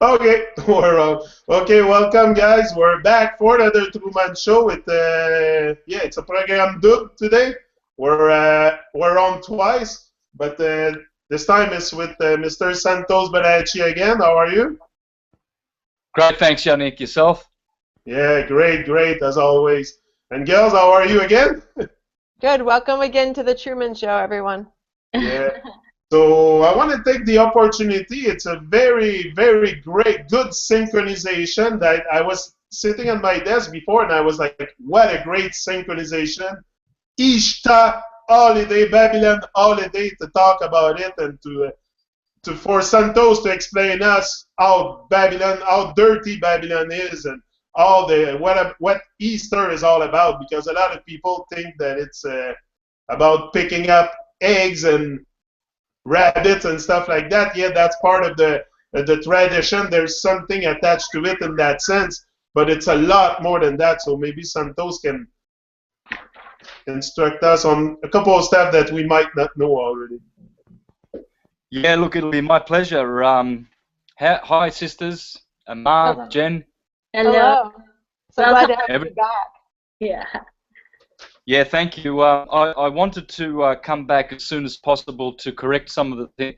Okay, we're okay. Welcome, guys. We're back for another TRU-MON show. With yeah, it's a program double today. We're on twice, but this time it's with Mr. Santos Bonacci again. How are you? Great, thanks, Yannick. Yourself? Yeah, great as always. And girls, how are you again? Good. Welcome again to the Truman Show, everyone. Yeah. So I want to take the opportunity. It's a very great, good synchronization that I was sitting on my desk before, and I was like, what a great synchronization. Ishtar holiday, Babylon holiday, to talk about it and for Santos to explain us how Babylon, how dirty Babylon is, and all the what Easter is all about. Because a lot of people think that it's about picking up eggs and rabbits and stuff like that. Yeah, that's part of the tradition. There's something attached to it in that sense, but it's a lot more than that. So maybe Santos can instruct us on a couple of stuff that we might not know already. Yeah, look, it'll be my pleasure. Hi, sisters, Mark, Hello. Jen. Hello. So glad to have you back. Yeah. Yeah, thank you. I wanted to come back as soon as possible to correct some of the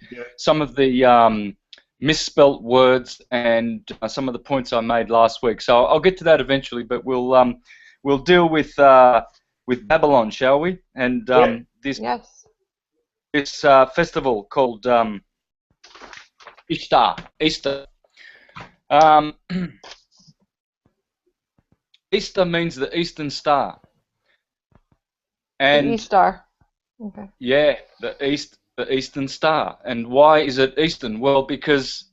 misspelt words and some of the points I made last week. So I'll get to that eventually, but we'll deal with Babylon, shall we? And this festival called Easter. Easter means the Eastern Star. And the Easter. Okay. Yeah, the Eastern Star. And why is it Eastern? Well, because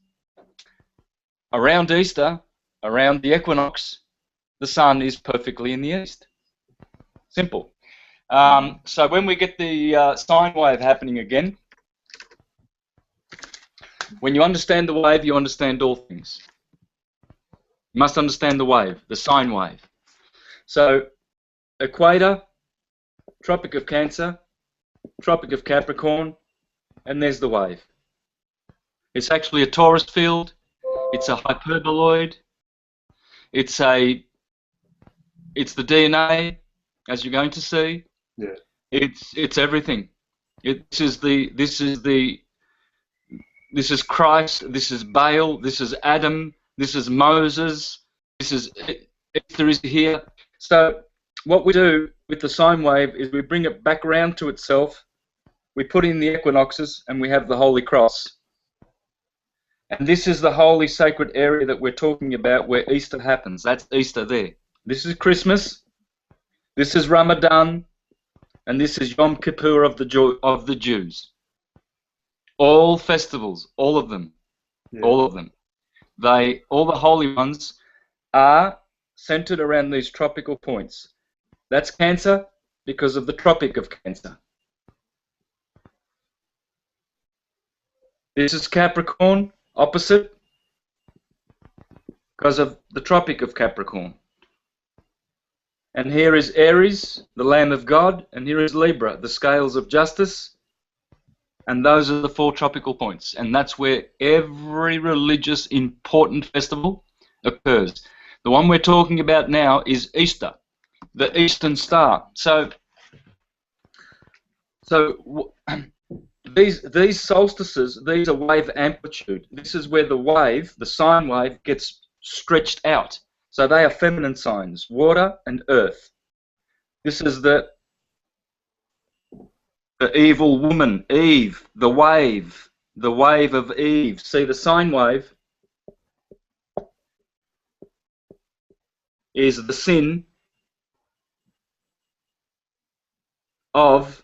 around Easter, around the equinox, the sun is perfectly in the east. Simple. So when we get the sine wave happening again, when you understand the wave, you understand all things. You must understand the wave, the sine wave. So equator, Tropic of Cancer, Tropic of Capricorn, and there's the wave. It's actually a Taurus field. It's a hyperboloid. It's the DNA, as you're going to see. Yeah. It's everything. This is Christ. This is Baal. This is Adam. This is Moses. Easter is here. So what we do with the sine wave is we bring it back around to itself, we put in the equinoxes, and we have the Holy Cross. And this is the holy sacred area that we're talking about where Easter happens. That's Easter there. This is Christmas, this is Ramadan, and this is Yom Kippur of the Jews. All festivals, all of them, all of them. All the holy ones are centered around these tropical points. That's Cancer because of the Tropic of Cancer. This is Capricorn, opposite, because of the Tropic of Capricorn. And here is Aries, the Lamb of God, and here is Libra, the scales of justice. And those are the 4 tropical points. And that's where every religious important festival occurs. The one we're talking about now is Easter, the Eastern Star. So these solstices, these are wave amplitude. This is where the wave, the sine wave, gets stretched out. So they are feminine signs, water and earth. This is the evil woman, Eve, the wave of Eve. See, the sine wave is the sin of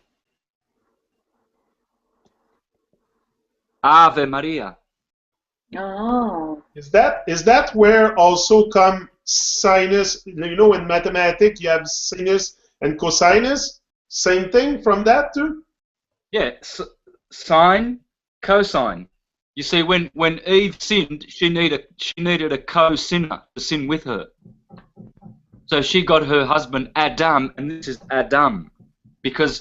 Ave Maria. Oh. Is that where also come sinus? You know, in mathematics you have sinus and cosinus. Same thing from that too. Yeah, sine, cosine. You see, when Eve sinned, she needed a co-sinner to sin with her. So she got her husband Adam, and this is Adam, because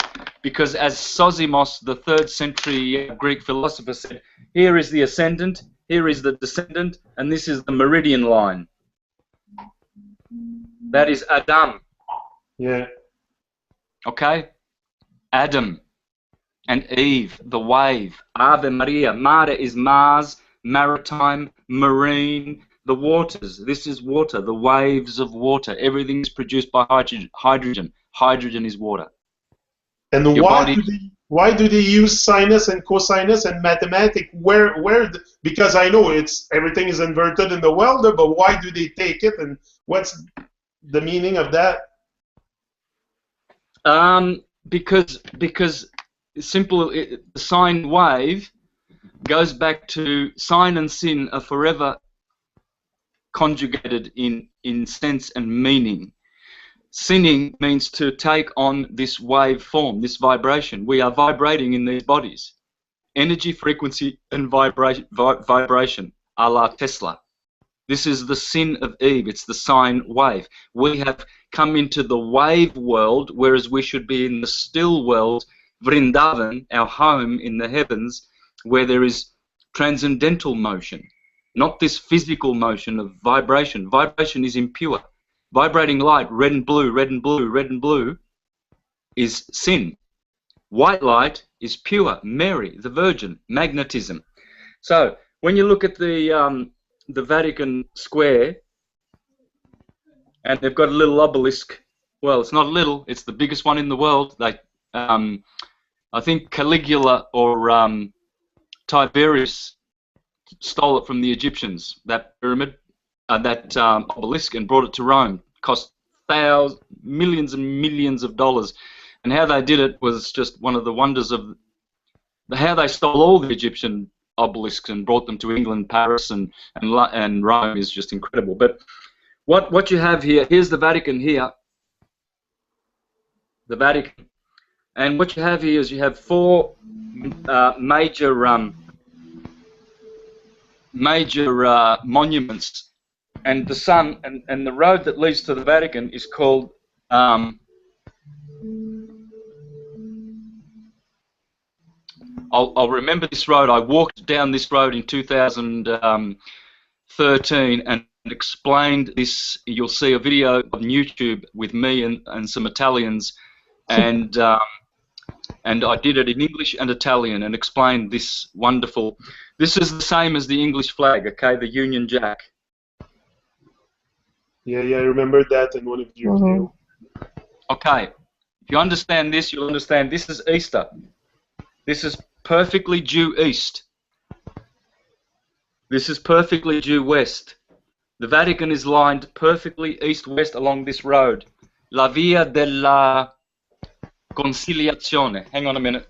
as Sosimos, the 3rd century Greek philosopher, said, here is the ascendant, here is the descendant, and this is the meridian line. That is Adam. Yeah. Okay? Adam and Eve, the wave. Ave Maria. Mare is Mars, maritime, marine, the waters. This is water, the waves of water. Everything is produced by hydrogen. Hydrogen is water. And why do they use sinus and cosinus and mathematics? Because I know everything is inverted in the world, but why do they take it, and what's the meaning of that? Because simple, the sine wave goes back to sine and sin are forever conjugated in sense and meaning. Sinning means to take on this wave form, this vibration. We are vibrating in these bodies. Energy, frequency, and vibration, a la Tesla. This is the sin of Eve. It's the sine wave. We have come into the wave world, whereas we should be in the still world, Vrindavan, our home in the heavens, where there is transcendental motion, not this physical motion of vibration. Vibration is impure. Vibrating light, red and blue, red and blue, red and blue, is sin. White light is pure, Mary, the Virgin, magnetism. So when you look at the Vatican Square, and they've got a little obelisk. Well, it's not little; it's the biggest one in the world. Like, I think Caligula or Tiberius stole it from the Egyptians. That pyramid. That obelisk, and brought it to Rome. Cost millions and millions of dollars, and how they did it was just one of the wonders of how they stole all the Egyptian obelisks and brought them to England, Paris, and Rome is just incredible. But what you have here, here's the Vatican here, the Vatican, and what you have here is you have four major monuments. And the sun and the road that leads to the Vatican is called I'll remember this road. I walked down this road in 2013 and explained this. You'll see a video on YouTube with me and some Italians, and I did it in English and Italian and explained this wonderful. This is the same as the English flag, okay? The Union Jack. Yeah, I remember that in one of your videos. Okay, if you understand this, you'll understand this is Easter. This is perfectly due east. This is perfectly due west. The Vatican is lined perfectly east-west along this road. La Via della Conciliazione. Hang on a minute.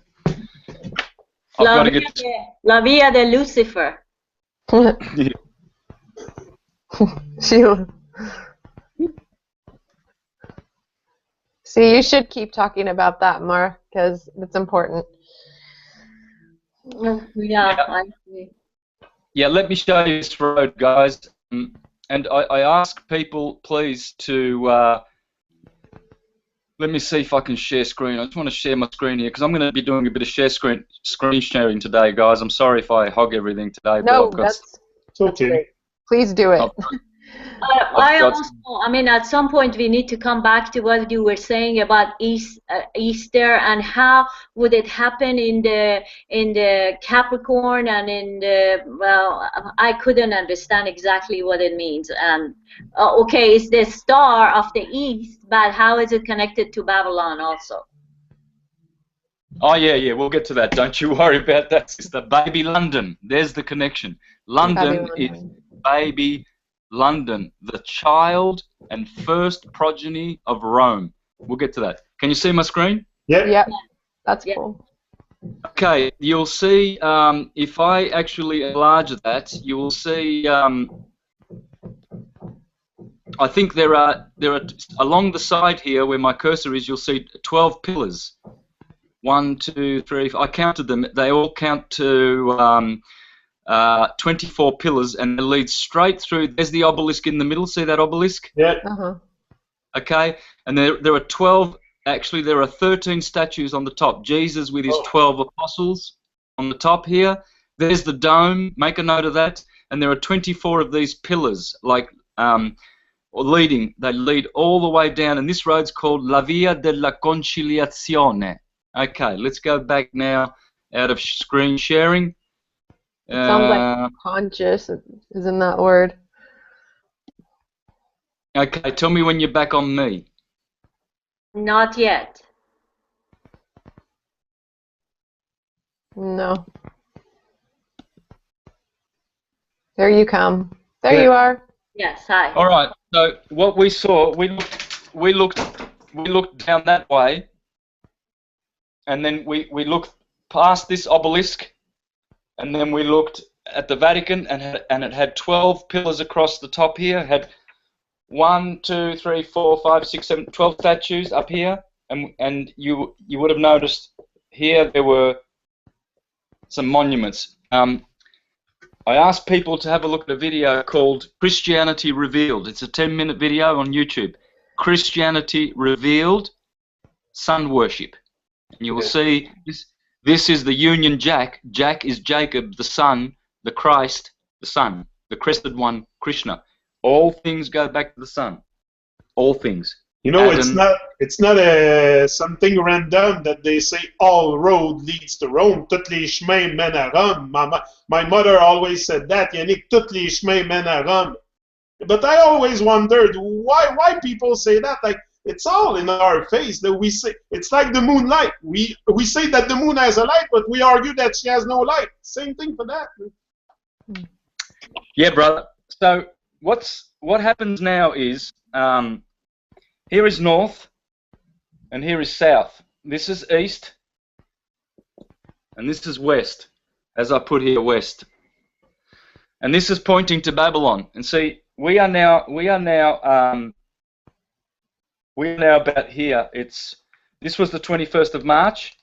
La Via de Lucifer. Sheila. See, you should keep talking about that more, because it's important. Yeah, I see. Yeah, let me show you this road, guys. And I ask people, please, to let me see if I can share screen. I just want to share my screen here because I'm going to be doing a bit of screen sharing today, guys. I'm sorry if I hog everything today. No, but that's okay. great. Please do it. I mean, at some point we need to come back to what you were saying about Easter and how would it happen in the Capricorn and in the, well, I couldn't understand exactly what it means. And okay, it's the star of the east, but how is it connected to Babylon also? Oh yeah, we'll get to that. Don't you worry about that, sister. Baby London. There's the connection. London is baby London, the child and first progeny of Rome. We'll get to that. Can you see my screen? Yeah. That's cool. Okay, you'll see if I actually enlarge that, you will see. I think there are along the side here where my cursor is. You'll see 12 pillars. 1, 2, 3. I counted them. They all count to 24 pillars, and it leads straight through. There's the obelisk in the middle. See that obelisk? Yeah. Okay, and there are 12. Actually, there are 13 statues on the top. Jesus with his 12 apostles on the top here. There's the dome. Make a note of that. And there are 24 of these pillars, like or leading. They lead all the way down. And this road's called La Via della Conciliazione. Okay, let's go back now out of screen sharing. It sounds like conscious, isn't that word? Okay, tell me when you're back on me. Not yet. No. There you come. There you are. Yes, hi. All right. So what we saw, we looked down that way, and then we looked past this obelisk, and then we looked at the Vatican, and it had 12 pillars across the top here. It had 1, 2, 3, 4, 5, 6, 7, 12 statues up here, and you would have noticed here there were some monuments. I asked people to have a look at a video called Christianity Revealed. It's a 10-minute video on YouTube. Christianity Revealed, Sun Worship. And you will see this is the Union Jack. Jack is Jacob, the Sun, the Christ, the Sun, the crested one, Krishna. All things go back to the Sun. All things. You know, Adam, it's not something random that they say all road leads to Rome. Toutes les chemins mènent à Rome. My mother always said that. Yannick, toutes les chemins mènent à Rome. But I always wondered why people say that. Like, it's all in our face that we say. It's like the moonlight. We say that the moon has a light, but we argue that she has no light. Same thing for that. Yeah, brother. So what happens now is here is north, and here is south. This is east, and this is west, as I put here, west. And this is pointing to Babylon. And see, we are now about here. This was the 21st of March,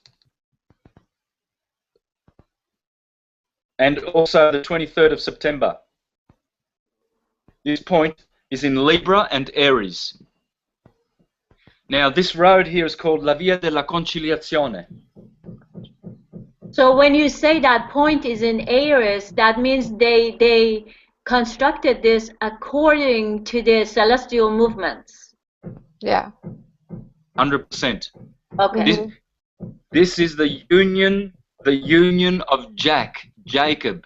and also the 23rd of September. This point is in Libra and Aries. Now, this road here is called La Via della Conciliazione. So when you say that point is in Aries, that means they constructed this according to the celestial movements. Yeah. 100%. Okay. This is the union of Jacob.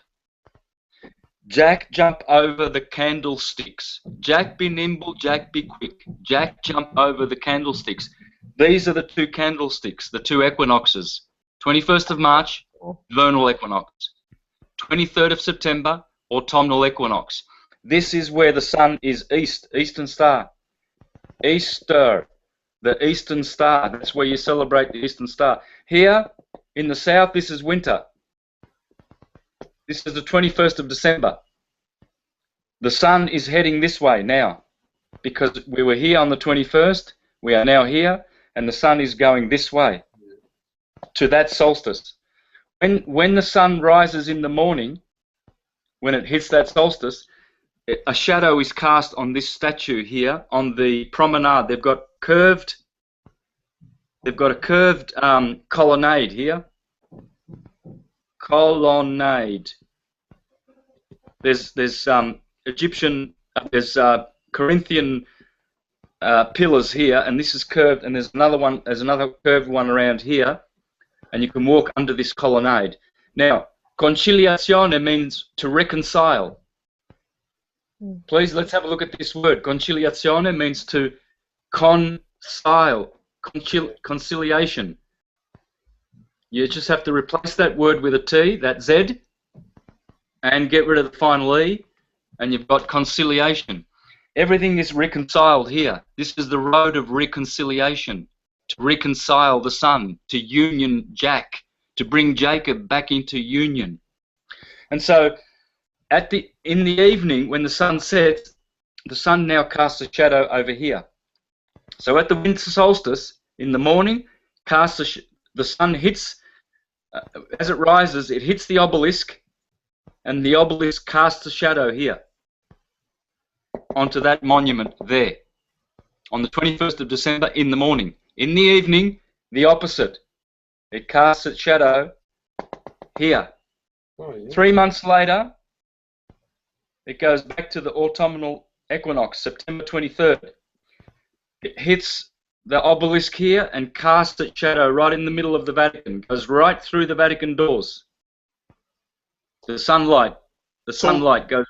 Jack jump over the candlesticks. Jack be nimble, Jack be quick. Jack jump over the candlesticks. These are the two candlesticks, the two equinoxes. 21st of March, vernal equinox. 23rd of September, autumnal equinox. This is where the sun is eastern star. Easter, the eastern star. That's where you celebrate the eastern star. Here in the south, this is winter. This is the 21st of December. The sun is heading this way now because we were here on the 21st. We are now here, and the sun is going this way to that solstice. When the sun rises in the morning, when it hits that solstice, a shadow is cast on this statue here on the promenade. They've got a curved colonnade here. Colonnade. There's Egyptian, there's Corinthian pillars here, and this is curved, and there's another one. There's another curved one around here, and you can walk under this colonnade. Now, conciliazione means to reconcile. Please, let's have a look at this word. Conciliazione means to conciliation. You just have to replace that word with a T, that Z, and get rid of the final E, and you've got conciliation. Everything is reconciled here. This is the road of reconciliation, to reconcile the sun, to union Jack, to bring Jacob back into union. And so, in the evening, when the sun sets, the sun now casts a shadow over here. So at the winter solstice, in the morning, the sun hits, as it rises, it hits the obelisk, and the obelisk casts a shadow here onto that monument there on the 21st of December in the morning. In the evening, the opposite. It casts its shadow here Oh, yeah. 3 months later, it goes back to the autumnal equinox, September 23rd. It hits the obelisk here and casts its shadow right in the middle of the Vatican, goes right through the Vatican doors. The sunlight goes.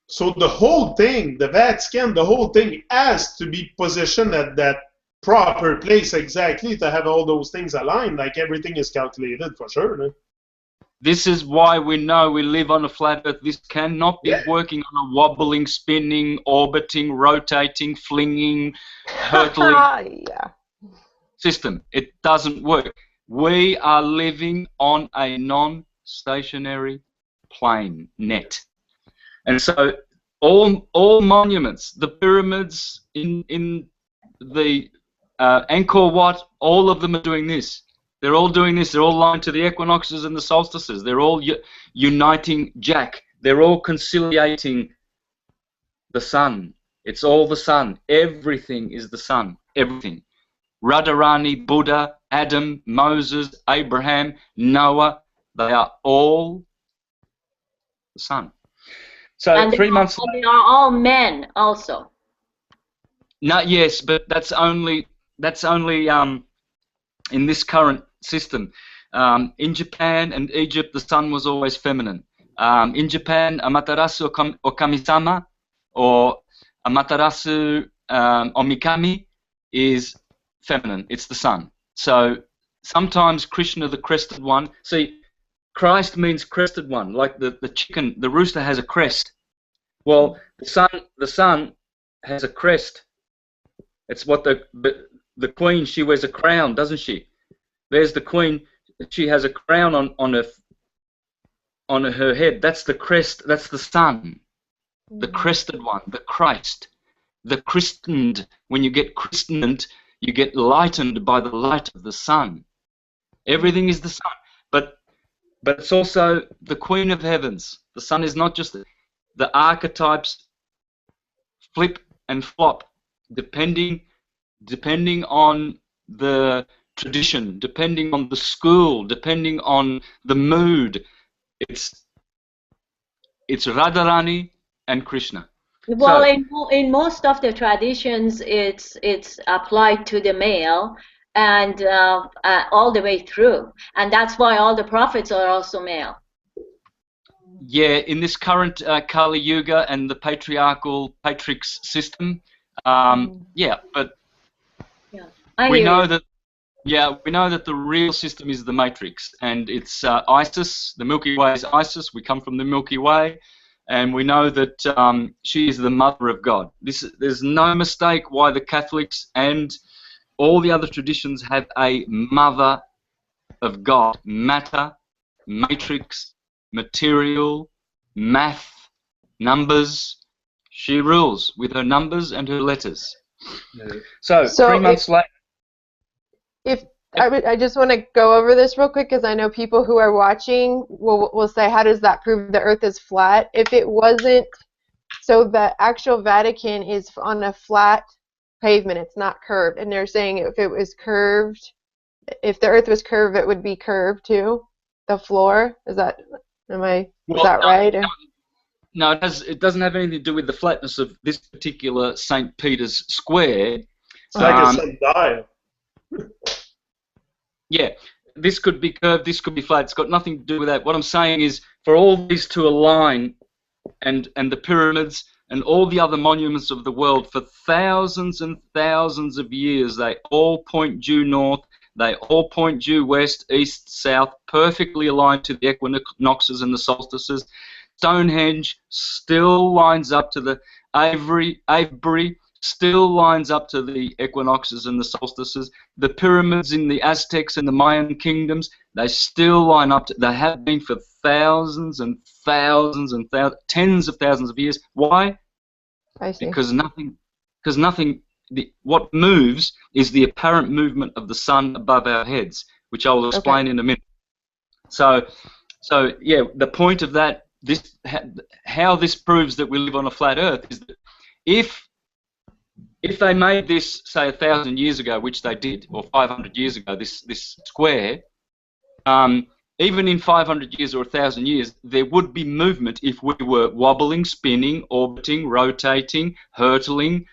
So the whole thing, the Vatican, the whole thing has to be positioned at that proper place exactly to have all those things aligned, like everything is calculated for sure. No? This is why we know we live on a flat Earth. This cannot be Yeah. working on a wobbling, spinning, orbiting, rotating, flinging, hurtling Yeah. system. It doesn't work. We are living on a non-stationary plane net. And so all monuments, the pyramids in the Angkor Wat, all of them are doing this. They're all doing this. They're all aligned to the equinoxes and the solstices. They're all uniting Jack. They're all conciliating the sun. It's all the sun. Everything is the sun. Everything. Radharani, Buddha, Adam, Moses, Abraham, Noah, they are all the sun. So And 3 months later. they are all men also. No, yes, but that's only in this current system. In Japan and Egypt, the sun was always feminine. In Japan, Amaterasu o Kamisama or Amaterasu Omikami is feminine. It's the sun. So sometimes Krishna, the crested one. See, Christ means crested one, like the chicken. The rooster has a crest. Well, the sun has a crest. It's what the queen, she wears a crown, doesn't she? There's the queen. She has a crown on her head. That's the crest. That's the sun. The crested one, the Christ, the christened. When you get christened, you get lightened by the light of the sun. Everything is the sun, but it's also the Queen of Heavens. The sun is not just the archetypes flip and flop depending on the tradition, depending on the school, depending on the mood. It's Radharani and Krishna. Well, So, in most of the traditions, it's applied to the male, and all the way through, and that's why all the prophets are also male. yeah, in this current Kali Yuga and the patriarchal patrix system, yeah, but Yeah, we know that the real system is the matrix, and it's Isis. The Milky Way is Isis. We come from the Milky Way, and we know that she is the mother of God. There's no mistake why the Catholics and all the other traditions have a mother of God. Matter, matrix, material, math, numbers. She rules with her numbers and her letters. So 3 months later. I just want to go over this real quick because I know people who are watching will say, how does that prove the Earth is flat? If it wasn't, so the actual Vatican is on a flat pavement, it's not curved, and they're saying if it was curved, if the Earth was curved, it would be curved too. The floor, is that right? No, it doesn't have anything to do with the flatness of this particular St. Peter's Square. It's like a sundial. Yeah, this could be curved, this could be flat. It's got nothing to do with that. What I'm saying is, for all these to align, and the pyramids and all the other monuments of the world, for thousands and thousands of years, they all point due north, they all point due west, east, south, perfectly aligned to the equinoxes and the solstices. Stonehenge still lines up to the Avebury, still lines up to the equinoxes and the solstices. The pyramids in the Aztecs and the Mayan kingdoms, they still line up to, they have been for thousands and thousands and tens of thousands of years. Why? I see. Because what moves is the apparent movement of the sun above our heads, which I'll explain in a minute. So yeah, the point of that, how this proves that we live on a flat Earth is that if they made this, say, 1,000 years ago, which they did, or 500 years ago, this square, even in 500 years or 1,000 years, there would be movement if we were wobbling, spinning, orbiting, rotating, hurtling,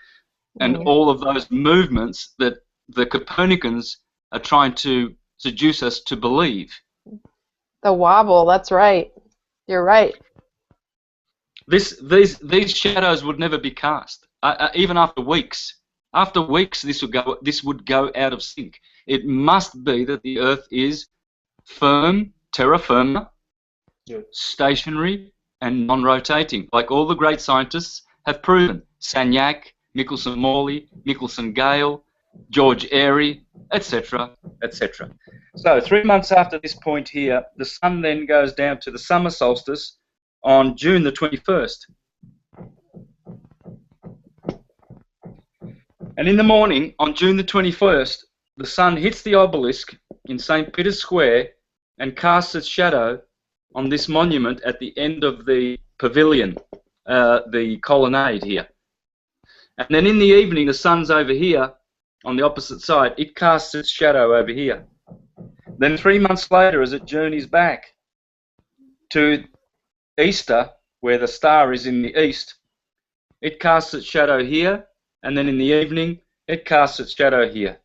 and all of those movements that the Copernicans are trying to seduce us to believe. The wobble, that's right. You're right. These shadows would never be cast, even after weeks. After weeks, this would go out of sync. It must be that the Earth is firm, terra firma, stationary, and non-rotating, like all the great scientists have proven. Sagnac, Michelson-Morley, Michelson-Gale, George Airy, etc., etc. So 3 months after this point here, the sun then goes down to the summer solstice on June the 21st. And in the morning, on June the 21st, the sun hits the obelisk in St. Peter's Square and casts its shadow on this monument at the end of the pavilion, the colonnade here. And then in the evening, the sun's over here on the opposite side. It casts its shadow over here. Then 3 months later, as it journeys back to Easter, where the star is in the east, it casts its shadow here, and then in the evening, it casts its shadow here.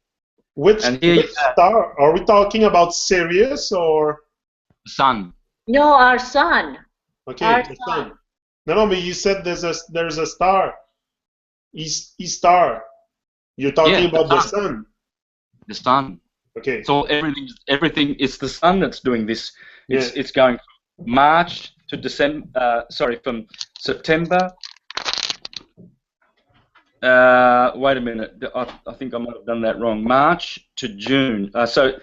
Which star? Are we talking about Sirius or? The sun. No, our sun. Okay, our the sun. No, but you said there's a star. Star. You're talking about the sun. The sun. Okay. So everything. It's the sun that's doing this. It's going from March to December. From September. Wait a minute. I think I might have done that wrong. March to June. So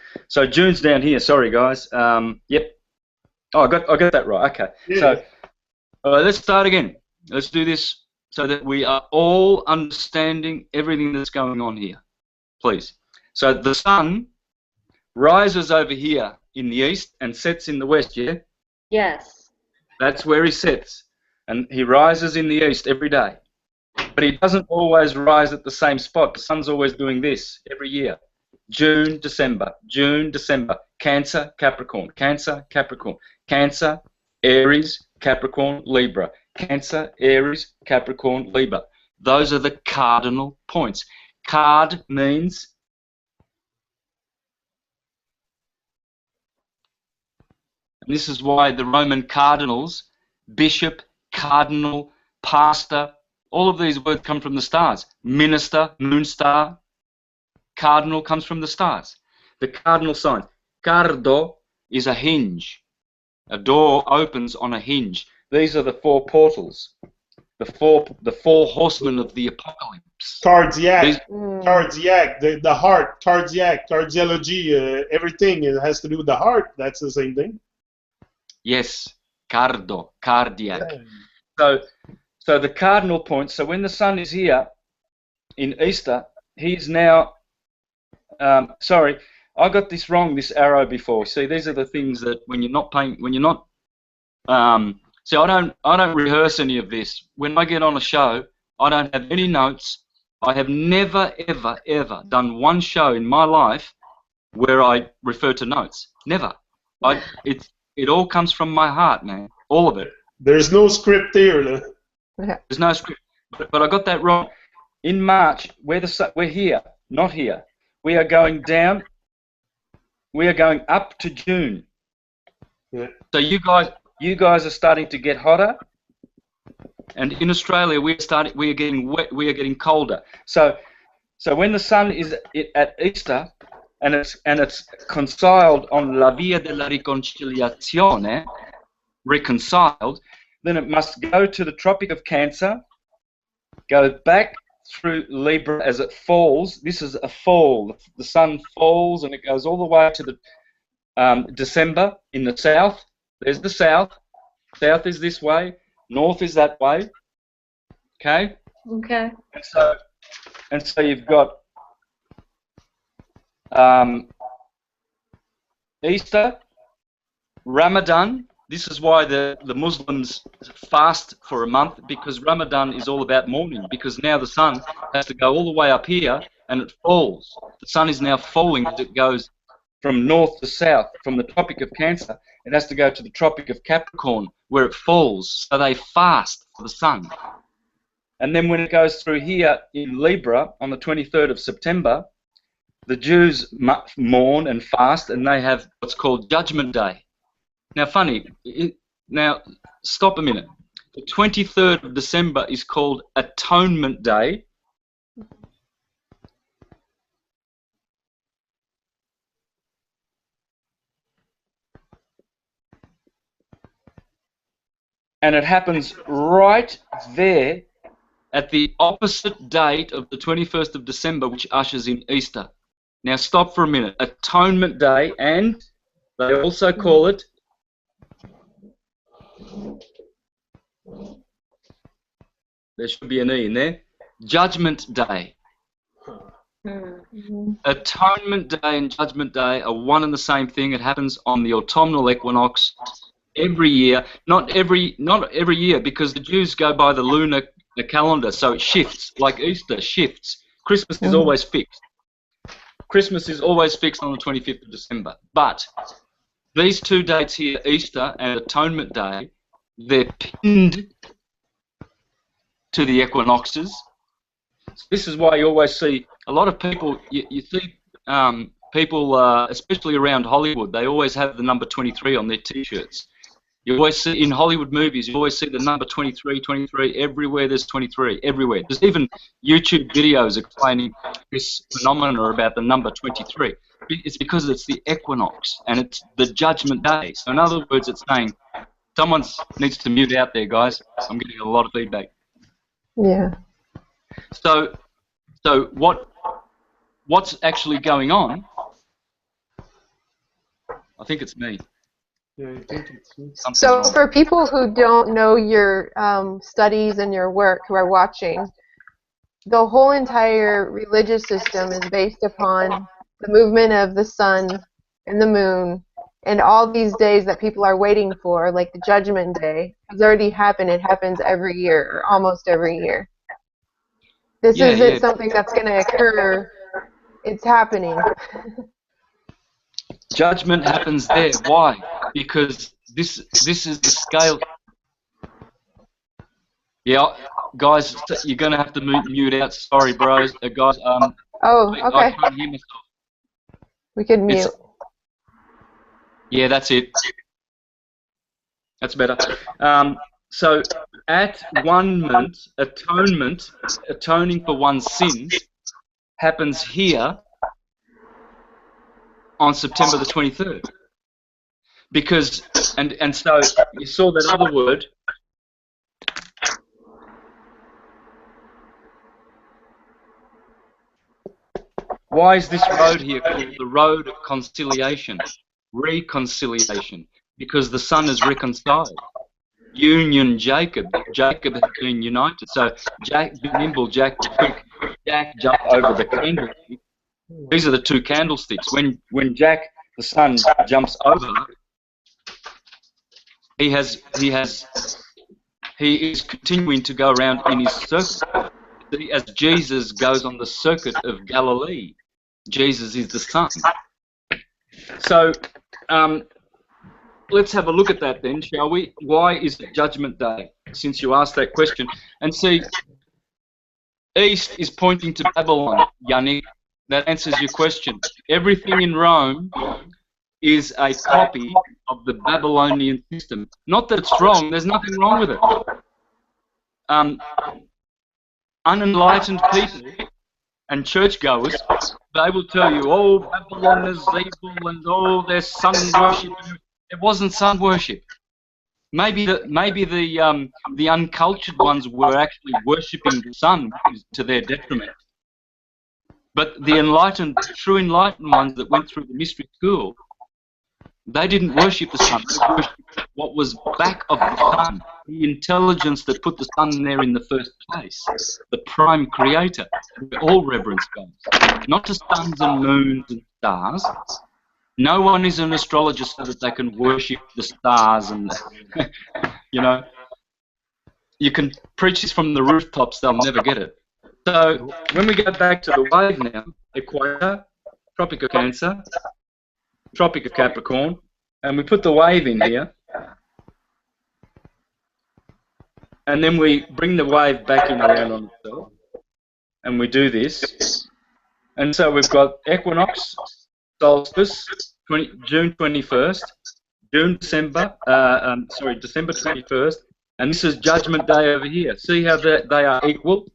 June's down here. Sorry, guys. Yep. Oh, I got that right. Okay. Yeah. So let's start again. Let's do this so that we are all understanding everything that's going on here, please. So the sun rises over here in the east and sets in the west. Yeah. Yes. That's where he sets, and he rises in the east every day. But he doesn't always rise at the same spot. The sun's always doing this every year. June, December, Cancer, Capricorn, Cancer, Capricorn, Cancer, Aries, Capricorn, Libra, Cancer, Aries, Capricorn, Libra. Those are the cardinal points. Card means and this is why the Roman cardinals, bishop, cardinal, pastor, all of these words come from the stars. Minister, moon star, cardinal comes from the stars. The cardinal signs. Cardo is a hinge. A door opens on a hinge. These are the four portals. The four horsemen of the apocalypse. Cardiac, the heart, cardiology, everything it has to do with the heart. That's the same thing. Yes, cardiac. Yeah. So the cardinal points, so when the sun is here in Easter, he's now, sorry, I got this wrong, this arrow before. See, these are the things that when you're not paying, see, I don't rehearse any of this. When I get on a show, I don't have any notes. I have never, ever, ever done one show in my life where I refer to notes. Never. It all comes from my heart, man. All of it. There's no script here. There's no script, but I got that wrong. In March, we're here, not here. We are going down. We are going up to June. Yeah. So you guys are starting to get hotter, and in Australia we are getting wet. We are getting colder. So when the sun is at Easter, and it's conciled on la via della riconciliazione, reconciled. Then it must go to the Tropic of Cancer, go back through Libra as it falls. This is a fall. The sun falls and it goes all the way to the December in the south. There's the south. South is this way. North is that way. Okay? Okay. And so you've got Easter, Ramadan. This is why the Muslims fast for a month, because Ramadan is all about mourning, because now the sun has to go all the way up here and it falls. The sun is now falling as it goes from north to south, from the Tropic of Cancer, it has to go to the Tropic of Capricorn, where it falls. So they fast for the sun. And then when it goes through here in Libra on the 23rd of September, the Jews mourn and fast, and they have what's called Judgment Day. Now, funny, now stop a minute. The 23rd of December is called Atonement Day. And it happens right there at the opposite date of the 21st of December, which ushers in Easter. Now stop for a minute. Atonement Day, and they also call it there should be an E in there, Judgment Day. Atonement Day and Judgment Day are one and the same thing. It happens on the autumnal equinox every year. Not every year, because the Jews go by the lunar calendar, so it shifts, like Easter shifts. Christmas is always fixed. Christmas is always fixed on the 25th of December. But these two dates here, Easter and Atonement Day, they're pinned to the equinoxes. So this is why you always see a lot of people, you see people, especially around Hollywood, they always have the number 23 on their T-shirts. You always see, in Hollywood movies, you always see the number 23, 23, everywhere there's 23, everywhere. There's even YouTube videos explaining this phenomena about the number 23. It's because it's the equinox, and it's the Judgment Day. So in other words, it's saying, someone needs to mute out there, guys. I'm getting a lot of feedback. Yeah. So what's actually going on? I think it's me. Yeah, I think it's So for people who don't know your studies and your work, who are watching, the whole entire religious system is based upon the movement of the sun and the moon, and all these days that people are waiting for, like the Judgment Day, has already happened. It happens every year, or almost every year. This isn't something that's going to occur. It's happening. Judgment happens there. Why? Because this is the scale. Yeah, guys, you're going to have to mute out. Sorry, bros. Guys, oh, okay. I can't hear myself. We can mute. Yeah, that's it. That's better. So at atonement, atoning for one's sins, happens here on September the 23rd. Because, and so you saw that other word. Why is this road here called the road of conciliation? Reconciliation. Because the sun is reconciled. Union Jacob. Jacob has been united. So Jack, be nimble, Jack, be quick. Jack, jump over the candlestick. These are the two candlesticks. When Jack, the sun, jumps over, he is continuing to go around in his circle. As Jesus goes on the circuit of Galilee, Jesus is the sun. So let's have a look at that then, shall we? Why is it Judgment Day? Since you asked that question, and see, East is pointing to Babylon, Yannick. That answers your question. Everything in Rome is a copy of the Babylonian system. Not that it's wrong, there's nothing wrong with it. Unenlightened people and churchgoers, they will tell you, oh, Babylon is evil and oh, there's sun worship. It wasn't sun worship. Maybe the uncultured ones were actually worshipping the sun to their detriment. But the enlightened, true enlightened ones that went through the mystery school, they didn't worship the sun. They worshipped what was back of the sun, the intelligence that put the sun there in the first place, the prime creator. All reverence goes, not to suns and moons and stars. No one is an astrologer so that they can worship the stars and, you know. You can preach this from the rooftops, they'll never get it. So when we go back to the wave now, equator, Tropic of Cancer, Tropic of Capricorn, and we put the wave in here, and then we bring the wave back in around on itself, and we do this, and so we've got equinox, solstice, June 21st, December 21st, and this is Judgment Day over here. See how they are equal?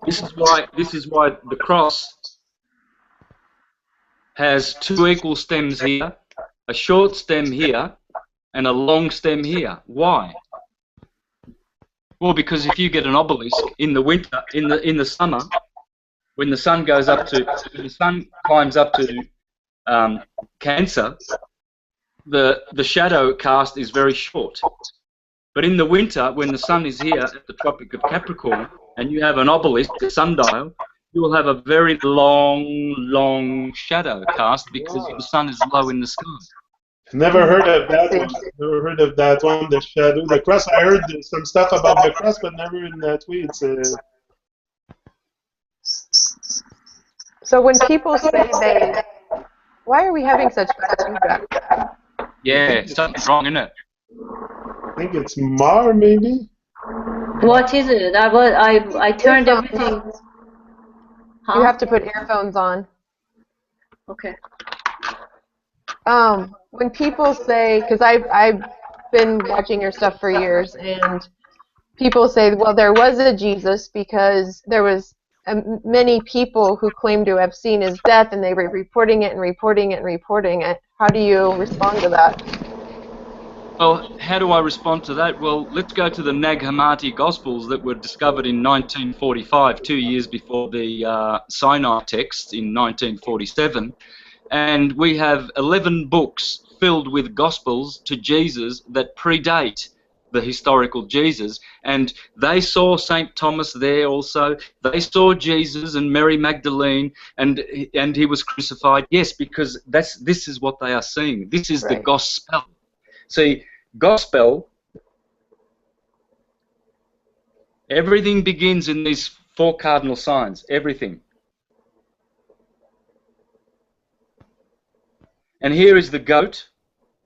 This is why the cross has two equal stems here, a short stem here, and a long stem here. Why? Well, because if you get an obelisk in the winter, in the summer, when the sun goes up to, when the sun climbs up to Cancer, the shadow cast is very short. But in the winter, when the sun is here at the Tropic of Capricorn, and you have an obelisk, a sundial, you will have a very long shadow cast because the sun is low in the sky. Never heard of that one. Never heard of that one. The shadow, the cross. I heard some stuff about the cross, but never in that way. It's So when people say they, why are we having such bad feedback? Yeah, something's wrong, isn't it? I think it's Mar, maybe. What is it? I turned everything. Huh? You have to put earphones on. Okay. When people say, because I've been watching your stuff for years, and people say, well, there was a Jesus because there was many people who claim to have seen his death, and they were reporting it and reporting it and reporting it. How do you respond to that? Well, how do I respond to that? Well, let's go to the Nag Hammadi Gospels that were discovered in 1945, 2 years before the Sinai text in 1947. And we have 11 books filled with Gospels to Jesus that predate the historical Jesus. And they saw St. Thomas there also. They saw Jesus and Mary Magdalene, and he was crucified. Yes, because this is what they are seeing. This is the gospel. See, gospel, everything begins in these four cardinal signs, everything. And here is the goat,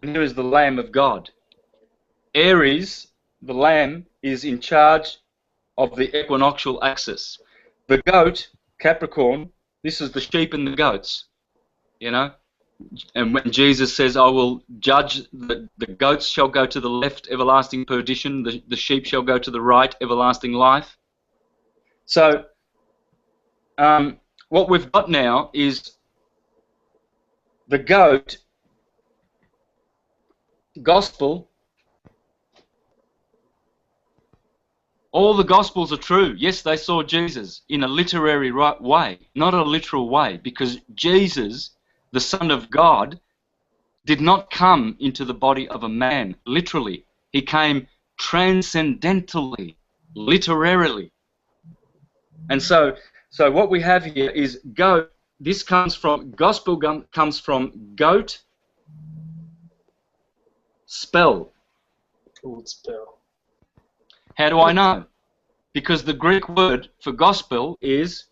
and here is the Lamb of God. Aries, the lamb, is in charge of the equinoctial axis. The goat, Capricorn, this is the sheep and the goats, you know. And when Jesus says, I will judge, the goats shall go to the left, everlasting perdition, the sheep shall go to the right, everlasting life. So what we've got now is the goat, gospel. All the Gospels are true. Yes, they saw Jesus in a literary way, not a literal way, because Jesus, the Son of God, did not come into the body of a man, literally. He came transcendentally, literarily. And so what we have here is goat. This comes from, gospel comes from goat, spell. Old spell. How do I know? Because the Greek word for gospel is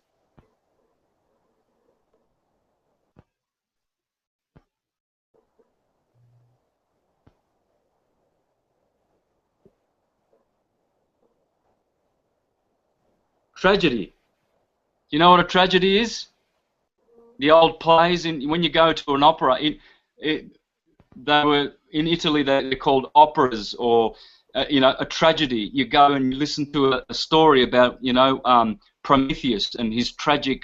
tragedy. You know what a tragedy is? The old plays, when you go to an opera, they were in Italy. They're called operas, or you know, a tragedy. You go and you listen to a story about, you know, Prometheus and his tragic,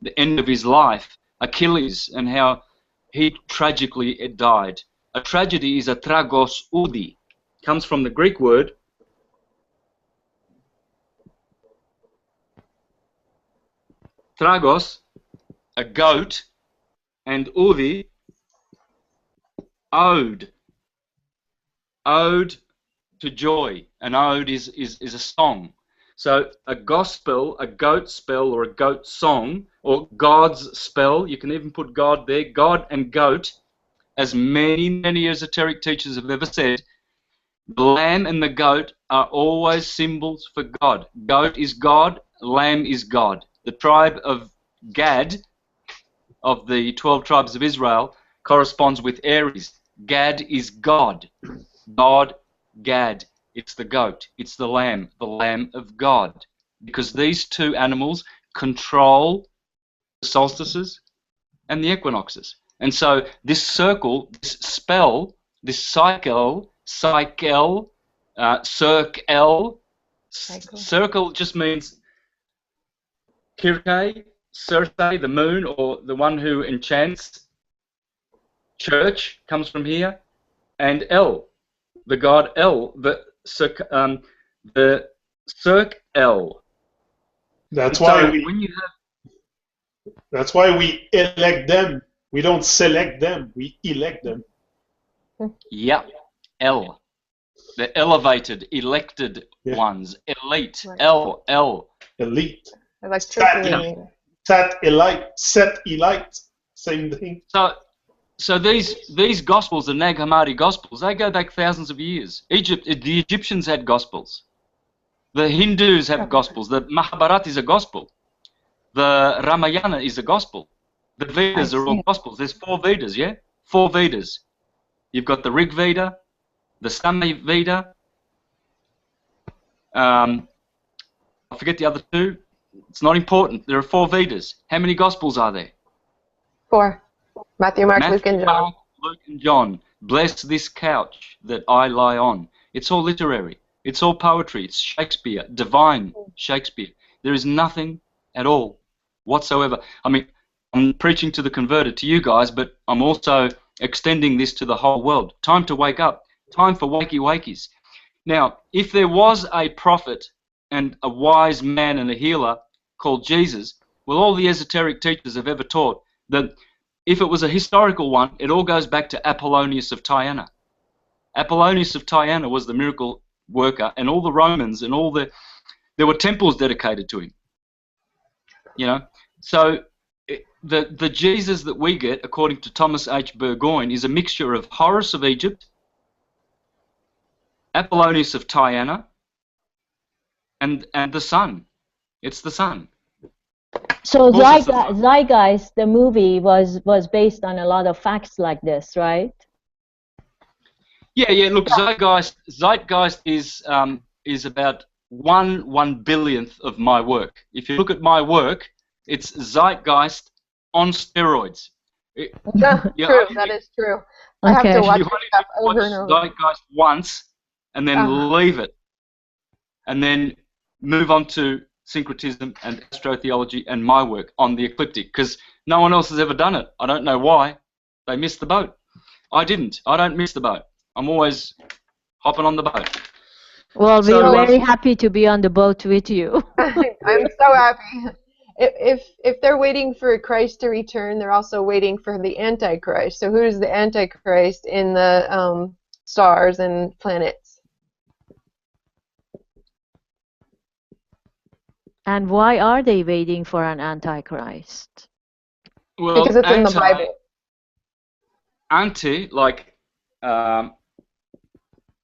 the end of his life, Achilles, and how he tragically died. A tragedy is a tragos oudi. Comes from the Greek word tragos, a goat, and oudi, ode. Ode to joy. An ode is a song. So a gospel, a goat spell, or a goat song, or God's spell, you can even put God there, God and goat, as many esoteric teachers have ever said, the lamb and the goat are always symbols for God. Goat is God, lamb is God. The tribe of Gad of the 12 tribes of Israel corresponds with Aries. Gad is God. God, Gad. It's the goat. It's the lamb of God. Because these two animals control the solstices and the equinoxes. And so this circle, this spell, this circle, circle just means Kirke, Circe, the moon, or the one who enchants. Church comes from here, and El, the god El, the Cirque El. That's so why that's why we elect them. We don't select them. We elect them. Yeah, El. The elevated, elected ones. Elite. L. Elite. Electricity. Set elite. Same thing. So these gospels, the Nag Hammadi gospels, they go back thousands of years. The Egyptians had gospels. The Hindus have gospels. The Mahabharata is a gospel. The Ramayana is a gospel. The Vedas are all gospels. There's 4 Vedas, yeah? 4 Vedas. You've got the Rig Veda, the Sama Veda. I forget the other 2. It's not important. There are 4 Vedas. How many gospels are there? 4. Matthew, Mark, Luke, and John. Mark, Luke, and John. Bless this couch that I lie on. It's all literary. It's all poetry. It's Shakespeare, divine Shakespeare. There is nothing at all whatsoever. I mean, I'm preaching to the converted, to you guys, but I'm also extending this to the whole world. Time to wake up. Time for wakey-wakeys. Now, if there was a prophet and a wise man and a healer called Jesus, well, all the esoteric teachers have ever taught that if it was a historical one, it all goes back to Apollonius of Tyana. Apollonius of Tyana was the miracle worker, and all the Romans and there were temples dedicated to him. You know, so the Jesus that we get, according to Thomas H. Burgoyne, is a mixture of Horus of Egypt, Apollonius of Tyana, and the sun. It's the sun. So Zeitgeist, the movie, was based on a lot of facts like this, right? Yeah. Look, Zeitgeist is about 1/1,000,000th of my work. If you look at my work, it's Zeitgeist on steroids. True. That is true. I have to watch stuff over and over. Zeitgeist once, and then leave it, and then move on to Syncretism and astrotheology and my work on the ecliptic, because no one else has ever done it. I don't know why. They missed the boat. I didn't. I don't miss the boat. I'm always hopping on the boat. Well, we're very happy to be on the boat with you. I'm so happy. If they're waiting for Christ to return, they're also waiting for the Antichrist. So who's the Antichrist in the stars and planets? And why are they waiting for an Antichrist? Well, because it's in the Bible. Like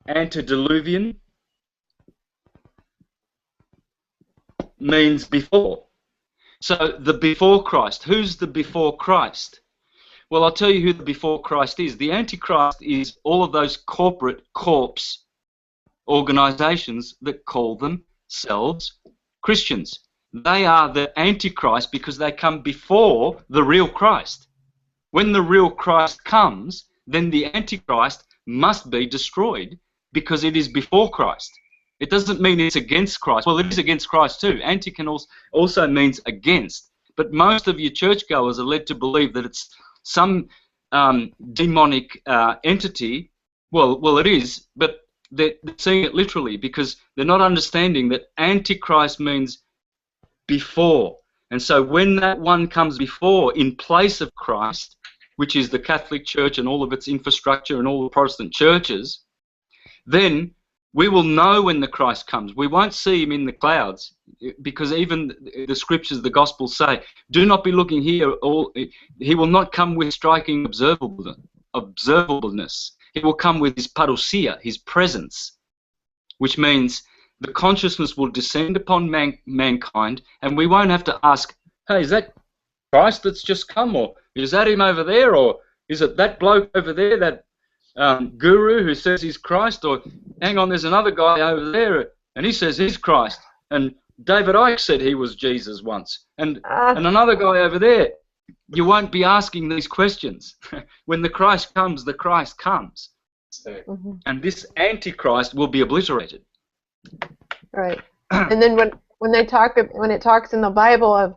antediluvian, means before. So the before Christ. Who's the before Christ? Well, I'll tell you who the before Christ is. The Antichrist is all of those corporate corpse organizations that call themselves Christians. They are the Antichrist because they come before the real Christ. When the real Christ comes, then the Antichrist must be destroyed because it is before Christ. It doesn't mean it's against Christ. Well, it is against Christ too. Anti can also means against. But most of your churchgoers are led to believe that it's some demonic entity. Well, it is, but they're seeing it literally because they're not understanding that Antichrist means before. And so when that one comes before in place of Christ, which is the Catholic Church and all of its infrastructure and all the Protestant churches, then we will know when the Christ comes. We won't see him in the clouds because even the scriptures, the Gospels say, do not be looking here. He will not come with striking observableness. He will come with his parousia, his presence, which means the consciousness will descend upon mankind, and we won't have to ask, hey, is that Christ that's just come, or is that him over there, or is it that bloke over there, that guru who says he's Christ, or hang on, there's another guy over there and he says he's Christ, and David Icke said he was Jesus once, and another guy over there. You won't be asking these questions. When the Christ comes, the Christ comes. Mm-hmm. And this Antichrist will be obliterated. Right. And then when it talks in the Bible of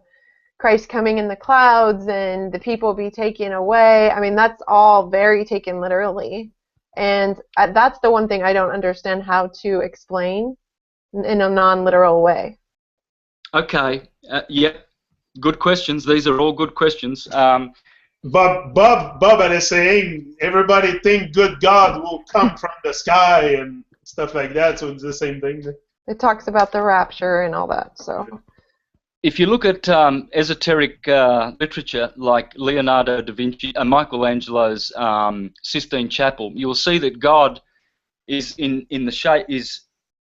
Christ coming in the clouds and the people be taken away, I mean, that's all very taken literally. And that's the one thing I don't understand how to explain in a non-literal way. Okay. Yeah. Good questions. These are all good questions. Bob is saying everybody think good God will come from the sky and stuff like that, so it's the same thing. It talks about the rapture and all that. So, if you look at esoteric literature like Leonardo da Vinci, Michelangelo's Sistine Chapel, you will see that God is in the shape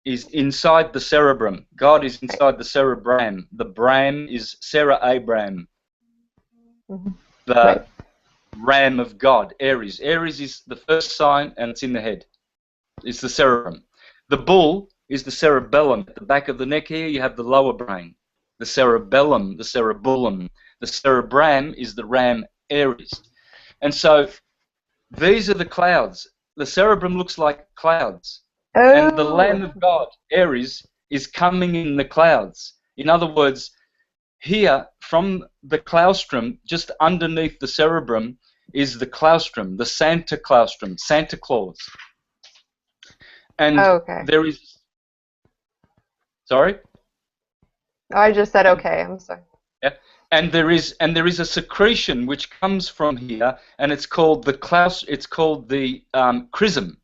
is inside the cerebrum. God is inside the cerebrum. The Bram is Sarah Abraham. mm-hmm. The right. ram of God, Aries. Aries is the first sign, and it's in the head. It's the cerebrum. The bull is the cerebellum. At the back of the neck here, you have the lower brain. The cerebellum, the cerebellum. The cerebrum is the ram, Aries. And so these are the clouds. The cerebrum looks like clouds. Oh. And the Lamb of God, Aries, is coming in the clouds. In other words, here, from the claustrum, just underneath the cerebrum, is the claustrum, the Santa claustrum, Santa Claus. And okay. there is... Sorry? I just said okay, I'm sorry. Yeah. And there is a secretion which comes from here, and it's called the chrism.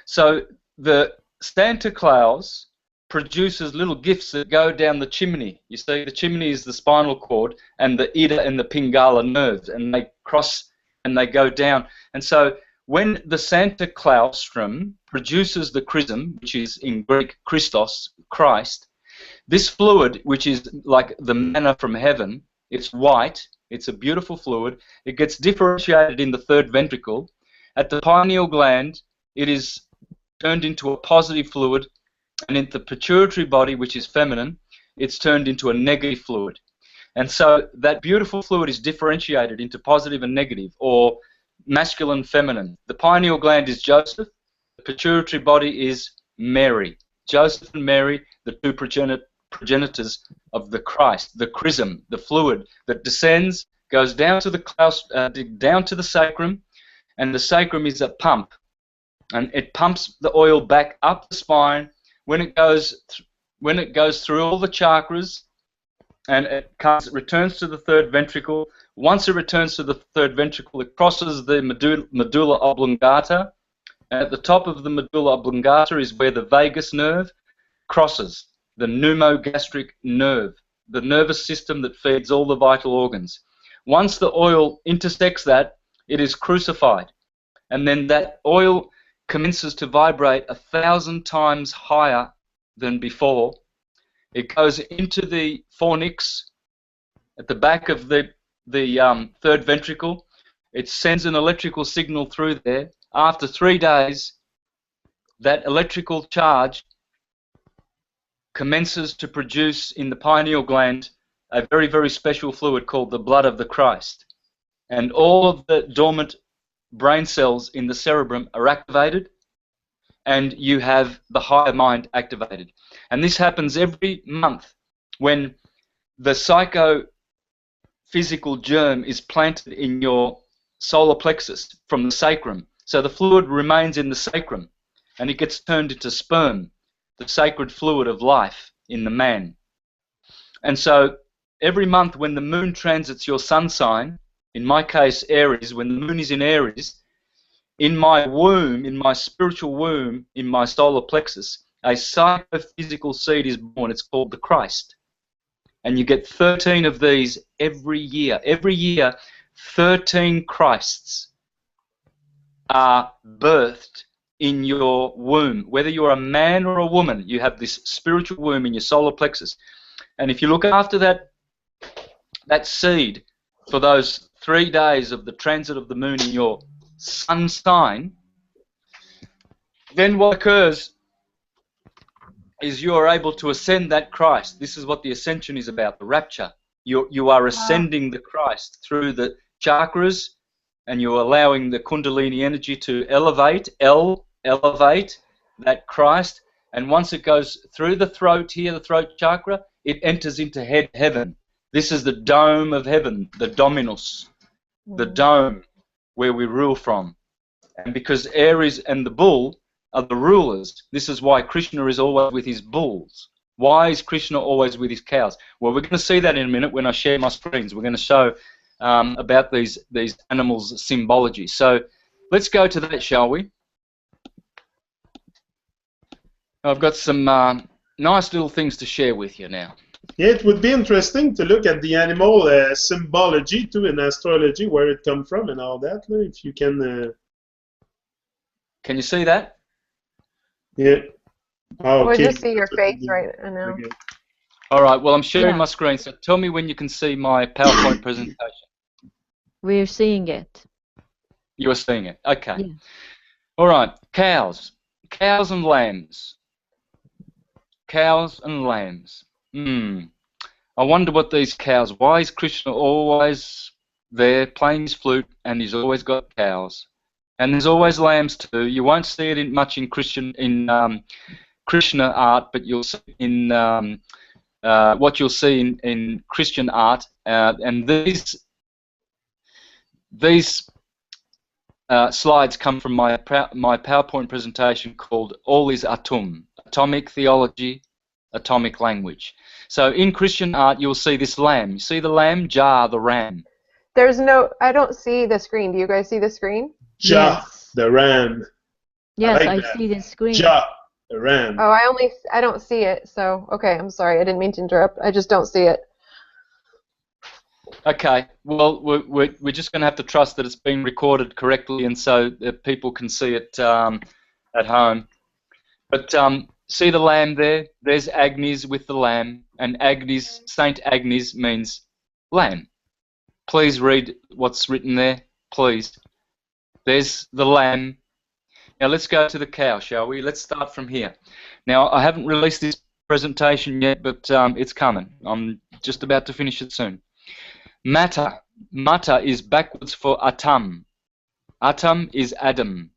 So the Santa Claus produces little gifts that go down the chimney. You see, the chimney is the spinal cord and the ida and the pingala nerves, and they cross and they go down. And so when the Santa Claustrum produces the chrism, which is in Greek Christos, Christ, this fluid, which is like the manna from heaven, it's white, it's a beautiful fluid, it gets differentiated in the third ventricle. At the pineal gland, it is turned into a positive fluid, and in the pituitary body, which is feminine, it's turned into a negative fluid. And so that beautiful fluid is differentiated into positive and negative, or masculine, feminine. The pineal gland is Joseph, the pituitary body is Mary. Joseph and Mary, the two progenitors of the Christ, the chrism, the fluid that descends, goes down to the sacrum, and the sacrum is a pump, and it pumps the oil back up the spine. When it goes through all the chakras, and it returns to the third ventricle. Once it returns to the third ventricle, it crosses the medulla oblongata, and at the top of the medulla oblongata is where the vagus nerve crosses the pneumogastric nerve, the nervous system that feeds all the vital organs. Once the oil intersects that, it is crucified, and then that oil commences to vibrate 1,000 times higher than before. It goes into the fornix at the back of the third ventricle. It sends an electrical signal through there. After 3 days, that electrical charge commences to produce in the pineal gland a very, very special fluid called the blood of the Christ. And all of the dormant brain cells in the cerebrum are activated, and you have the higher mind activated. And this happens every month when the psycho-physical germ is planted in your solar plexus from the sacrum. So the fluid remains in the sacrum, and it gets turned into sperm, the sacred fluid of life in the man. And so every month when the moon transits your sun sign, in my case Aries, when the moon is in Aries, in my womb, in my spiritual womb, in my solar plexus, a psychophysical seed is born. It's called the Christ. And you get 13 of these every year. Every year, 13 Christs are birthed in your womb. Whether you're a man or a woman, you have this spiritual womb in your solar plexus. And if you look after that seed, for those 3 days of the transit of the moon in your sun sign, then what occurs is you are able to ascend that Christ. This is what the ascension is about, the rapture. You are ascending the Christ through the chakras, and you're allowing the Kundalini energy to elevate that Christ, and once it goes through the throat here, the throat chakra, it enters into heaven. This is the dome of heaven, the Dominus, the dome where we rule from. And because Aries and the bull are the rulers, this is why Krishna is always with his bulls. Why is Krishna always with his cows? Well, we're going to see that in a minute when I share my screens. We're going to show about these animals' symbology. So let's go to that, shall we? I've got some nice little things to share with you now. Yeah, it would be interesting to look at the animal symbology too in astrology, where it come from and all that. If you can. Can you see that? Yeah. Oh, We'll okay. just see your face right now. Okay. All right. Well, I'm sharing my screen, so tell me when you can see my PowerPoint presentation. We're seeing it. You are seeing it. Okay. Yeah. All right. Cows and lambs. Cows and lambs. I wonder what these cows. Why is Krishna always there playing his flute, and he's always got cows? And there's always lambs too. You won't see it much in Krishna art, but you'll see in what you'll see in Christian art. And these slides come from my PowerPoint presentation called All is Atum, Atomic Theology, Atomic Language. So in Christian art, you'll see this lamb. You see the lamb? Jah, the ram. There's no, I don't see the screen. Do you guys see the screen? Jah, the ram. Yes, I see the screen. Jah, the ram. Oh, I don't see it. So, okay, I'm sorry. I didn't mean to interrupt. I just don't see it. Okay, well, we're just going to have to trust that it's being recorded correctly, and so that people can see it at home. But see the lamb there? There's Agnes with the lamb, and Agnes, Saint Agnes means lamb. Please read what's written there, please. There's the lamb. Now let's go to the cow, shall we? Let's start from here. Now, I haven't released this presentation yet, but it's coming. I'm just about to finish it soon. Matter. Matter is backwards for Atam. Atam is Adam.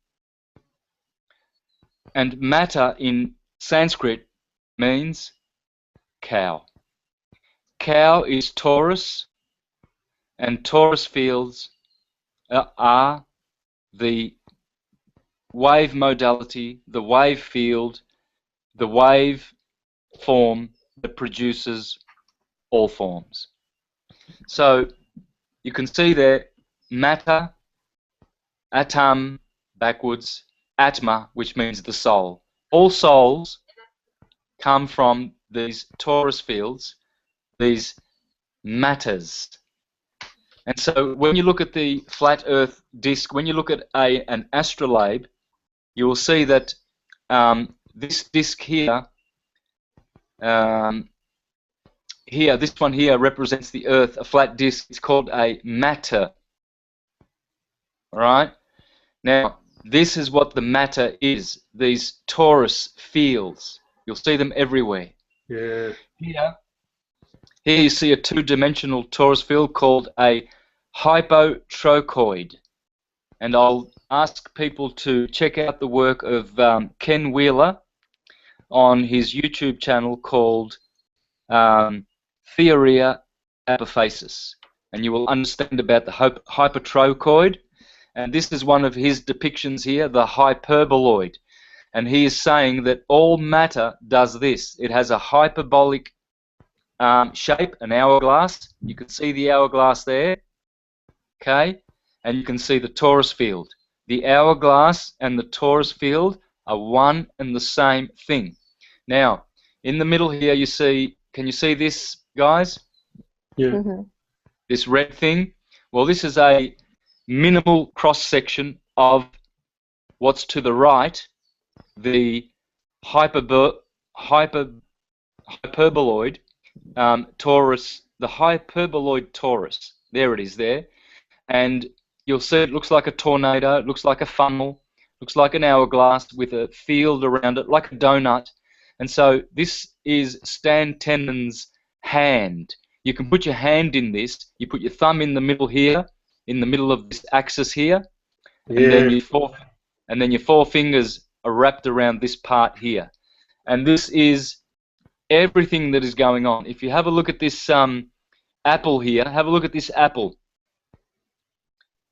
And matter in Sanskrit means cow. Cow is Taurus, and Taurus fields are the wave modality, the wave field, the wave form that produces all forms. So you can see there matter, atam, backwards, atma, which means the soul. All souls come from these torus fields, these matters. And so when you look at the flat earth disk, when you look at an astrolabe, you will see that this disk here, this one here represents the earth, a flat disk. It's called a matter. All right? Now, this is what the matter is, these torus fields. You'll see them everywhere. Yeah. Here you see a two-dimensional torus field called a hypotrochoid. And I'll ask people to check out the work of Ken Wheeler on his YouTube channel called Theoria Apophasis. And you will understand about the hypotrochoid. And this is one of his depictions here, the hyperboloid. And he is saying that all matter does this. It has a hyperbolic shape, an hourglass. You can see the hourglass there, okay? And you can see the torus field. The hourglass and the torus field are one and the same thing. Now, in the middle here you see, can you see this, guys? Yeah. Mm-hmm. This red thing? Well, this is a minimal cross-section of what's to the right, the hyperboloid torus, the hyperboloid torus. There it is there. And you'll see it looks like a tornado, it looks like a funnel, looks like an hourglass with a field around it, like a donut. And so this is Stan Tenon's hand. You can put your hand in this, you put your thumb in the middle here, in the middle of this axis here, and then your four fingers are wrapped around this part here. And this is everything that is going on. If you have a look at this apple here, have a look at this apple.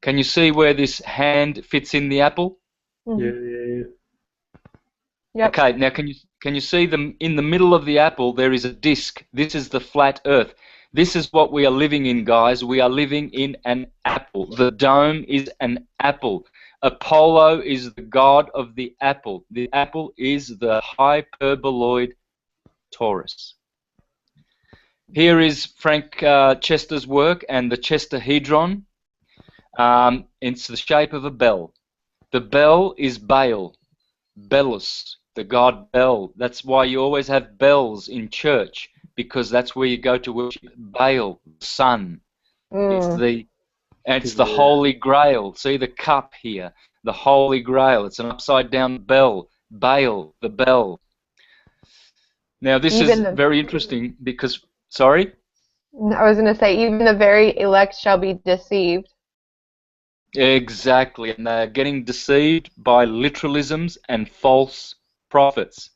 Can you see where this hand fits in the apple? Yeah. Yep. Okay, now can you see them in the middle of the apple? There is a disc. This is the flat Earth. This is what we are living in, guys. We are living in an apple. The dome is an apple. Apollo is the god of the apple. The apple is the hyperboloid Taurus. Here is Frank Chester's work and the Chesterhedron. It's the shape of a bell. The bell is Baal, Belus, the god Bel. That's why you always have bells in church, because that's where you go to worship Baal, the sun. It's the Holy Grail. See the cup here, the Holy Grail. It's an upside down bell, Baal, the bell. Now this is very interesting because, sorry? I was going to say, even the very elect shall be deceived. Exactly, and they're getting deceived by literalisms and false prophets.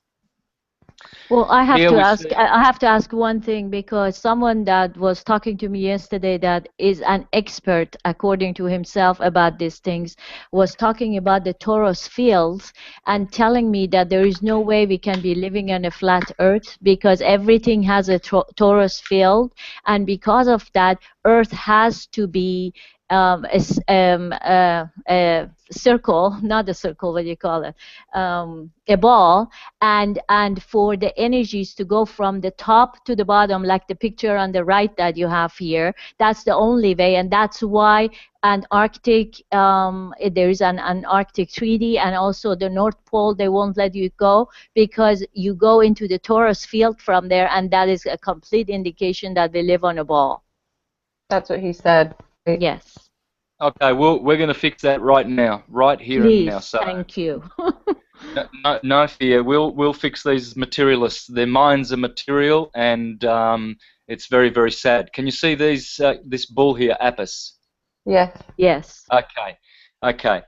Well, I have to ask one thing, because someone that was talking to me yesterday that is an expert according to himself about these things was talking about the Taurus fields and telling me that there is no way we can be living on a flat earth because everything has a Taurus field, and because of that, earth has to be a circle, not a circle, what do you call it, a ball, and for the energies to go from the top to the bottom, like the picture on the right that you have here, that's the only way, and that's why Antarctic, there is an Arctic treaty, and also the North Pole, they won't let you go because you go into the Taurus field from there, and that is a complete indication that we live on a ball. That's what he said. Yes. Okay, well, we're going to fix that right now, right here Please, and now. So, thank you. no fear. We'll fix these materialists. Their minds are material, and it's very, very sad. Can you see these? This bull here, Apis? Yes. Yes. Okay.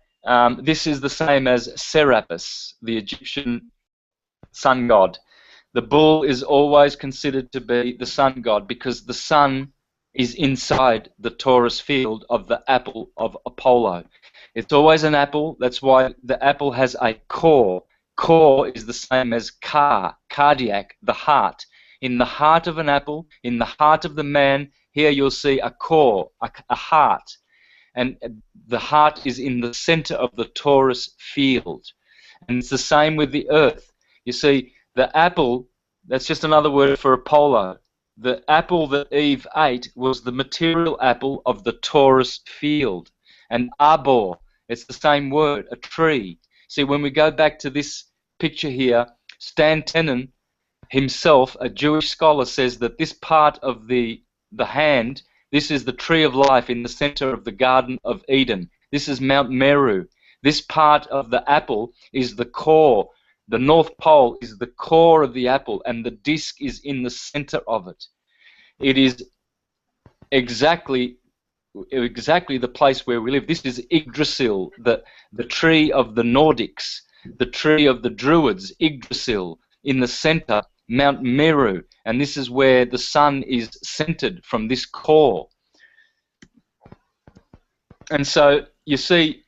This is the same as Serapis, the Egyptian sun god. The bull is always considered to be the sun god because the sun is inside the Taurus field of the apple of Apollo. It's always an apple. That's why the apple has a core. Core is the same as cardiac, the heart. In the heart of an apple, in the heart of the man, here you'll see a core, a heart. And the heart is in the center of the Taurus field. And it's the same with the earth. You see, the apple, that's just another word for Apollo. The apple that Eve ate was the material apple of the Taurus field. And arbor, it's the same word, a tree. See, when we go back to this picture here, Stan Tenon himself, a Jewish scholar, says that this part of the hand, this is the tree of life in the center of the Garden of Eden. This is Mount Meru. This part of the apple is the core. The North Pole is the core of the apple, and the disc is in the center of it. It is exactly the place where we live. This is Yggdrasil, the tree of the Nordics, the tree of the Druids, Yggdrasil. In the center, Mount Meru, and this is where the sun is centered from this core. And so you see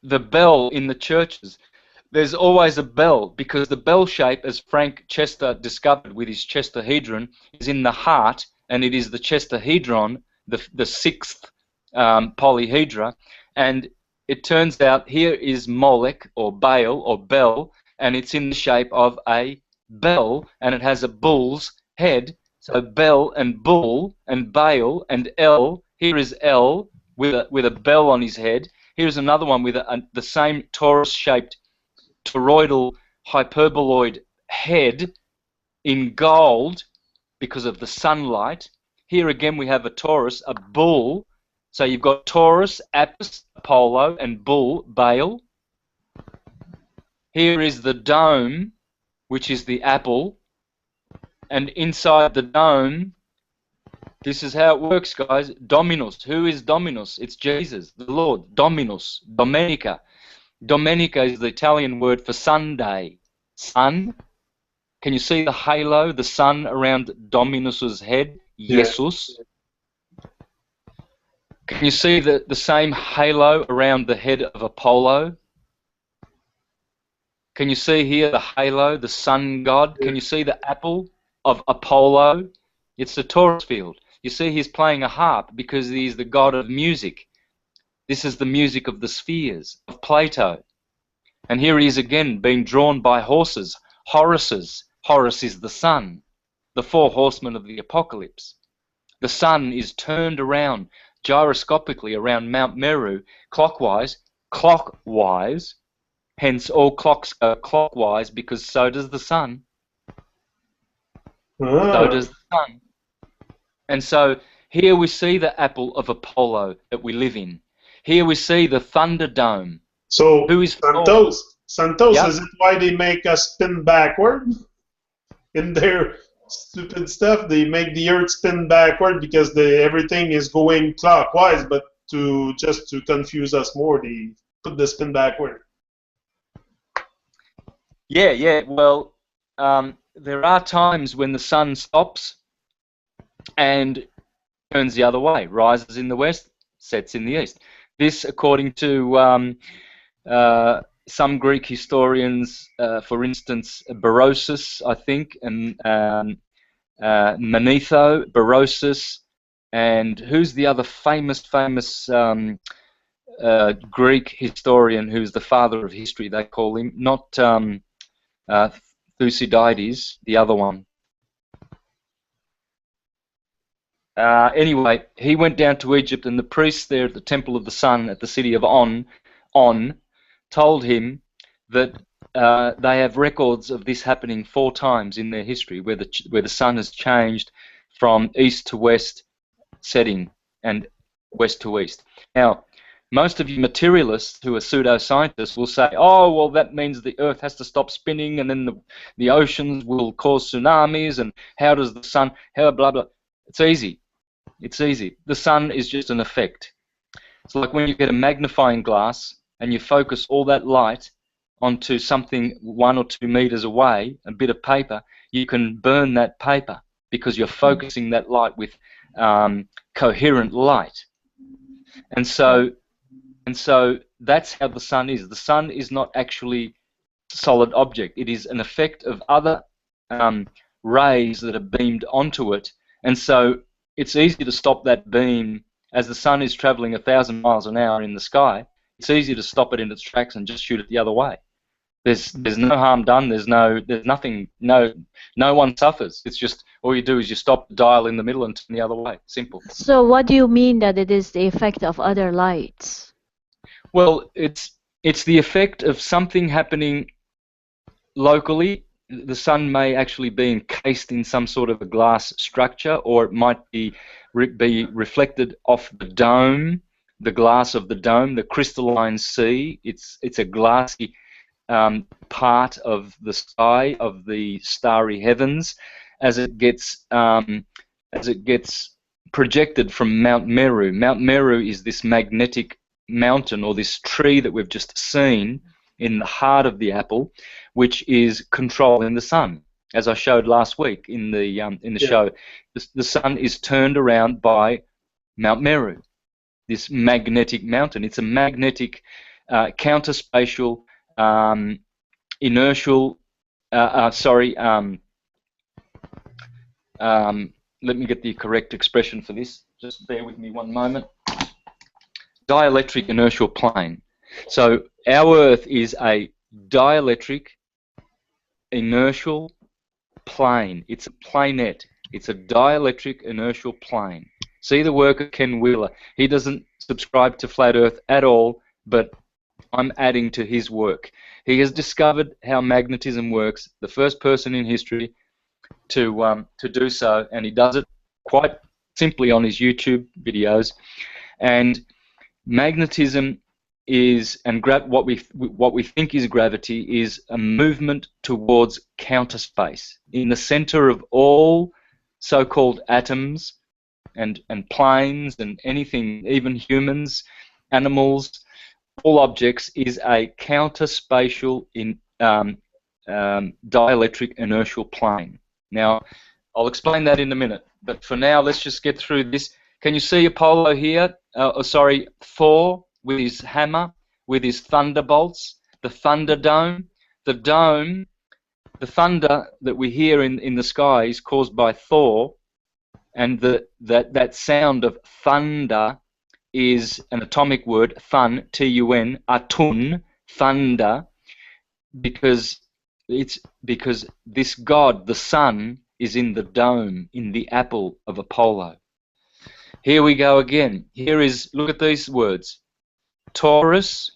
the bell in the churches. There's always a bell because the bell shape, as Frank Chester discovered with his Chesterhedron, is in the heart, and it is the Chesterhedron, the sixth polyhedra, and it turns out here is Molech or Baal or Bel, and it's in the shape of a bell, and it has a bull's head. So Bel and bull and Baal and El. Here is El with a bell on his head. Here's another one with the same Taurus-shaped toroidal hyperboloid head in gold because of the sunlight. Here again we have a Taurus, a bull. So you've got Taurus, Apis, Apollo, and bull, Baal. Here is the dome, which is the apple. And inside the dome, this is how it works, guys. Dominus. Who is Dominus? It's Jesus, the Lord. Dominus. Domenica. Domenica is the Italian word for Sunday. Sun. Can you see the halo, the sun around Dominus's head? Jesus. Can you see the same halo around the head of Apollo? Can you see here the halo, the sun god? Can you see the apple of Apollo? It's the Taurus field. You see he's playing a harp because he's the god of music. This is the music of the spheres, of Plato. And here he is again being drawn by horses, Horuses. Horus is the sun, the four horsemen of the apocalypse. The sun is turned around gyroscopically around Mount Meru, clockwise, hence all clocks go clockwise because so does the sun. So does the sun. And so here we see the apple of Apollo that we live in. Here we see the Thunder Dome. So, who is Santos, yep. Is it why they make us spin backward? In their stupid stuff, they make the Earth spin backward because everything is going clockwise, but just to confuse us more, they put the spin backward. Yeah. Well, there are times when the sun stops and turns the other way, rises in the west, sets in the east. This, according to some Greek historians, for instance, Berosus, I think, and Manetho, Berosus, and who's the other famous Greek historian who's the father of history, they call him, not Thucydides, the other one. Anyway, he went down to Egypt, and the priests there at the Temple of the Sun at the city of On, told him that they have records of this happening 4 times in their history, where the sun has changed from east to west setting and west to east. Now, most of you materialists who are pseudo-scientists will say, oh, well, that means the Earth has to stop spinning, and then the oceans will cause tsunamis, and how does the sun, how blah, blah. It's easy. It's easy. The sun is just an effect. It's like when you get a magnifying glass and you focus all that light onto something 1 or 2 meters away, a bit of paper, you can burn that paper because you're focusing that light with coherent light. And so that's how the sun is. The sun is not actually a solid object. It is an effect of other rays that are beamed onto it. And so it's easy to stop that beam as the sun is traveling 1,000 miles an hour in the sky. It's easy to stop it in its tracks and just shoot it the other way. There's no harm done. There's nothing. No one suffers. It's just all you do is you stop the dial in the middle and turn the other way. Simple. So what do you mean that it is the effect of other lights? Well, it's the effect of something happening locally. The sun may actually be encased in some sort of a glass structure, or it might be reflected off the dome, the glass of the dome, the crystalline sea. It's a glassy part of the sky, of the starry heavens, as it gets projected from Mount Meru. Mount Meru is this magnetic mountain, or this tree that we've just seen in the heart of the apple, which is controlling the sun. As I showed last week in the show, the sun is turned around by Mount Meru, this magnetic mountain. It's a magnetic, counterspatial, inertial. Let me get the correct expression for this. Just bear with me one moment. Dielectric inertial plane. So our Earth is a dielectric inertial plane. It's a planet. It's a dielectric inertial plane. See the work of Ken Wheeler. He doesn't subscribe to flat Earth at all, but I'm adding to his work. He has discovered how magnetism works, the first person in history to do so, and he does it quite simply on his YouTube videos. And magnetism is, and what we think is gravity, is a movement towards counter space. In the center of all so-called atoms and planes and anything, even humans, animals, all objects, is a counter-spatial dielectric inertial plane. Now, I'll explain that in a minute, but for now, let's just get through this. Can you see Apollo here? Thor with his hammer, with his thunderbolts, the thunder dome. The dome, the thunder that we hear in the sky is caused by Thor, and that sound of thunder is an atomic word, thun, T-U-N, atun, thunder, because this god, the sun, is in the dome, in the apple of Apollo. Here we go again. Here is, look at these words. Taurus,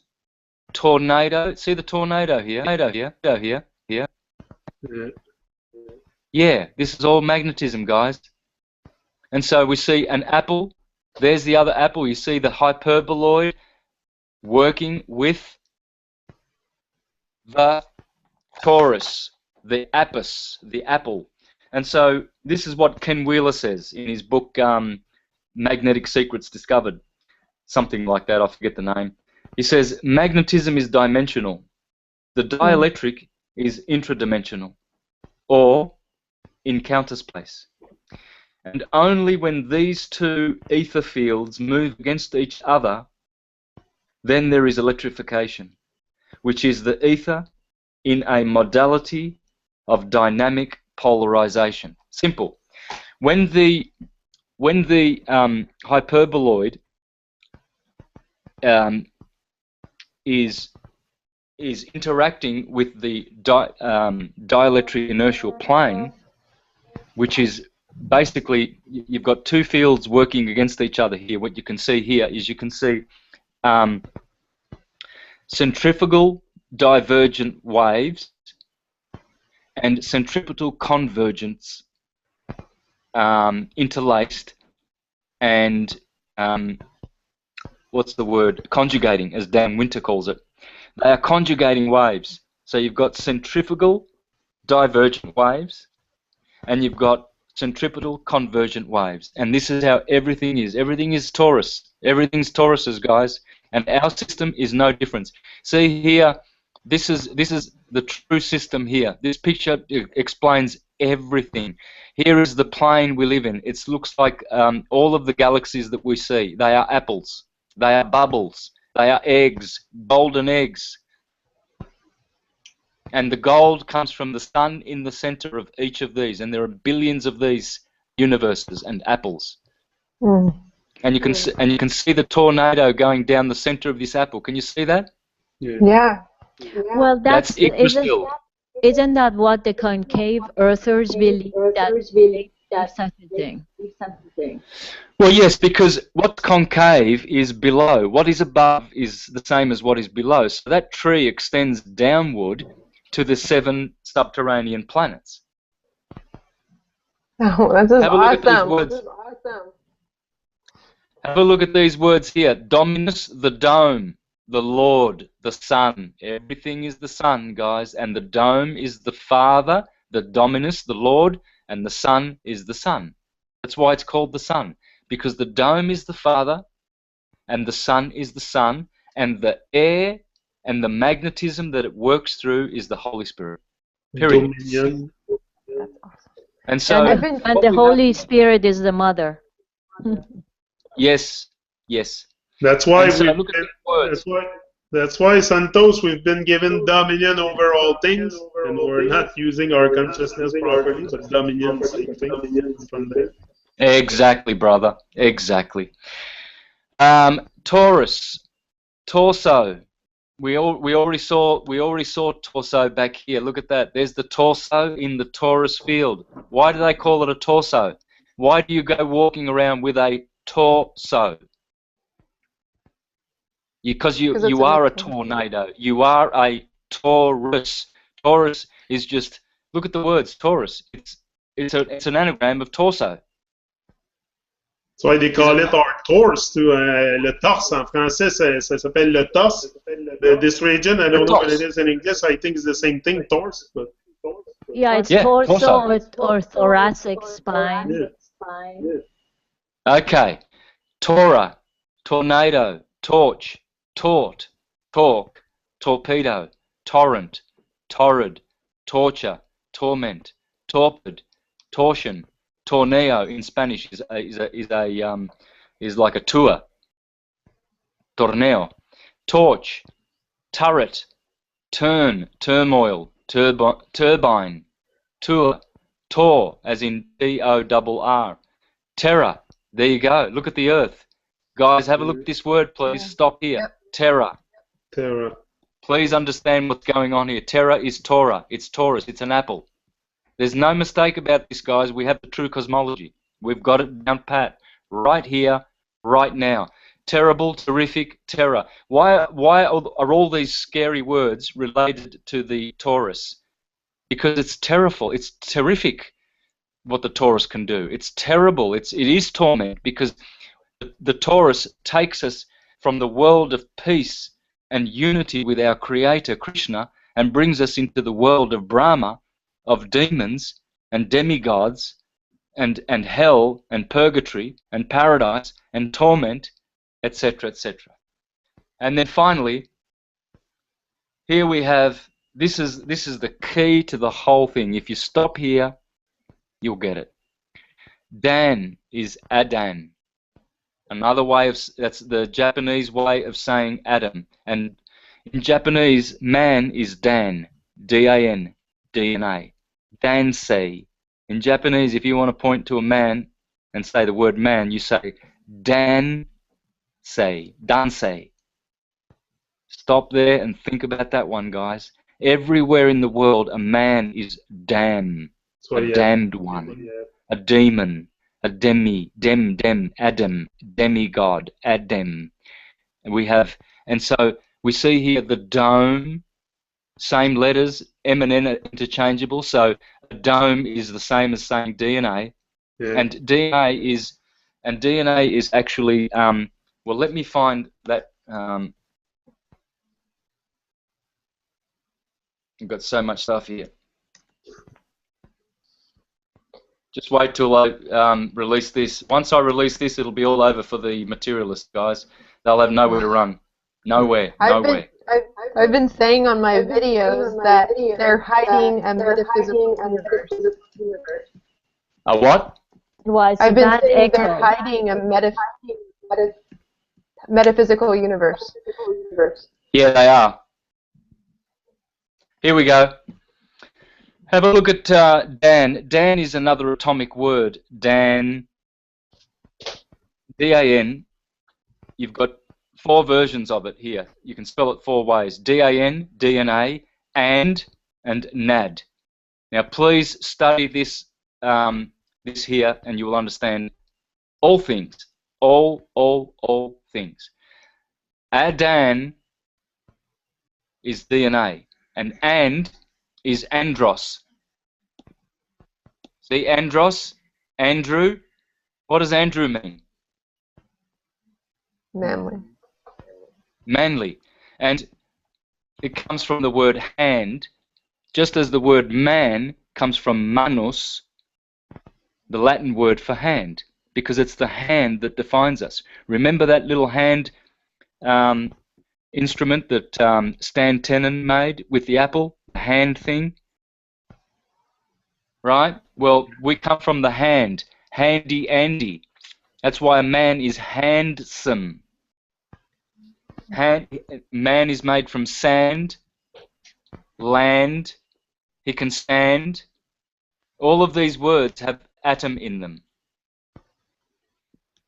tornado. See the tornado here? Here. Yeah, this is all magnetism, guys. And so we see an apple. There's the other apple. You see the hyperboloid working with the Taurus, the apis, the apple. And so this is what Ken Wheeler says in his book Magnetic Secrets Discovered, something like that, I forget the name. He says magnetism is dimensional. The dielectric is intradimensional, or in counter space. And only when these two ether fields move against each other, then there is electrification, which is the ether in a modality of dynamic polarization. Simple. When the hyperboloid is interacting with the dielectric inertial plane, which is basically, you've got two fields working against each other here. What you can see here is you can see centrifugal divergent waves and centripetal convergence interlaced and what's the word? Conjugating, as Dan Winter calls it. They are conjugating waves. So you've got centrifugal divergent waves and you've got centripetal convergent waves. And this is how everything is. Everything is torus. Everything's toruses, guys. And our system is no different. See here, this is the true system here. This picture explains everything. Here is the plane we live in. It looks like all of the galaxies that we see. They are apples. They are bubbles. They are eggs, golden eggs. And the gold comes from the sun in the center of each of these. And there are billions of these universes and apples. And you can see the tornado going down the center of this apple. Can you see that? Yeah. Well, isn't that what the concave earthers believe, that there's such a thing? Well, yes, because what's concave is below. What is above is the same as what is below. So that tree extends downward to the 7 subterranean planets. Oh, that's just Have a look at these awesome. words. Have a look at these words here. Dominus, the dome, the Lord, the Sun. Everything is the Sun, guys. And the dome is the Father, the Dominus, the Lord, and the Sun is the Sun. That's why it's called the Sun. Because the dome is the Father, and the Sun is the Son, and the air and the magnetism that it works through is the Holy Spirit. Period. Dominion. And so, And the Holy Spirit is the mother. yes, yes. That's why And so we've look at been, these words. that's why Santos, we've been given dominion over all things, and we're not using our consciousness properly, but dominion, same thing from there. Exactly, brother. Exactly. Taurus, torso. We already saw torso back here. Look at that. There's the torso in the Taurus field. Why do they call it a torso? Why do you go walking around with a torso? Because you are a tornado. You are a Taurus. Taurus is just, look at the words Taurus. It's an anagram of torso. That's why they call it our torse, too. Le torse, en français, ça s'appelle le torse. This region, I don't know what it is in English. I think it's the same thing, torse. But Yeah, it's Yeah, torso torso. or thoracic spine. yeah. Okay. Tora, tornado, torch, tort, torque, torpedo, torrent, torrid, torture, torment, torpid, torsion, torneo in Spanish is like a tour. Torneo, torch, turret, turn, turmoil, turbine, tour, tor as in T-O-R-R, terror. There you go. Look at the earth. Guys, have a look at this word, please. Stop here. Yep. Terror. Terra. Please understand what's going on here. Terra is Torah. It's Taurus. It's an apple. There's no mistake about this, guys. We have the true cosmology. We've got it down pat. Right here, right now. Terrible, terrific, terror. Why are all these scary words related to the Taurus? Because it's terrible. It's terrific what the Taurus can do. It's terrible. It is torment, because the Taurus takes us from the world of peace and unity with our Creator, Krishna, and brings us into the world of Brahma, of demons and demigods, and hell and purgatory and paradise and torment, etc., etc. And then finally, here we have, this is the key to the whole thing. If you stop here, you'll get it. Dan is Adan. Another way of, that's the Japanese way of saying Adam. And in Japanese, man is Dan, D-A-N, DNA. Dansei. In Japanese, if you want to point to a man and say the word man, you say Dansei, Dansei. Stop there and think about that one, guys. Everywhere in the world, a man is damn, a damned one, a demon, a Adam, demigod, Adam. And we have, and so we see here the dome, same letters, M and N are interchangeable. So a dome is the same as saying DNA, and DNA is actually well. Let me find that. I've got so much stuff here. Just wait till I release this. Once I release this, it'll be all over for the materialists, guys. They'll have nowhere to run. Nowhere. I've been saying on my videos that they're hiding a metaphysical universe. A what? I've been saying they're hiding a metaphysical universe. Yeah, they are. Here we go. Have a look at Dan. Dan is another atomic word. Dan, D-A-N. You've got 4 versions of it here. You can spell it 4 ways. D-A-N, DNA, and NAD. Now, please study this this here, and you will understand all things. All things. Adan is DNA, and is andros. See, andros, Andrew. What does Andrew mean? Manly. Manly. And it comes from the word hand, just as the word man comes from manus, the Latin word for hand, because it's the hand that defines us. Remember that little hand instrument that Stan Tenen made with the apple, the hand thing? Right? Well, we come from the hand, handy Andy. That's why a man is handsome. Man is made from sand, land, he can stand. All of these words have atom in them.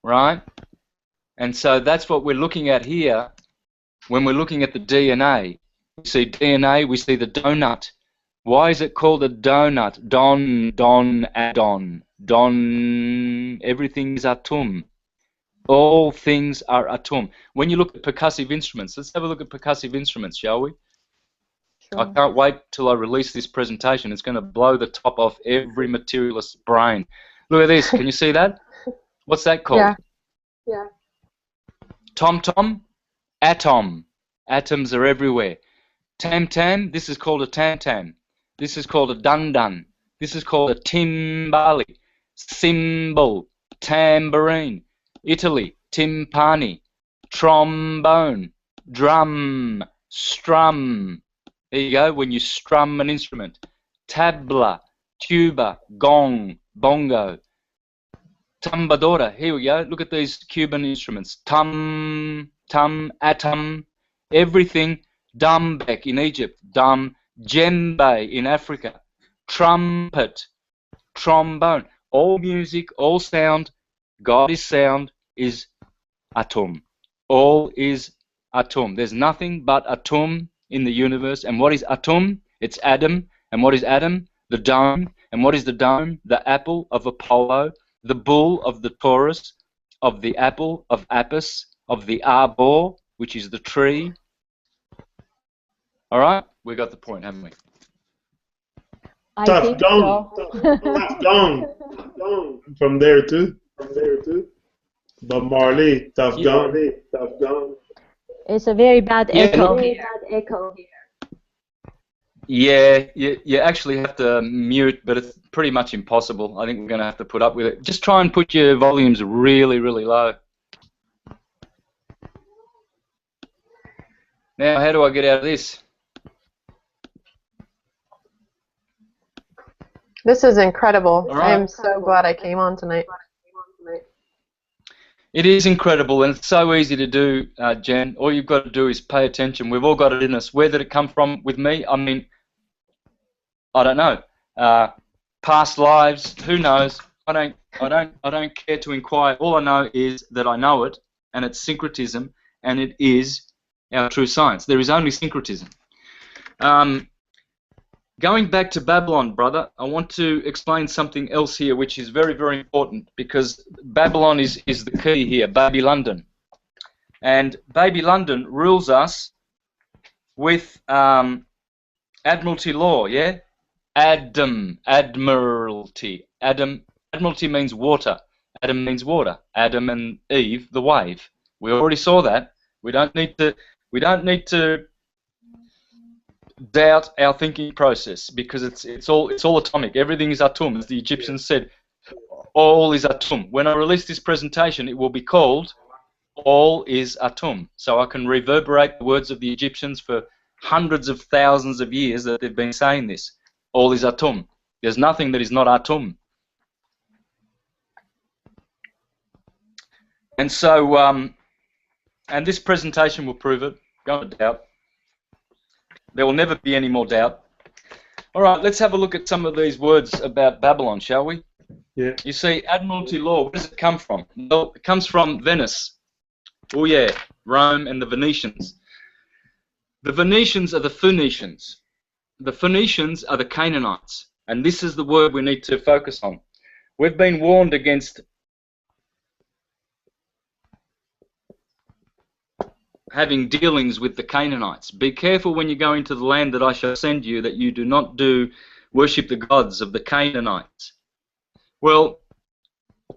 Right? And so that's what we're looking at here when we're looking at the DNA. We see DNA, we see the donut. Why is it called a donut? Adon. Don, everything is atum. All things are atum. When you look at percussive instruments, let's have a look at percussive instruments, shall we? Sure. I can't wait till I release this presentation. It's going to blow the top off every materialist's brain. Look at this. Can you see that? What's that called? Yeah. Yeah. Tom-tom, atom. Atoms are everywhere. Tam-tam, this is called a tam-tam. This is called a dun-dun. This is called a timbali. Cymbal, tambourine. Italy, timpani. Trombone, drum, strum. There you go, when you strum an instrument. Tabla, tuba, gong, bongo. Tumbadora, here we go, look at these Cuban instruments. Tum, tum, atom, everything. Dumbek in Egypt, dum, djembe in Africa. Trumpet, trombone, all music, all sound, God is sound, is atom. All is atom. There's nothing but atom in the universe. And what is atom? It's Adam. And what is Adam? The dome. And what is the dome? The apple of Apollo, the bull of the Taurus, of the apple of Apis, of the arbor, which is the tree. All right? We got the point, haven't we? I Tough think gong. so. Tough gong. From there too. Bob Marley, tough gong. It's a very bad Yeah, echo look- here. Yeah, you actually have to mute, but it's pretty much impossible. I think we're going to have to put up with it. Just try and put your volumes really, really low. Now, how do I get out of this? This is incredible. All right. I am so glad I came on tonight. It is incredible, and it's so easy to do, Jen. All you've got to do is pay attention. We've all got it in us. Where did it come from with me? I mean, I don't know. Past lives, who knows? I don't care to inquire. All I know is that I know it, and it's syncretism, and it is our true science. There is only syncretism. Going back to Babylon, brother, I want to explain something else here, which is very, very important, because Babylon is the key here, Baby London. And Baby London rules us with admiralty law, yeah? Admiralty. Admiralty means water. Adam means water. Adam and Eve, the wave. We already saw that. We don't need to doubt our thinking process, because it's all atomic. Everything is atom, as the Egyptians said. All is atom. When I release this presentation, it will be called All is Atom. So I can reverberate the words of the Egyptians for hundreds of thousands of years that they've been saying this. All is atom. There's nothing that is not atom. And so, and this presentation will prove it. Don't doubt. There will never be any more doubt. All right, let's have a look at some of these words about Babylon, shall we? Yeah. You see, admiralty law, where does it come from? Well, it comes from Venice. Oh yeah, Rome and the Venetians. The Venetians are the Phoenicians. The Phoenicians are the Canaanites. And this is the word we need to focus on. We've been warned against having dealings with the Canaanites. Be careful when you go into the land that I shall send you, that you do not worship the gods of the Canaanites. Well,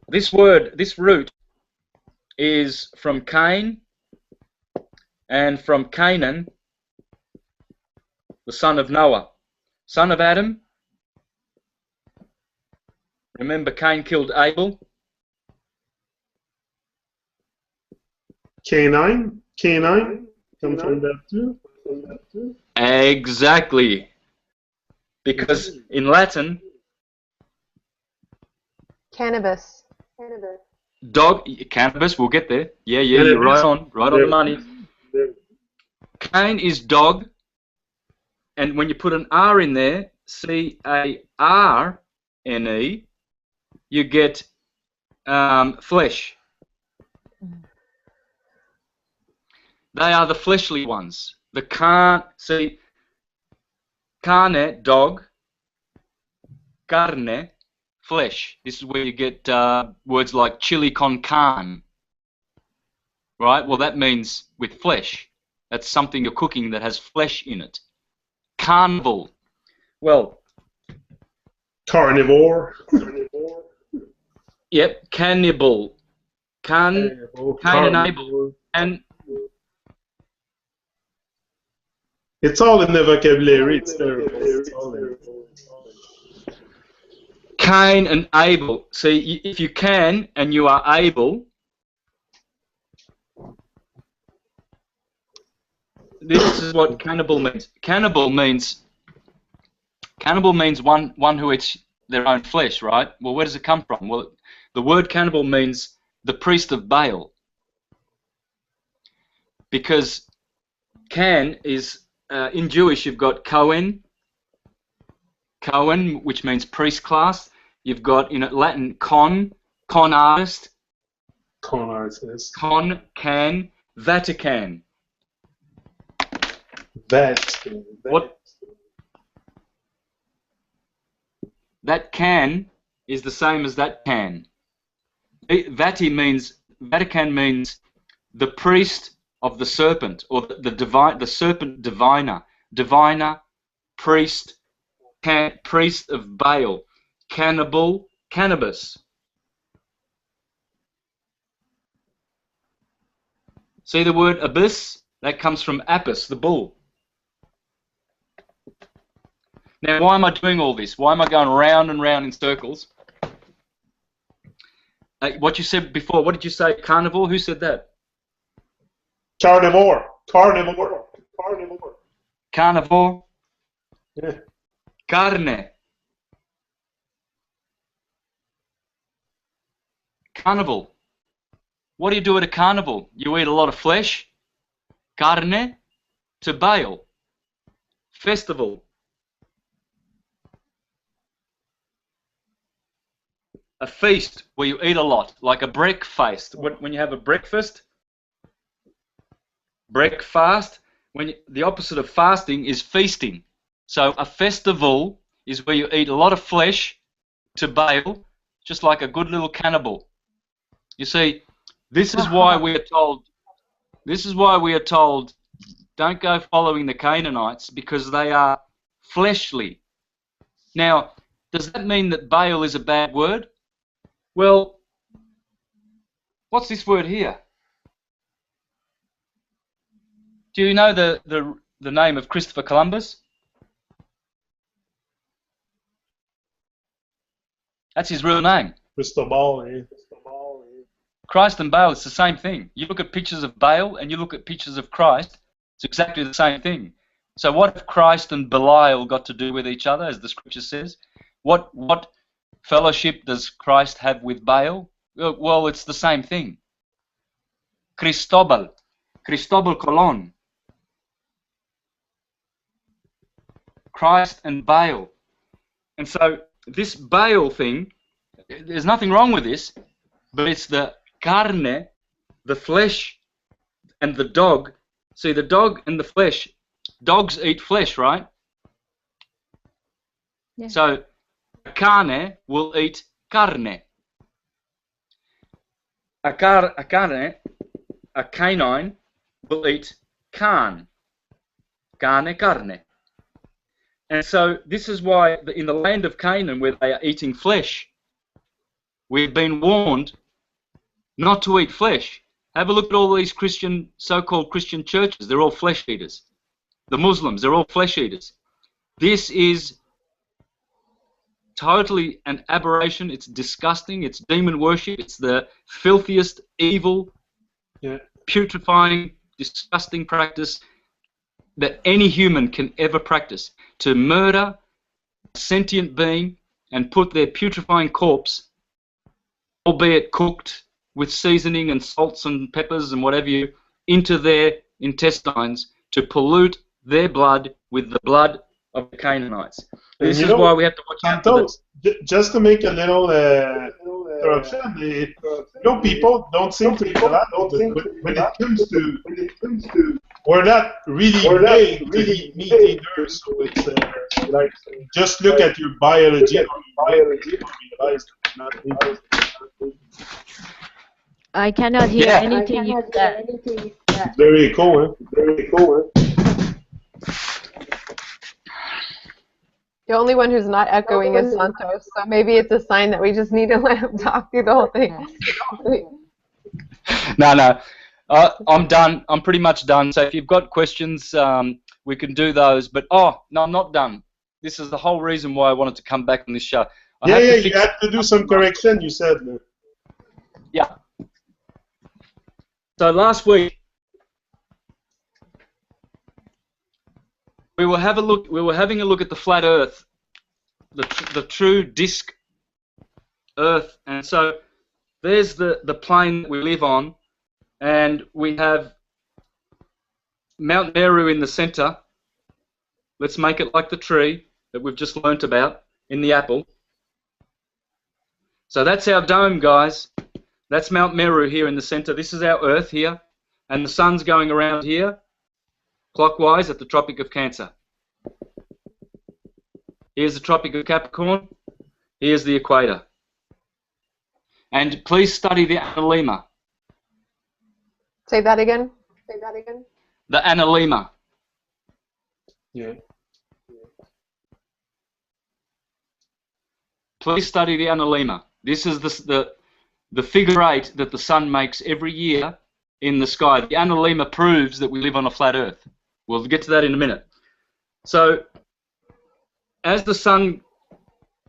this word, this root, is from Cain, and from Canaan, the son of Noah, son of Adam. Remember, Cain killed Abel. Canine comes from that too. Exactly. Because in Latin, Cannabis. dog, cannabis, we'll get there. Yeah, you're right on the money. Cain is dog, and when you put an R in there, C-A-R-N-E, you get flesh. They are the fleshly ones. The carne, dog, carne, flesh. This is where you get words like chili con carne. Right? Well, that means with flesh. That's something you're cooking that has flesh in it. Carnival. Well, Carnivore. yep, cannibal. Can enable, and it's all in the vocabulary. It's terrible. It's all in. Cain and Abel. See, if you can and you are able, this is what cannibal means. Cannibal means one who eats their own flesh, right? Well, where does it come from? Well, the word cannibal means the priest of Baal, because Can is in Jewish. You've got Cohen, which means priest class. You've got in Latin con artist, can, Vatican. What? That can is the same as that can. Vatican means the priest of the serpent, or the serpent diviner, priest, priest of Baal, cannibal, cannabis. See the word abyss? That comes from Apis, the bull. Now, why am I doing all this? Why am I going round and round in circles? What you said before, what did you say? Carnivore? Who said that? Carnivore. Yeah. Carne. Carnival. What do you do at a carnival? You eat a lot of flesh. Carne to Baal. Festival. A feast where you eat a lot, like a breakfast. When you have a breakfast, the opposite of fasting is feasting. So a festival is where you eat a lot of flesh to Baal, just like a good little cannibal. You see, this is why we are told. This is why we are told, don't go following the Canaanites, because they are fleshly. Now, does that mean that Baal is a bad word? Well, what's this word here? Do you know the name of Christopher Columbus? That's his real name. Cristobal, eh? Christ and Baal, it's the same thing. You look at pictures of Baal and you look at pictures of Christ, it's exactly the same thing. So what have Christ and Belial got to do with each other, as the scripture says? What fellowship does Christ have with Baal? Well, it's the same thing. Cristobal Colon. Christ and Baal. And so this Baal thing, there's nothing wrong with this, but it's the carne, the flesh, and the dog. See, the dog and the flesh. Dogs eat flesh, right? Yeah. So carne will eat carne. A canine will eat carne. Carne. And so this is why in the land of Canaan, where they are eating flesh, we've been warned not to eat flesh. Have a look at all these so-called Christian churches. They're all flesh eaters. The Muslims, they're all flesh eaters. This is totally an aberration. It's disgusting. It's demon worship. It's the filthiest, evil, putrefying, disgusting practice that any human can ever practice. To murder a sentient being and put their putrefying corpse, albeit cooked with seasoning and salts and peppers and whatever into their intestines to pollute their blood with the blood of the Canaanites. This is why we have to watch out for Santos, just to make a little interruption, people don't seem to be allowed, when it comes to, we're not really made to eat meat eaters, so it's like, just look at your biology, and realize that it's not eating. I cannot hear anything you said. Very cool, huh? The only one who's not echoing is Santos, so maybe it's a sign that we just need to let him talk through the whole thing. No. I'm done. I'm pretty much done. So if you've got questions, we can do those. But no, I'm not done. This is the whole reason why I wanted to come back on this show. You had to do some correction, you said. Yeah. So last week we were having a look at the flat Earth, the true disk Earth, and so there's the plane that we live on, and we have Mount Meru in the center. Let's make it like the tree that we've just learnt about in the apple. So that's our dome, guys. That's Mount Meru here in the center. This is our Earth here, and the sun's going around here, clockwise at the Tropic of Cancer. Here's the Tropic of Capricorn. Here's the equator. And please study the analemma. Say that again. Say that again. The analemma. Yeah. Please study the analemma. This is the figure 8 that the sun makes every year in the sky. The analemma proves that we live on a flat Earth. We'll get to that in a minute. So, as the sun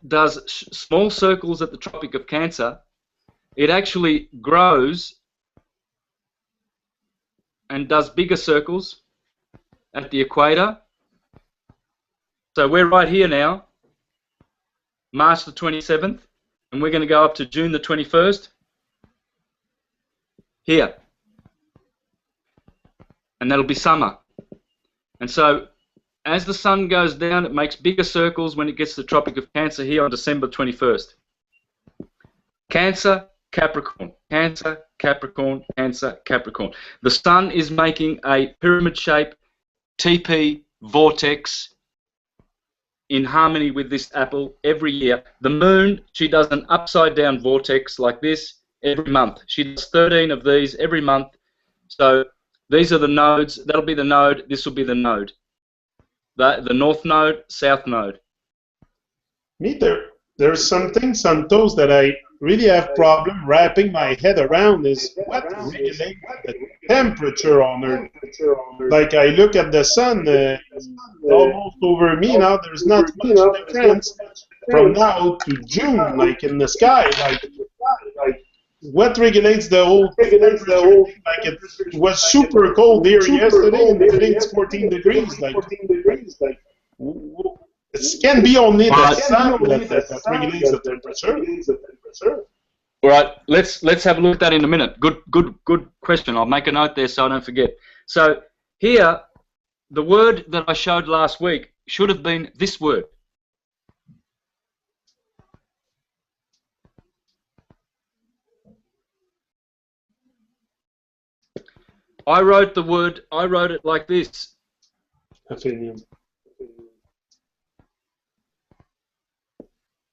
does small circles at the Tropic of Cancer, it actually grows and does bigger circles at the equator. So we're right here now, March the 27th, and we're going to go up to June the 21st, here. And that'll be summer. And so as the sun goes down, it makes bigger circles when it gets to the Tropic of Cancer here on December 21st. Cancer, Capricorn, Cancer, Capricorn, Cancer, Capricorn. The sun is making a pyramid-shaped TP vortex in harmony with this apple every year. The moon, she does an upside-down vortex like this every month. She does 13 of these every month. So these are the nodes. That'll be the node. This will be the node. The north node, south node. There's something, Santos, that I really have problem wrapping my head around is what regulates the temperature on Earth. Like I look at the sun, almost over me now, there's not much difference from now to June, like in the sky. Like what regulates the whole temperature? Like it was super cold here yesterday, and today it's 14 degrees. Like it can be only the sun that regulates the temperature. All right, let's have a look at that in a minute. Good question. I'll make a note there so I don't forget. So here, the word that I showed last week should have been this word. I wrote it like this.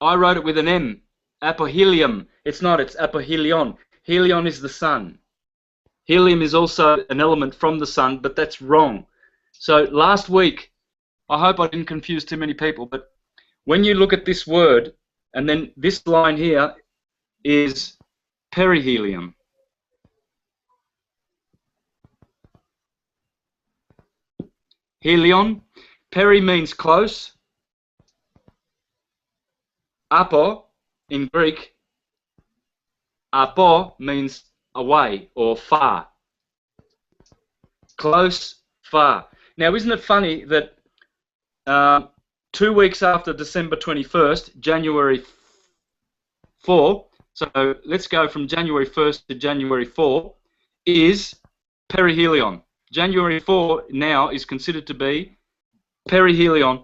I wrote it with an M. Apohelium. It's not, it's apohelion. Helion is the sun. Helium is also an element from the sun, but that's wrong. So last week, I hope I didn't confuse too many people, but when you look at this word, and then this line here is perihelion. Helion. Peri means close. Apo, in Greek, apo means away or far. Close, far. Now, isn't it funny that 2 weeks after December 21st, January 4, so let's go from January 1st to January 4, is perihelion. January 4 now is considered to be perihelion,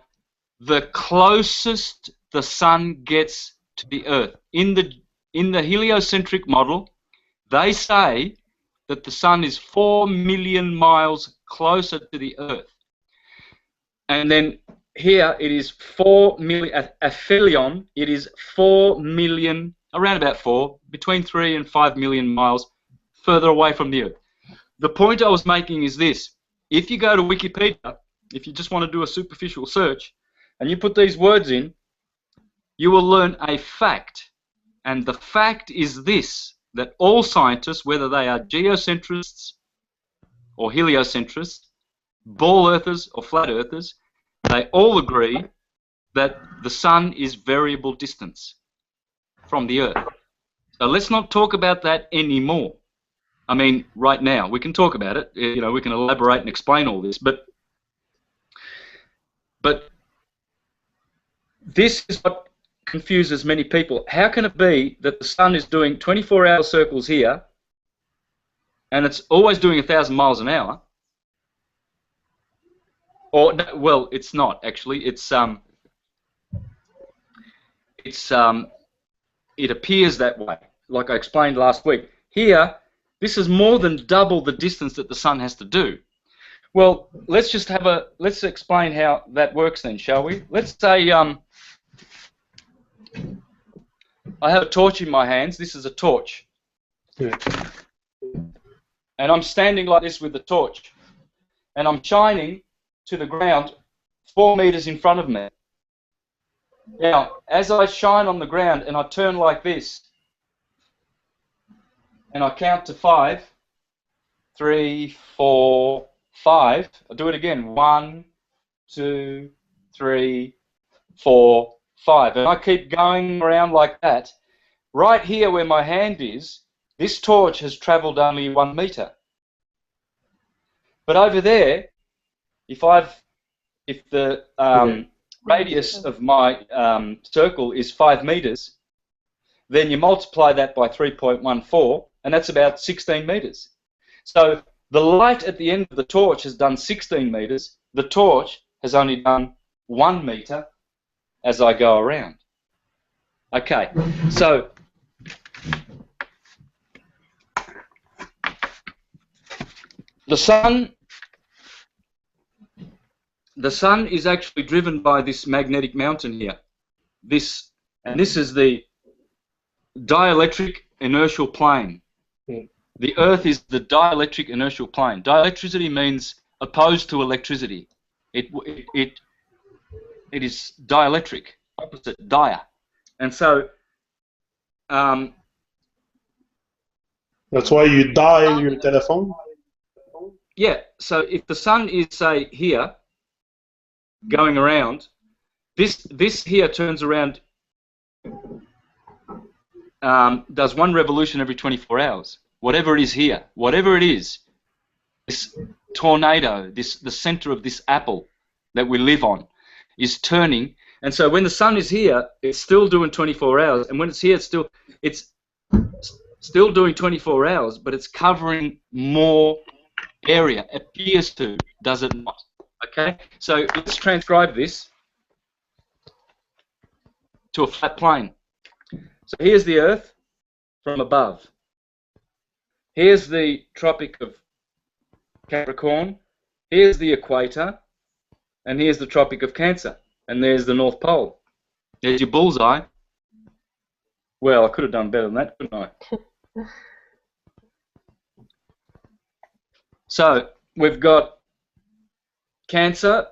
the closest the sun gets to the Earth. In the heliocentric model, they say that the sun is 4 million miles closer to the Earth. And then here it is 4 million, aphelion, it is 4 million, around about 4, between 3 and 5 million miles further away from the Earth. The point I was making is this. If you go to Wikipedia, if you just want to do a superficial search, and you put these words in, you will learn a fact. And the fact is this. that all scientists, whether they are geocentrists or heliocentrists, ball earthers or flat earthers, they all agree that the sun is variable distance from the earth. So let's not talk about that anymore. I mean, right now, we can talk about it, you know, we can elaborate and explain all this, but this is what confuses many people. How can it be that the sun is doing 24-hour circles here, and it's always doing 1,000 miles an hour? Or, well, it's not, actually. It appears that way, like I explained last week. Here, this is more than double the distance that the sun has to do. Well, let's explain how that works then, shall we? Let's say I have a torch in my hands. This is a torch. Yeah. And I'm standing like this with the torch. And I'm shining to the ground 4 meters in front of me. Now, as I shine on the ground and I turn like this, and I count to 5, 3, 4, 5. I'll do it again. 1, 2, 3, 4, 5. And I keep going around like that. Right here where my hand is, this torch has travelled only 1 meter. But over there, if the radius of my circle is 5 meters, then you multiply that by 3.14, and that's about 16 meters. So the light at the end of the torch has done 16 meters. The torch has only done 1 meter as I go around. Okay, so the sun is actually driven by this magnetic mountain here. This is the dielectric inertial plane. The Earth is the dielectric inertial plane. Dielectricity means opposed to electricity. It is dielectric, opposite, dia. And so that's why you dial your telephone? Yeah, so if the sun is, say, here, going around, this here turns around, does 1 revolution every 24 hours. Whatever it is here, whatever it is, this tornado, the center of this apple that we live on, is turning. And so when the sun is here, it's still doing 24 hours, and when it's here, it's still doing 24 hours, but it's covering more area. It appears to, does it not? Okay, so let's transcribe this to a flat plane. So here's the Earth from above. Here's the Tropic of Capricorn. Here's the equator. And here's the Tropic of Cancer. And there's the North Pole. There's your bullseye. Well, I could have done better than that, couldn't I? So we've got Cancer,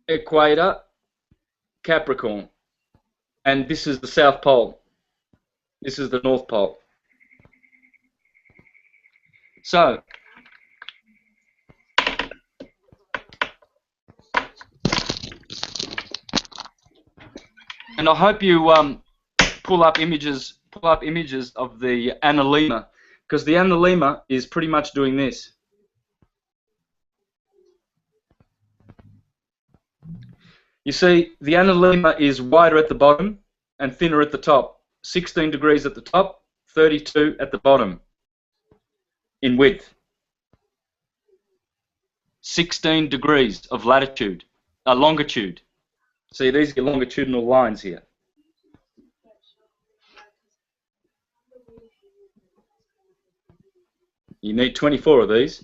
equator, Capricorn. And this is the South Pole. This is the North Pole. So, and I hope you pull up images of the analemma, because the analemma is pretty much doing this. You see, the analemma is wider at the bottom and thinner at the top. 16 degrees at the top, 32 at the bottom in width. 16 degrees of latitude, longitude. See, these are longitudinal lines here. You need 24 of these.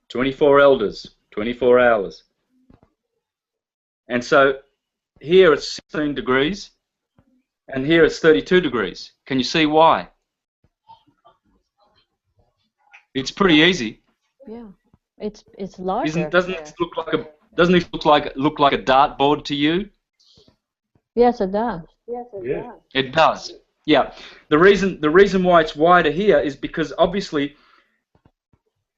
24 elders, 24 hours. And so here it's 16 degrees, and here it's 32 degrees. Can you see why? It's pretty easy. Yeah, it's larger. Doesn't it look like a dartboard to you? Yes, it does. It does. Yeah, the reason why it's wider here is because obviously,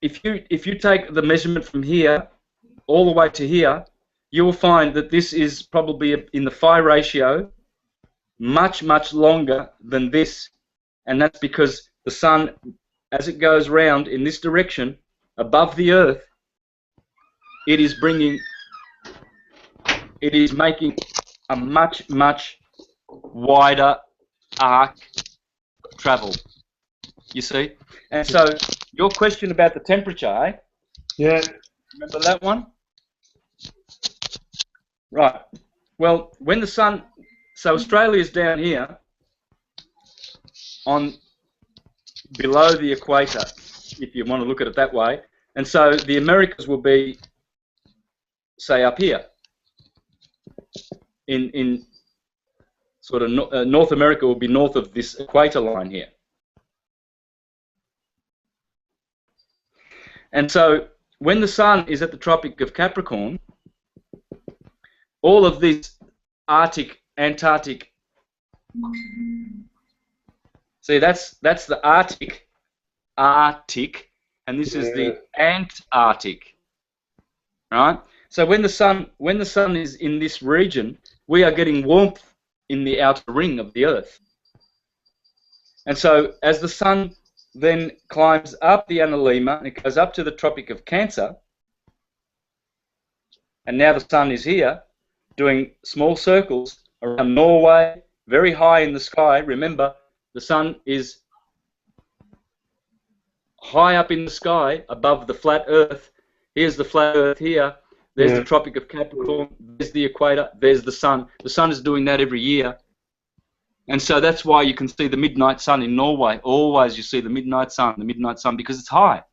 if you take the measurement from here all the way to here, you will find that this is probably in the phi ratio much longer than this, and that's because the sun, as it goes round in this direction above the Earth, it is making a much wider arc travel, you see. And so your question about the temperature, eh? Yeah. Remember that one? Right. Well, when the sun, so Australia is down here on below the equator, if you want to look at it that way, and so the Americas will be, say, up here in sort of North America will be north of this equator line here. And so when the sun is at the Tropic of Capricorn, all of this Arctic, Antarctic, see, that's the Arctic, and this is the Antarctic, right? So when the sun is in this region, we are getting warmth in the outer ring of the Earth. And so as the sun then climbs up the analemma and it goes up to the Tropic of Cancer, and now the sun is here doing small circles around Norway, very high in the sky. Remember, the sun is high up in the sky above the flat Earth. Here's the flat Earth here. There's the Tropic of Capricorn. There's the equator. There's the sun. The sun is doing that every year. And so that's why you can see the midnight sun in Norway. Always you see the midnight sun, because it's high.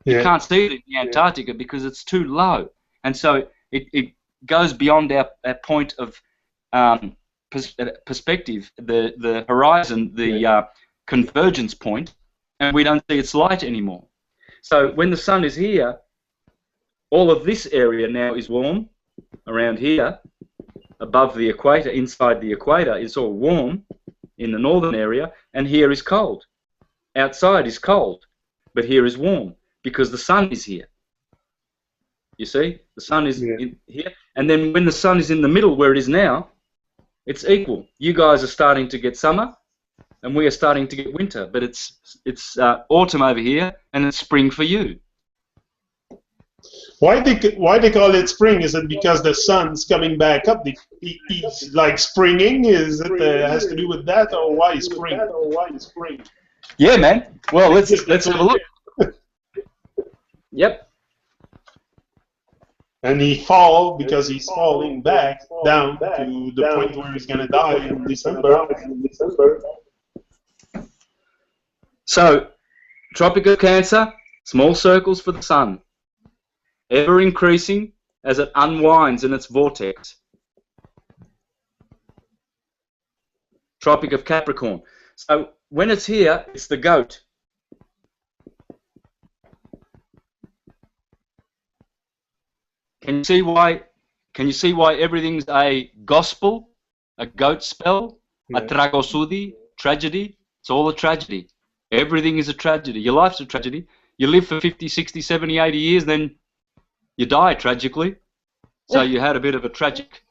You can't see it in Antarctica because it's too low. And so it goes beyond our point of perspective, the horizon, the convergence point, and we don't see its light anymore. So when the sun is here, all of this area now is warm. Around here, above the equator, inside the equator, it's all warm in the northern area, and here is cold. Outside is cold, but here is warm because the sun is here. You see? The sun is in here, and then when the sun is in the middle where it is now, it's equal. You guys are starting to get summer, and we are starting to get winter, but it's autumn over here, and it's spring for you. Why they call it spring? Is it because the sun's coming back up? He's like springing? Is it has to do with that, or why spring? Yeah, man. Well, let's have a look. Yep. And he fall because he's falling back down to the point where he's gonna die in December. So, Tropic of Cancer, small circles for the sun, ever increasing as it unwinds in its vortex. Tropic of Capricorn. So when it's here, it's the goat. Can you see why? Can you see why everything's a gospel, a goat spell, a tragosudi, tragedy? It's all a tragedy. Everything is a tragedy. Your life's a tragedy. You live for 50, 60, 70, 80 years, then you die tragically. So you had a bit of a tragic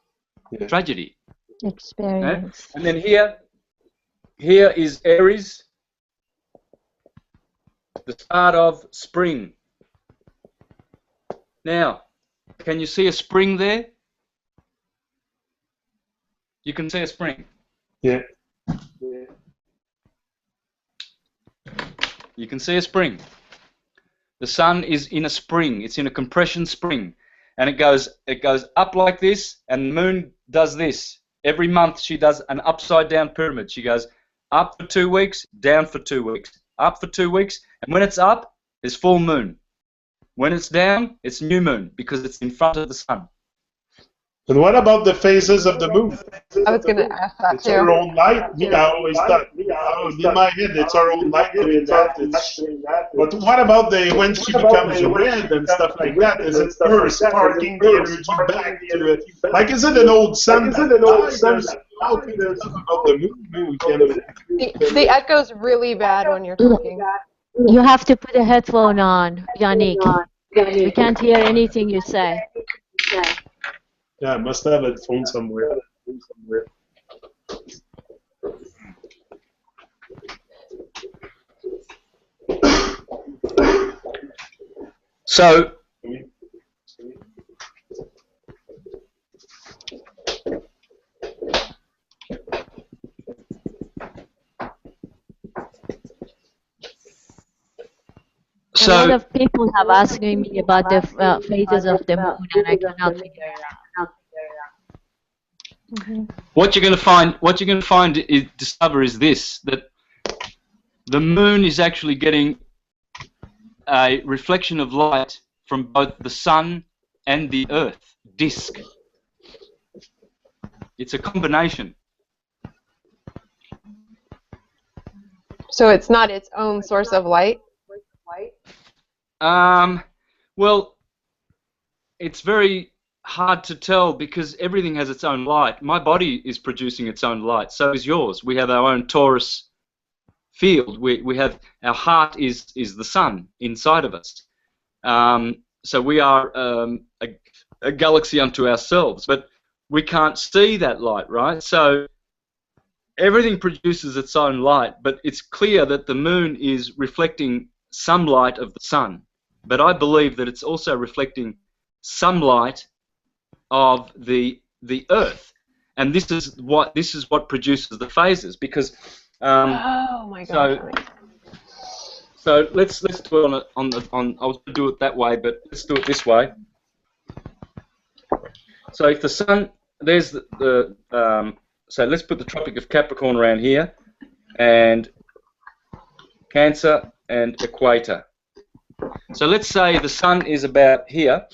tragedy. Experience. And then here is Aries, the start of spring. Now, can you see a spring there? You can see a spring. Yeah. You can see a spring. The sun is in a spring. It's in a compression spring, and it goes up like this, and the moon does this. Every month she does an upside down pyramid. She goes up for 2 weeks, down for 2 weeks, up for 2 weeks, and when it's up, it's full moon. When it's down, it's new moon because it's in front of the sun. And what about the phases of the moon? I was going to ask that It's too. our own light. I always thought, in my head, it's our own light doing that. But what about when she becomes red and stuff like that? Is it her sparking the energy back to it? Like, is it an old sun? how can they talk about the moon? We cannot. The echo's really bad when you're talking. You have to put a headphone on, Yannick. We can't hear anything you say. Yeah, I must have a phone somewhere. So, A lot of people have asked me about the phases of the moon, and I cannot figure it out. what you're going to find, discover is this: that the moon is actually getting a reflection of light from both the sun and the earth disk. It's a combination. So it's not its own source of light? Well, it's very hard to tell because everything has its own light. My body is producing its own light. So is yours. We have our own Taurus field. We have our heart is the sun inside of us. So we are a galaxy unto ourselves, but we can't see that light, right? So everything produces its own light, but it's clear that the moon is reflecting some light of the sun. But I believe that it's also reflecting some light of the earth, and this is what produces the phases. Because oh my gosh. So let's do it on I was going to do it that way, but let's do it this way. So if the sun, there's the so let's put the Tropic of Capricorn around here, and Cancer and Equator. So let's say the sun is about here,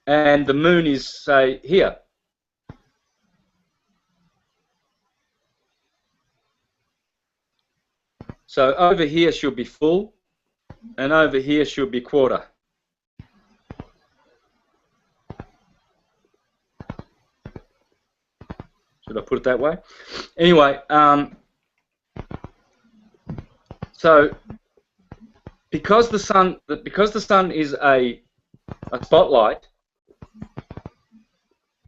and the moon is, say, here. So over here she'll be full, and over here she'll be quarter. Should I put it that way? Anyway, so because the sun is a spotlight,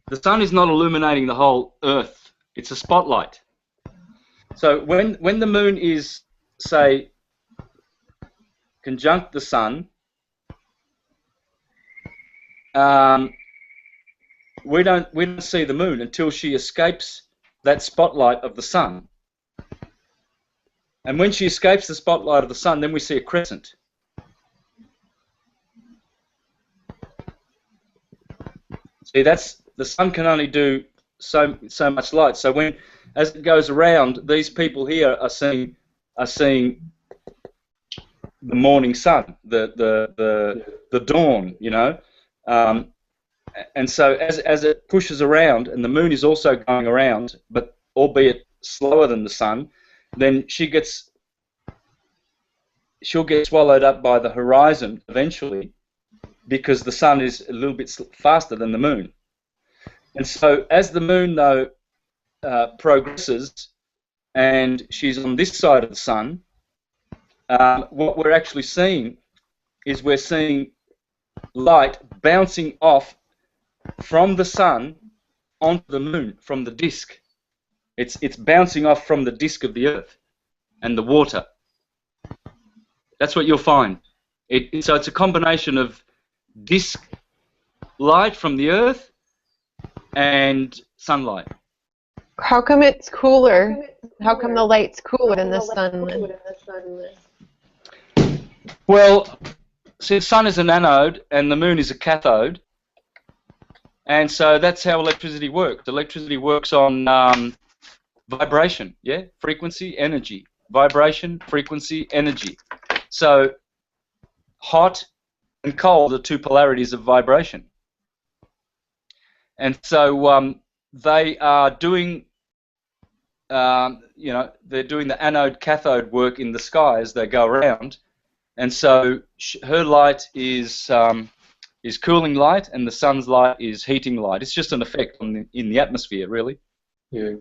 the sun is not illuminating the whole Earth. It's a spotlight. So when the moon is, say, conjunct the sun, we don't see the moon until she escapes that spotlight of the sun. And when she escapes the spotlight of the sun, then we see a crescent. See, that's the sun can only do so much light. So when, as it goes around, these people here are seeing the morning sun, the dawn, you know. And so as it pushes around, and the moon is also going around, but albeit slower than the sun, then she'll get swallowed up by the horizon eventually, because the sun is a little bit faster than the moon. And so as the moon, though, progresses, and she's on this side of the sun, what we're actually seeing is we're seeing light bouncing off from the sun onto the moon from the disk. It's bouncing off from the disk of the earth and the water. That's what you'll find. So it's a combination of disk light from the earth and sunlight. How come it's cooler? How come the light's cooler than the sun? Well, see, the sun is an anode and the moon is a cathode. And so that's how electricity works. Electricity works on vibration, yeah? Frequency, energy. Vibration, frequency, energy. So hot and cold are two polarities of vibration. And so they are doing, you know, they're doing the anode-cathode work in the sky as they go around. And so her light is is cooling light, and the sun's light is heating light. It's just an effect in the atmosphere, really. Yeah.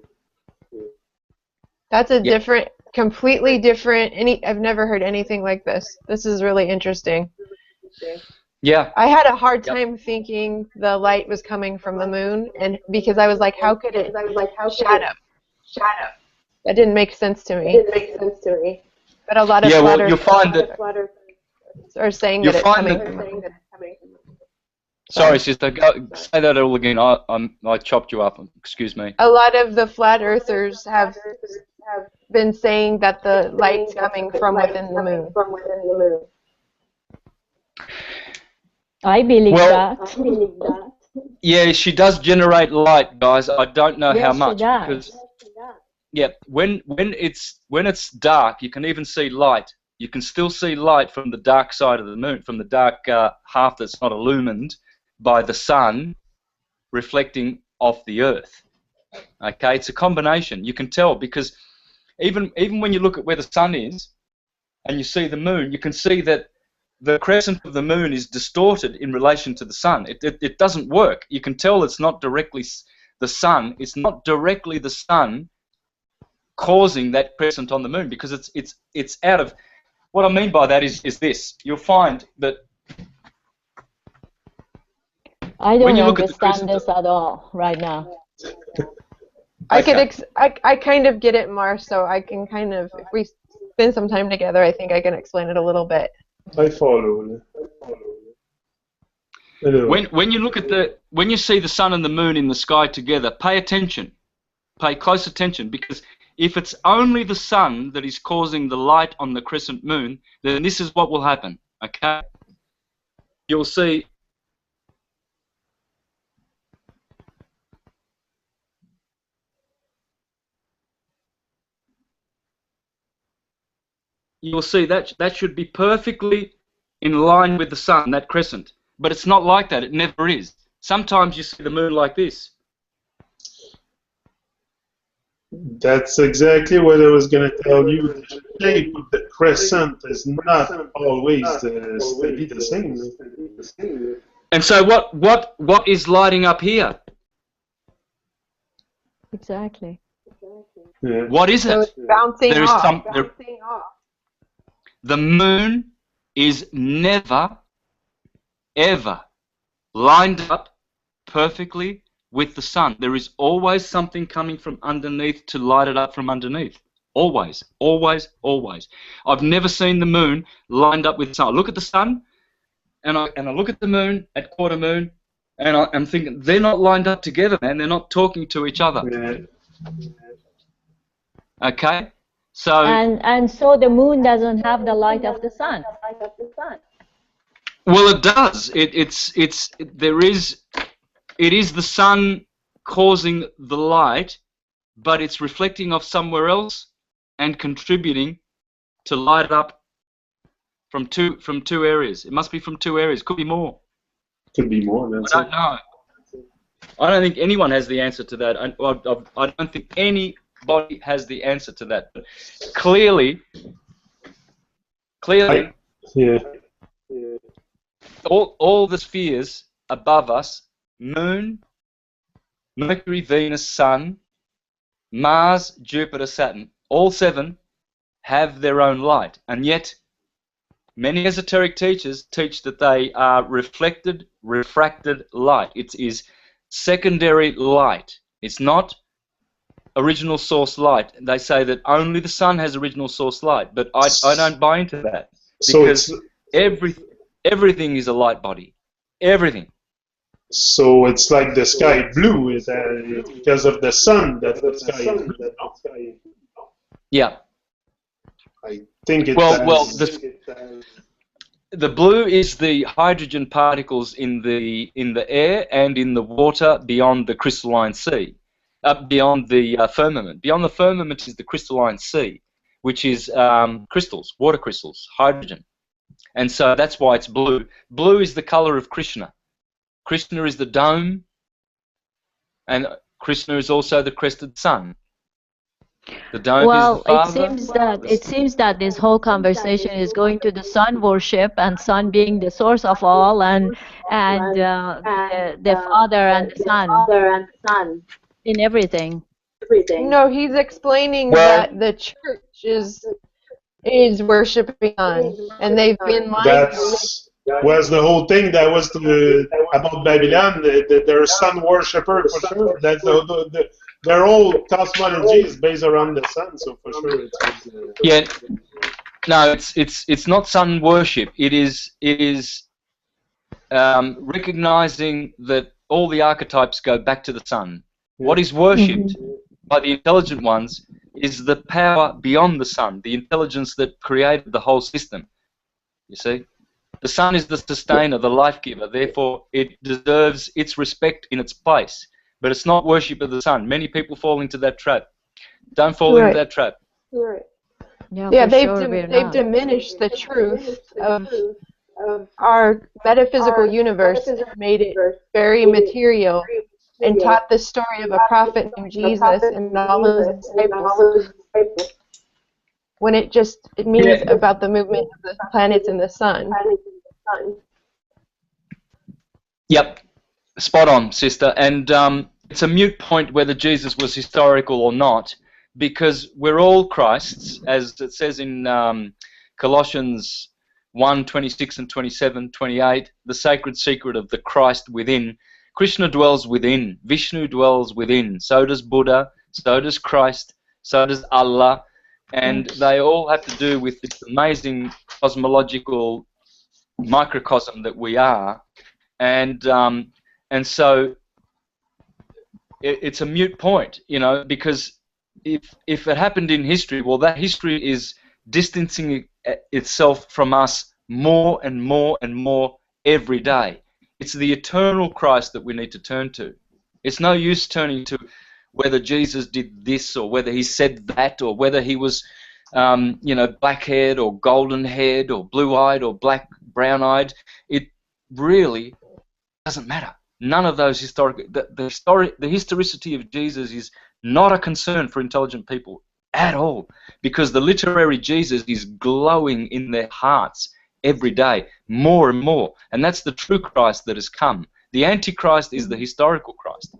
That's a different, completely different. I've never heard anything like this. This is really interesting. Yeah. I had a hard time thinking the light was coming from the moon, and because I was like, how could it shadow? That didn't make sense to me. But a lot of well, you'll find that are saying that it's coming from the moon. Sorry, sister. Say that all again. I chopped you up. Excuse me. A lot of the flat earthers have been saying that the light's coming from within the moon. I believe that. Yeah, she does generate light, guys. I don't know how much. She does. Because, yeah, when it's dark, you can even see light. You can still see light from the dark side of the moon, from the dark half that's not illumined by the sun reflecting off the earth. Okay, it's a combination. You can tell because even when you look at where the sun is and you see the moon, you can see that the crescent of the moon is distorted in relation to the sun. It doesn't work. You can tell it's not directly the sun. It's not directly the sun causing that crescent on the moon because it's out of. What I mean by that is this. You'll find that I don't understand this at all right now. I kind of get it more, so I can kind of, if we spend some time together, I think I can explain it a little bit. I follow. When you look at when you see the sun and the moon in the sky together, pay attention, pay close attention, because if it's only the sun that is causing the light on the crescent moon, then this is what will happen. Okay, you'll see. You'll see that should be perfectly in line with the sun, that crescent. But it's not like that. It never is. Sometimes you see the moon like this. That's exactly what I was going to tell you. The shape of the crescent is not always the same. And so what is lighting up here? Exactly. Yeah. What is it? So it's bouncing off. The moon is never, ever lined up perfectly with the sun. There is always something coming from underneath to light it up from underneath. Always, always, always. I've never seen the moon lined up with the sun. I look at the sun, and I look at the moon at quarter moon, and I'm thinking, they're not lined up together, man. They're not talking to each other. Yeah. Okay? So and so the moon doesn't have the light of the sun. well, it does. It is the sun causing the light, but it's reflecting off somewhere else and contributing to light it up from two areas. It must be from two areas. Could be more. Could be more. I don't know. I don't think anyone has the answer to that. I don't think anybody has the answer to that. But clearly, yeah. all the spheres above us, Moon, Mercury, Venus, Sun, Mars, Jupiter, Saturn, all seven have their own light, and yet many esoteric teachers teach that they are refracted light. It is secondary light. It's not original source light. They say that only the sun has original source light, but I don't buy into that, because everything is a light body. Everything. So it's like the sky blue is because of the sun that the sky is blue. Yeah. I think it the blue is the hydrogen particles in the air and in the water beyond the crystalline sea, beyond the firmament. Beyond the firmament is the crystalline sea, which is crystals, water crystals, hydrogen, and so that's why it's blue. Blue is the color of Krishna. Krishna is the dome, and Krishna is also the crested sun. The dome Well, is the Father. it seems that this whole conversation is going to the sun worship, and sun being the source of all, and the Father and the Son in everything. No, he's explaining Well, that the church is worshiping on, and they've been lying. That's was the whole thing. That was about Babylon. They're sun worshipper for sure. That's their whole cosmology is based around the sun. So for sure, yeah. No, it's not sun worship. It is recognizing that all the archetypes go back to the sun. What is worshipped by the intelligent ones is the power beyond the sun, the intelligence that created the whole system. You see? The sun is the sustainer, the life giver, therefore it deserves its respect in its place. But it's not worship of the sun. Many people fall into that trap. Don't fall into that trap. Right. Yeah, they've diminished the truth of our metaphysical universe, made it very material, and taught the story of a prophet named Jesus and all his disciples, when it means about the movement of the planets and the sun. Yep, spot on, sister. And it's a moot point whether Jesus was historical or not, because we're all Christs, as it says in Colossians 1, 26 and 27, 28, the sacred secret of the Christ within. Krishna dwells within, Vishnu dwells within, so does Buddha, so does Christ, so does Allah, and they all have to do with this amazing cosmological microcosm that we are, and so it's a moot point, you know, because if it happened in history, well, that history is distancing itself from us more and more and more every day. It's the eternal Christ that we need to turn to. It's no use turning to whether Jesus did this or whether he said that or whether he was, you know, black-haired or golden-haired or blue-eyed or brown-eyed. It really doesn't matter. None of those the historicity of Jesus is not a concern for intelligent people at all, because the literary Jesus is glowing in their hearts every day, more and more, and that's the true Christ that has come. The Antichrist is the historical Christ.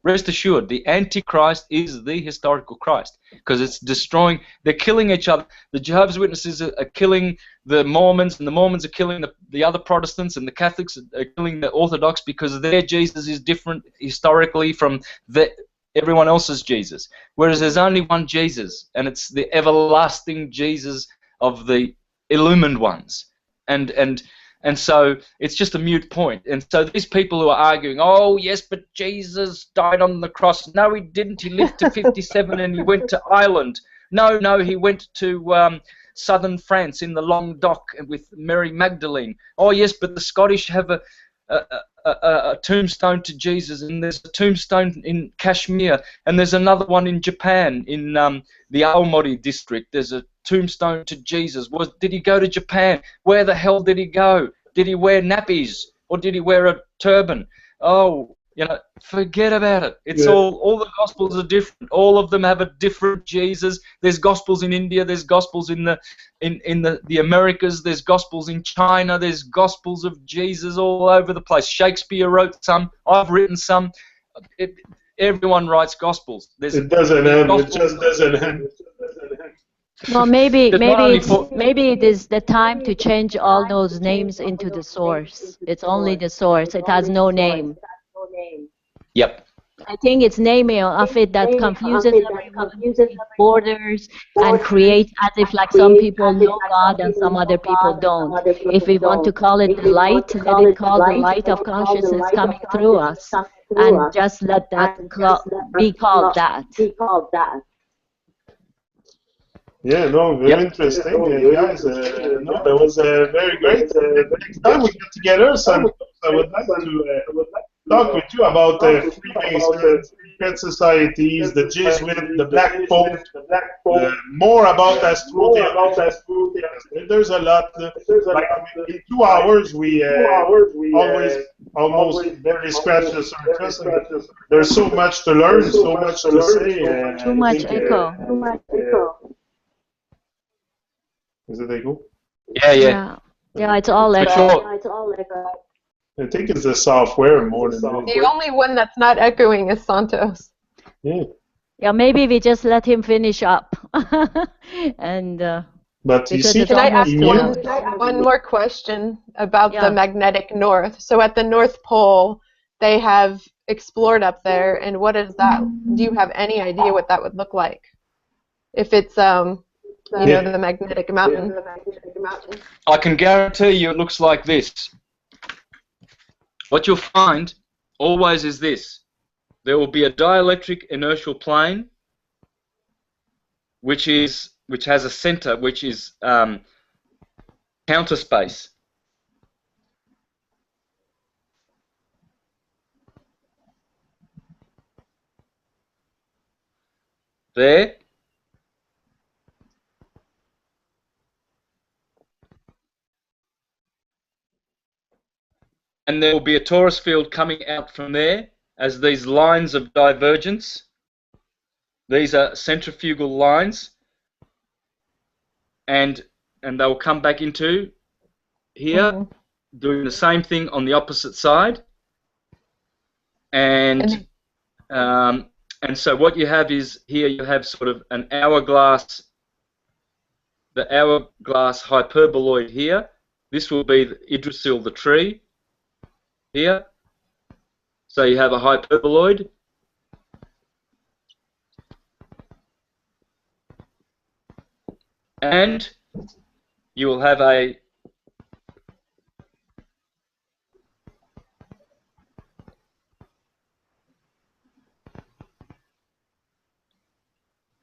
Rest assured, the Antichrist is the historical Christ, because it's destroying, they're killing each other. The Jehovah's Witnesses are killing the Mormons, and the Mormons are killing the other Protestants, and the Catholics are killing the Orthodox, because their Jesus is different historically from everyone else's Jesus. Whereas there's only one Jesus, and it's the everlasting Jesus of the illumined ones. And so it's just a moot point. And so these people who are arguing, oh, yes, but Jesus died on the cross. No, he didn't. He lived to 57 and he went to Ireland. No, he went to southern France in the Languedoc with Mary Magdalene. Oh, yes, but the Scottish have a tombstone to Jesus, and there's a tombstone in Kashmir, and there's another one in Japan, in the Aomori district. There's a tombstone to Jesus. Did he go to Japan? Where the hell did he go? Did he wear nappies, or did he wear a turban? Oh, you know, forget about it. It's all the Gospels are different. All of them have a different Jesus. There's Gospels in India. There's Gospels in the Americas. There's Gospels in China. There's Gospels of Jesus all over the place. Shakespeare wrote some. I've written some. Everyone writes Gospels. it doesn't end. It just doesn't end. Well, maybe it is the time to change all those names into the source. It's only the source. It has no name. Yep. I think it's naming of it that confuses everyone, borders, and creates as if like some people know God and some other people don't. If we want to call it the light, let it call the light of consciousness coming through us, and just let that be called that. Yeah, no, very interesting, guys. No, that was very great. Next time we get together, Santos, I would like talk with you about Freemasons, secret societies, the Jesuits, the Black Pope, more about astrotheology. There's a lot. Like in 2 hours, we always almost barely scratch the surface. And there's so much to learn, so much to say. Too much echo. Is it echo? Yeah. Yeah, it's all For echo. sure. I think it's the software more than The only one that's not echoing is Santos. Yeah. Yeah, maybe we just let him finish up. And But you because see, it's Can I ask almost 2 hours. one more question about Yeah. the magnetic north? So at the North Pole, they have explored up there, and what is that? Do you have any idea what that would look like? If it's you know, the magnetic mountain. I can guarantee you it looks like this. What you'll find always is this. There will be a dielectric inertial plane which has a center which is counter space. There. And there will be a torus field coming out from there as these lines of divergence. These are centrifugal lines, and they'll come back into here, doing the same thing on the opposite side. And so what you have is here you have sort of an hourglass, the hourglass hyperboloid here. This will be Yggdrasil, the tree. Here, so you have a hyperboloid, and you will have a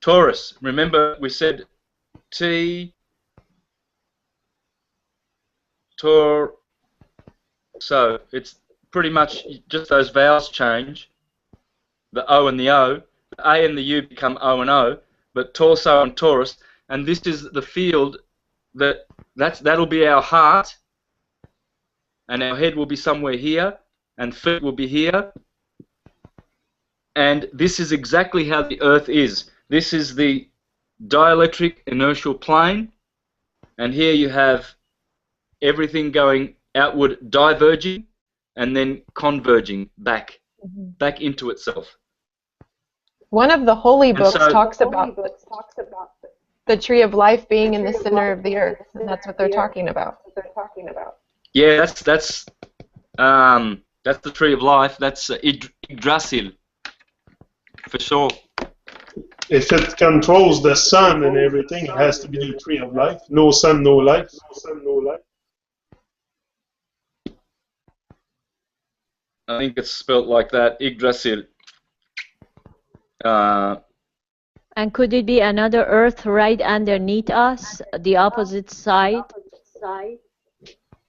Taurus. Remember we said Tor. So it's pretty much just those vowels change, the O and the O, the A and the U become O and O, but torso and Taurus, and this is the field that'll be our heart, and our head will be somewhere here, and feet will be here, and this is exactly how the Earth is. This is the dielectric inertial plane, and here you have everything going outward, diverging, and then converging back into itself. One of the holy books so- talks about the tree of life being in the center of the earth, and that's what they're talking about. Yeah, that's the tree of life. That's Yggdrasil, for sure. If it controls the sun and everything, it has to be the tree of life. No sun, no life. I think it's spelt like that, Yggdrasil. And could it be another Earth right underneath us, the opposite side?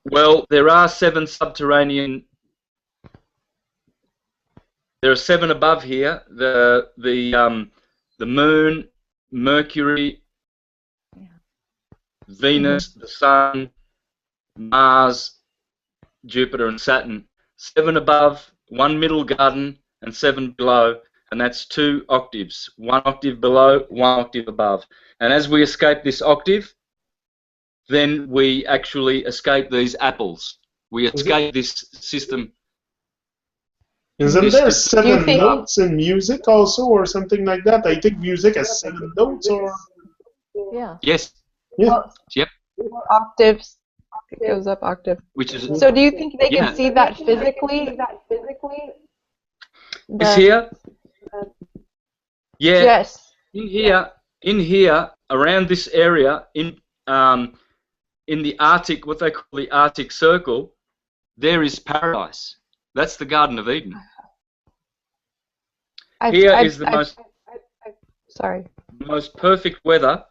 Well, there are 7 subterranean. There are 7 above here. The Moon, Mercury, Venus, the Sun, Mars, Jupiter, and Saturn. 7 above, 1 middle garden, and 7 below, and that's 2 octaves. 1 octave below, 1 octave above. And as we escape this octave, then we actually escape these apples. We escape this system. Isn't there 7 think- notes in music also, or something like that? I think music has 7 notes, or Yeah. Yes. yeah. Yep. Octaves. It goes up octave. Which is So do you think they Yeah. can see that physically? Is here? Yeah. Yes. In here, around this area, in the Arctic, what they call the Arctic Circle, there is paradise. That's the Garden of Eden. Here is the most Sorry. perfect weather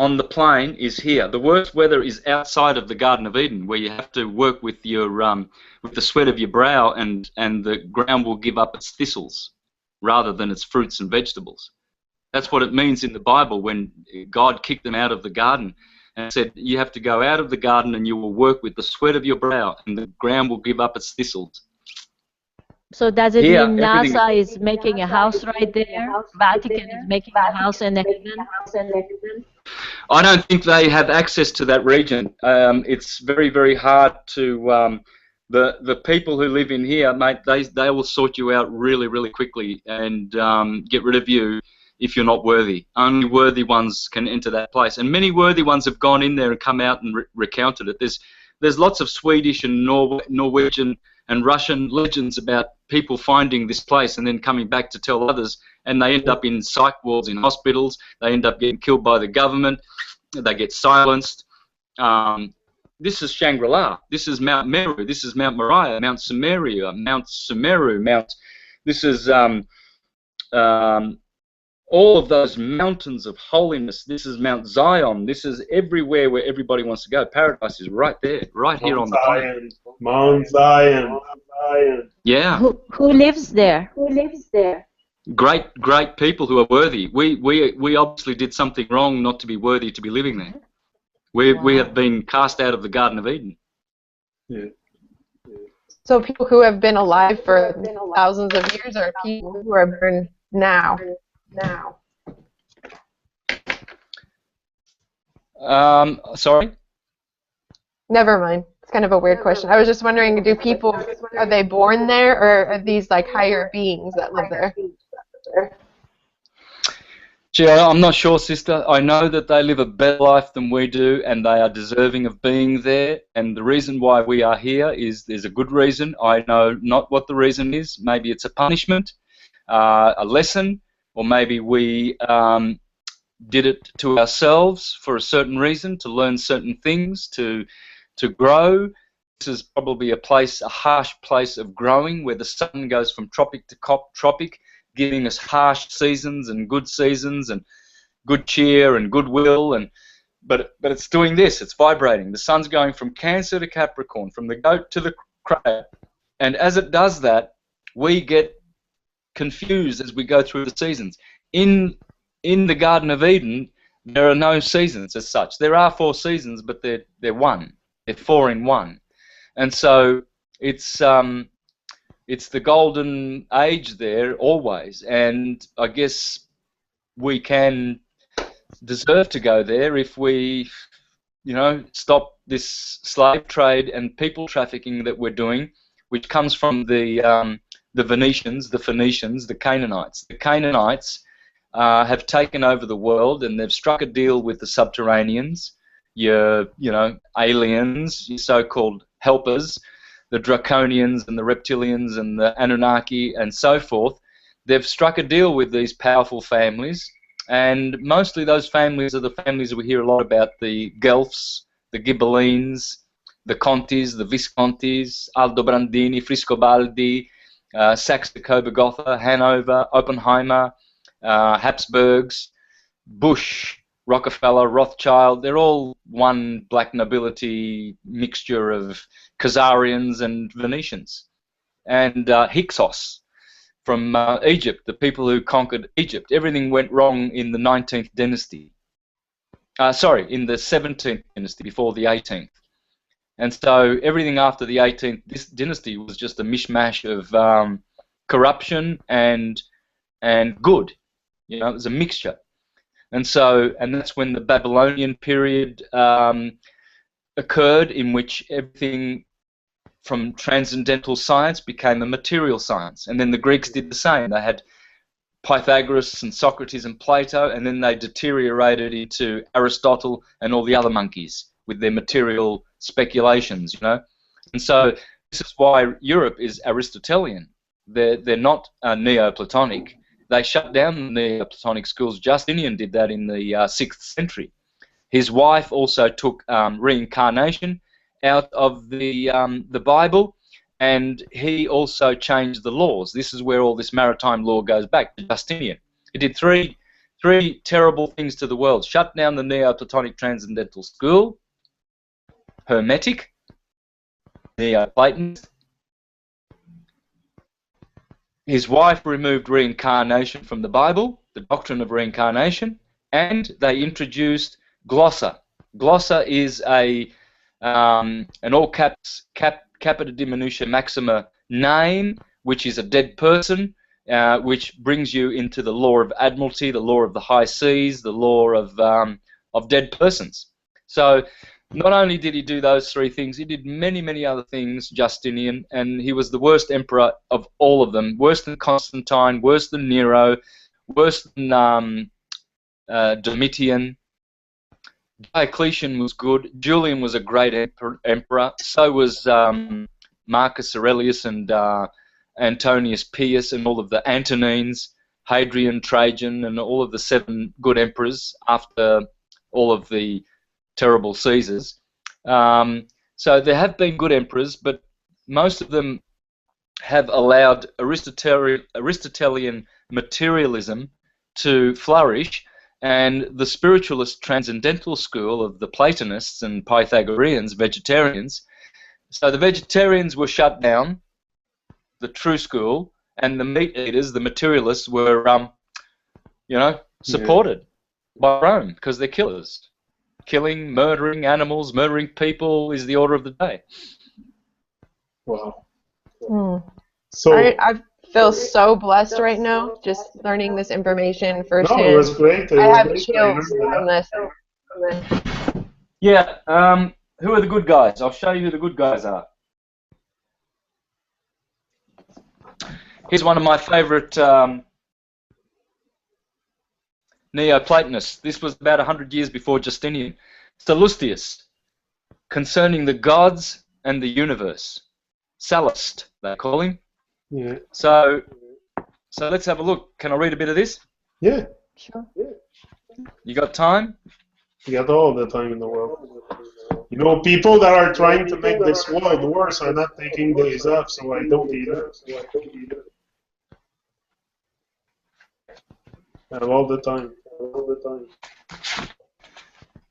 on the plane is here. The worst weather is outside of the Garden of Eden, where you have to work with your with the sweat of your brow, and the ground will give up its thistles rather than its fruits and vegetables. That's what it means in the Bible when God kicked them out of the garden and said, you have to go out of the garden and you will work with the sweat of your brow, and the ground will give up its thistles. So does it Here, mean NASA is making a house right there? Vatican is making a house in the heaven? I don't think they have access to that region. It's very, very hard to... the people who live in here, mate, they will sort you out really, really quickly and get rid of you if you're not worthy. Only worthy ones can enter that place. And many worthy ones have gone in there and come out and recounted it. There's lots of Swedish and Norwegian and Russian legends about people finding this place and then coming back to tell others, and they end up in psych wards in hospitals. They end up getting killed by the government. They get silenced. This is Shangri-La. This is Mount Meru. This is Mount Moriah, Mount Sumeria, Mount Sumeru, This is all of those mountains of holiness. This is Mount Zion. This is everywhere where everybody wants to go. Paradise is right there, right here on the planet. Mount Zion. Yeah. Who lives there? Great people who are worthy. We obviously did something wrong not to be worthy to be living there. We have been cast out of the Garden of Eden. Yeah. So people who have been alive for thousands of years are people who are born now. Sorry? Never mind. It's kind of a weird question. I was just wondering, do people, are they born there, or are these like higher beings that live there? Gee, I'm not sure, sister. I know that they live a better life than we do, and they are deserving of being there. And the reason why we are here is there's a good reason. I know not what the reason is. Maybe it's a punishment, a lesson, or maybe we did it to ourselves for a certain reason, to learn certain things, to grow. This is probably a harsh place of growing, where the sun goes from tropic to tropic, giving us harsh seasons and good good cheer and goodwill, but it's doing this. It's vibrating. The sun's going from Cancer to Capricorn, from the goat to the crab, and as it does that, we get confused as we go through the seasons. In the Garden of Eden, there are no seasons as such. There are 4 seasons, but they're one. They're 4 in 1, and so it's the golden age there always. And I guess we can deserve to go there if we, stop this slave trade and people trafficking that we're doing, which comes from the Venetians, the Phoenicians, the Canaanites. The Canaanites have taken over the world, and they've struck a deal with the Subterraneans, your aliens, your so-called helpers, the Draconians and the Reptilians and the Anunnaki and so forth. They've struck a deal with these powerful families, and mostly those families are the families we hear a lot about: the Guelphs, the Ghibellines, the Contis, the Viscontis, Aldobrandini, Friscobaldi, Saxe-Coburg-Gotha, Hanover, Oppenheimer, Habsburgs, Bush, Rockefeller, Rothschild. They're all one black nobility mixture of Khazarians and Venetians. And Hyksos from Egypt, the people who conquered Egypt. Everything went wrong in the 19th dynasty. In the 17th dynasty, before the 18th. And so everything after the 18th dynasty was just a mishmash of corruption and good. It was a mixture. And that's when the Babylonian period occurred, in which everything from transcendental science became a material science. And then the Greeks did the same. They had Pythagoras and Socrates and Plato, and then they deteriorated into Aristotle and all the other monkeys with their material speculations, And so this is why Europe is Aristotelian. They're not Neoplatonic. They shut down the Neoplatonic schools. Justinian did that in the 6th century. His wife also took reincarnation out of the Bible, and he also changed the laws. This is where all this maritime law goes back to Justinian. He did three three terrible things to the world. Shut down the Neoplatonic Transcendental School, Hermetic, Neoplatonist. His wife removed reincarnation from the Bible, the doctrine of reincarnation, and they introduced glossa. Glossa is an all caps capita diminutia maxima name, which is a dead person, which brings you into the law of admiralty, the law of the high seas, the law of dead persons. So not only did he do those three things, he did many, many other things, Justinian, and he was the worst emperor of all of them, worse than Constantine, worse than Nero, worse than Domitian. Diocletian was good. Julian was a great emperor. So was Marcus Aurelius and Antonius Pius and all of the Antonines, Hadrian, Trajan, and all of the 7 good emperors after all of the terrible Caesars. So there have been good emperors, but most of them have allowed Aristotelian materialism to flourish, and the spiritualist transcendental school of the Platonists and Pythagoreans, vegetarians. So the vegetarians were shut down, the true school, and the meat eaters, the materialists, were, supported by Rome because they're killers. Killing, murdering animals, murdering people is the order of the day. Wow. So I feel so blessed right now, just learning this information firsthand. No, it was great. I have chills from this. Yeah. Who are the good guys? I'll show you who the good guys are. Here's one of my favorite Neoplatonists. This was about 100 years before Justinian. Salustius, concerning the gods and the universe. Sallust, they call him. Yeah. So let's have a look. Can I read a bit of this? Yeah. Sure. You got time? You got all the time in the world. You know, people that are trying to make this world worse are not taking days off, so I don't either. I have all the time.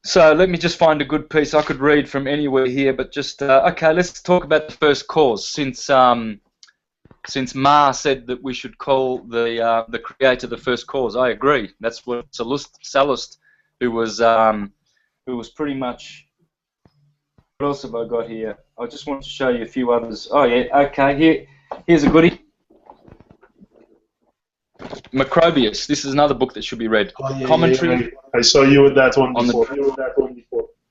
So let me just find a good piece. I could read from anywhere here, but just okay. Let's talk about the first cause. Since Ma said that we should call the creator the first cause, I agree. That's what Sallust, who was pretty much. What else have I got here? I just want to show you a few others. Oh yeah, okay. Here's a goodie. Macrobius. This is another book that should be read. Oh, yeah, Commentary. Yeah. I saw you with that one before.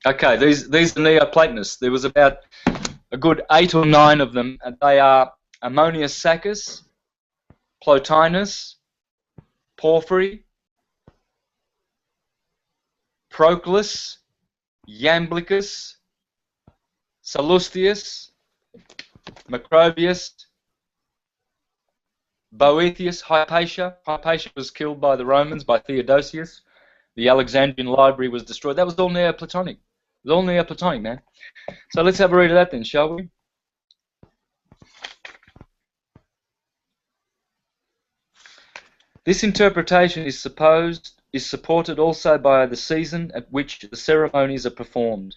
Okay, these are Neoplatonists. There was about a good 8 or 9 of them, and they are Ammonius Saccas, Plotinus, Porphyry, Proclus, Iamblichus, Salustius, Macrobius, Boethius, Hypatia. Hypatia was killed by the Romans, by Theodosius. The Alexandrian library was destroyed. That was all Neoplatonic. It was all Neoplatonic, man. So let's have a read of that then, shall we? This interpretation is supported also by the season at which the ceremonies are performed.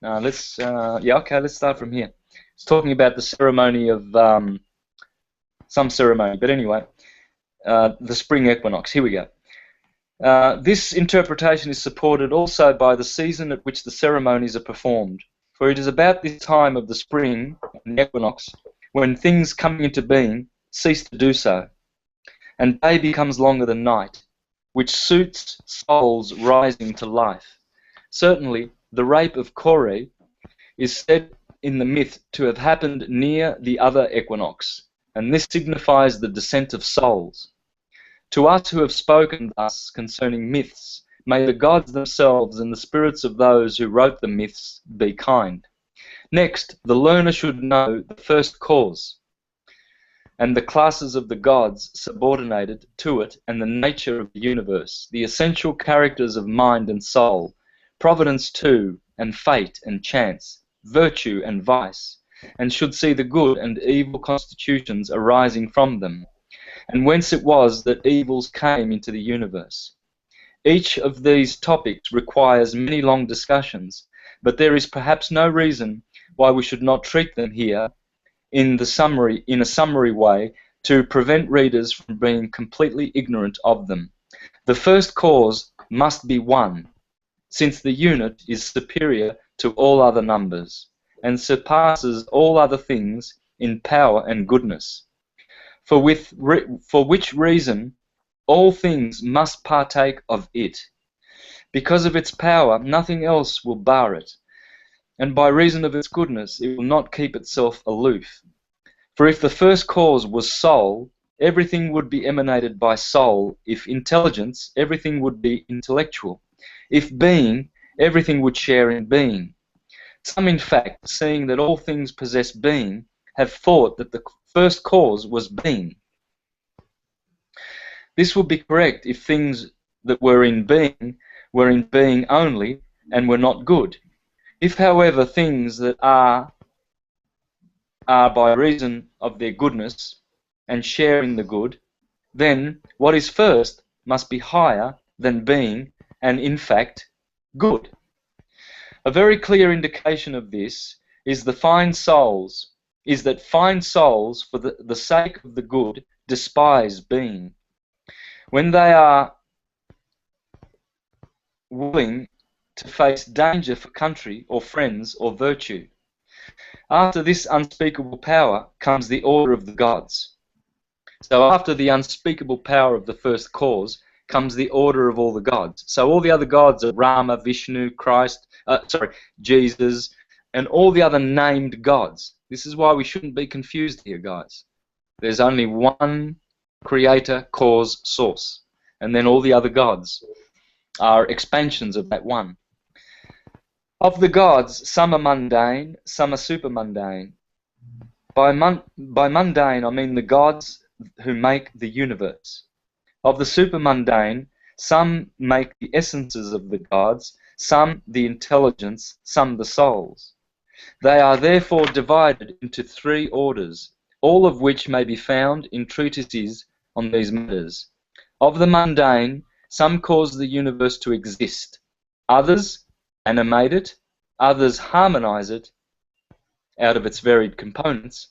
Now let's start from here. It's talking about the ceremony of some ceremony, but anyway, the spring equinox. Here we go. This interpretation is supported also by the season at which the ceremonies are performed, for it is about this time of the spring and the equinox when things coming into being cease to do so, and day becomes longer than night, which suits souls rising to life. Certainly, the rape of Kore is said in the myth to have happened near the other equinox, and this signifies the descent of souls. To us who have spoken thus concerning myths, may the gods themselves and the spirits of those who wrote the myths be kind. Next, the learner should know the first cause, and the classes of the gods subordinated to it, and the nature of the universe, the essential characters of mind and soul, providence too, and fate and chance, virtue and vice, and should see the good and evil constitutions arising from them, and whence it was that evils came into the universe. Each of these topics requires many long discussions, but there is perhaps no reason why we should not treat them here in a summary way to prevent readers from being completely ignorant of them. The first cause must be 1, since the unit is superior to all other numbers, and surpasses all other things in power and goodness. For which reason all things must partake of it. Because of its power, nothing else will bar it, and by reason of its goodness, it will not keep itself aloof. For if the first cause was soul, everything would be emanated by soul. If intelligence, everything would be intellectual. If being, everything would share in being. Some, in fact, seeing that all things possess being, have thought that the first cause was being. This would be correct if things that were in being only and were not good. If, however, things that are by reason of their goodness and share in the good, then what is first must be higher than being and, in fact, good. A very clear indication of this is that fine souls, for the sake of the good, despise being. When they are willing to face danger for country or friends or virtue. After this unspeakable power comes the order of the gods. So after the unspeakable power of the first cause comes the order of all the gods. So all the other gods are Rama, Vishnu, Jesus, and all the other named gods. This is why we shouldn't be confused here, guys. There's only one creator, cause, source, and then all the other gods are expansions of that one. Of the gods, some are mundane, some are supermundane. By mundane, I mean the gods who make the universe. Of the supermundane, some make the essences of the gods, some the intelligence, some the souls. They are therefore divided into 3 orders, all of which may be found in treatises on these matters. Of the mundane, some cause the universe to exist, others animate it, others harmonize it out of its varied components,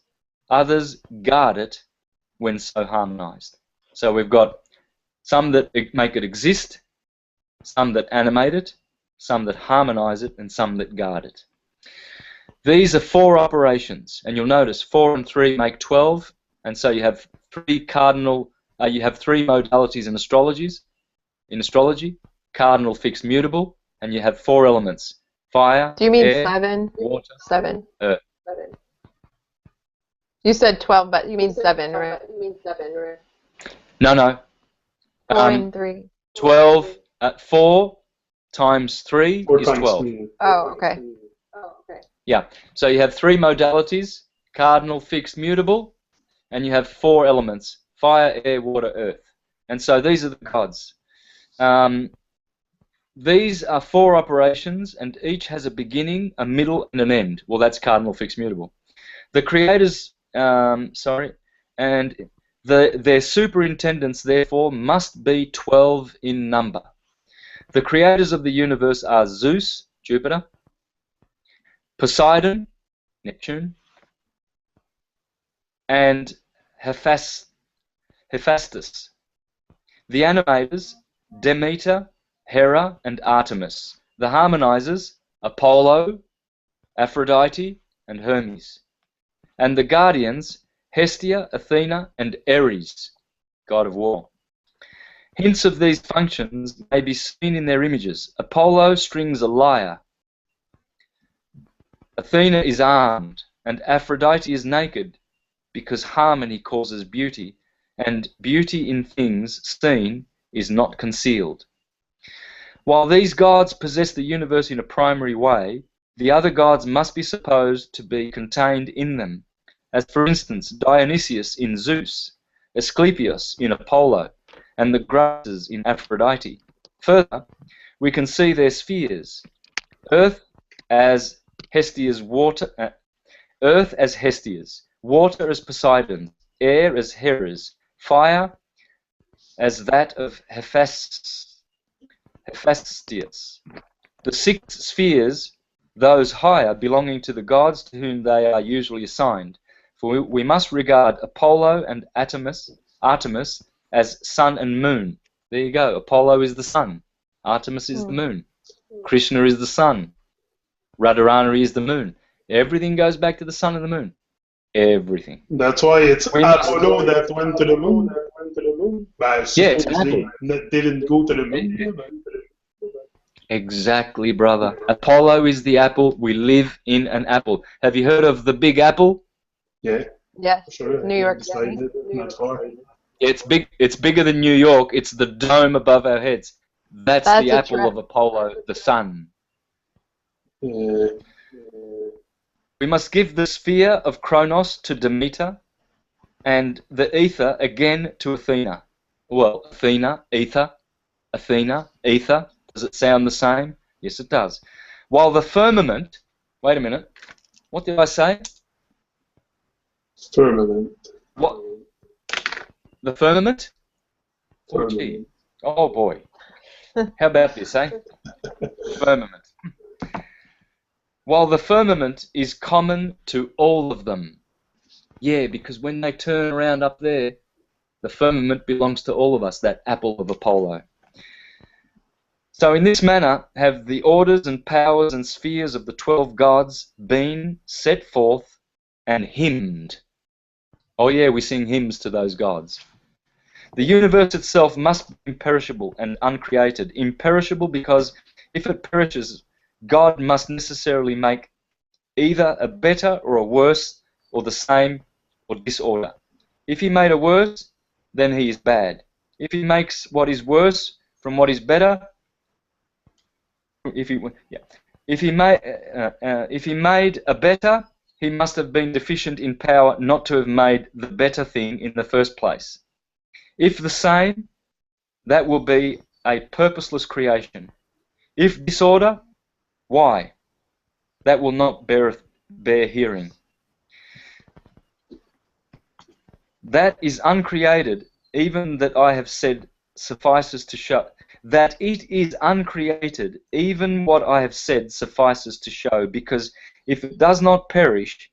others guard it when so harmonized. So we've got some that make it exist, some that animate it, some that harmonize it, and some that guard it. These are 4 operations, and you'll notice 4 and 3 make 12, and so you have 3 cardinal, you have 3 modalities in astrology, cardinal, fixed, mutable, and you have 4 elements: fire, Do you mean air, 7? water, 7. earth. You said 12, but you mean 7, right? No. 4 and 3. 12, 4 times 3 4 is times 12. 3. Oh, okay. Yeah, so you have 3 modalities, cardinal, fixed, mutable, and you have 4 elements: fire, air, water, earth. And so these are the gods. These are 4 operations, and each has a beginning, a middle, and an end. Well, that's cardinal, fixed, mutable. The creators, and their superintendents, therefore, must be 12 in number. The creators of the universe are Zeus, Jupiter, Poseidon, Neptune, and Hephaestus. The animators, Demeter, Hera, and Artemis. The harmonizers, Apollo, Aphrodite, and Hermes. And the guardians, Hestia, Athena, and Ares, god of war. Hints of these functions may be seen in their images. Apollo strings a lyre. Athena is armed, and Aphrodite is naked, because harmony causes beauty, and beauty in things seen is not concealed. While these gods possess the universe in a primary way, the other gods must be supposed to be contained in them, as for instance Dionysius in Zeus, Asclepius in Apollo, and the Graces in Aphrodite. Further, we can see their spheres: earth as Hestia's, water as Poseidon's, air as Hera's, fire as that of Hephaestus, Hephaestus. The 6 spheres, those higher, belonging to the gods to whom they are usually assigned. For we must regard Apollo and Artemis as sun and moon. There you go. Apollo is the sun. Artemis is the moon. Krishna is the sun. Radharani is the moon. Everything goes back to the sun and the moon. Everything. That's why it's Apollo that went to the moon. Yeah, it's an apple. That didn't go to the moon. Exactly, brother. Apollo is the apple. We live in an apple. Have you heard of the Big Apple? Yeah. Yes. Sure. New York City. Not far. Yeah, it's big. It's bigger than New York. It's the dome above our heads. That's the apple of Apollo, the sun. We must give the sphere of Kronos to Demeter, and the ether again to Athena. Well, Athena, ether, Athena, ether. Does it sound the same? Yes, it does. While the firmament, wait a minute, what did I say? Firmament. What? The firmament? Firmament. Oh boy. How about this, eh? Firmament. While the firmament is common to all of them. Yeah, because when they turn around up there, the firmament belongs to all of us, that apple of Apollo. So in this manner have the orders and powers and spheres of the 12 gods been set forth and hymned. Oh yeah, we sing hymns to those gods. The universe itself must be imperishable and uncreated. Imperishable because if it perishes, God must necessarily make either a better or a worse or the same or disorder. If he made a worse, then he is bad. If he makes what is worse from what is better, if he made a better, he must have been deficient in power not to have made the better thing in the first place. If the same, that will be a purposeless creation. If disorder, why? That will not bear hearing. That is uncreated, even that I have said suffices to show. That it is uncreated, even what I have said suffices to show, because if it does not perish,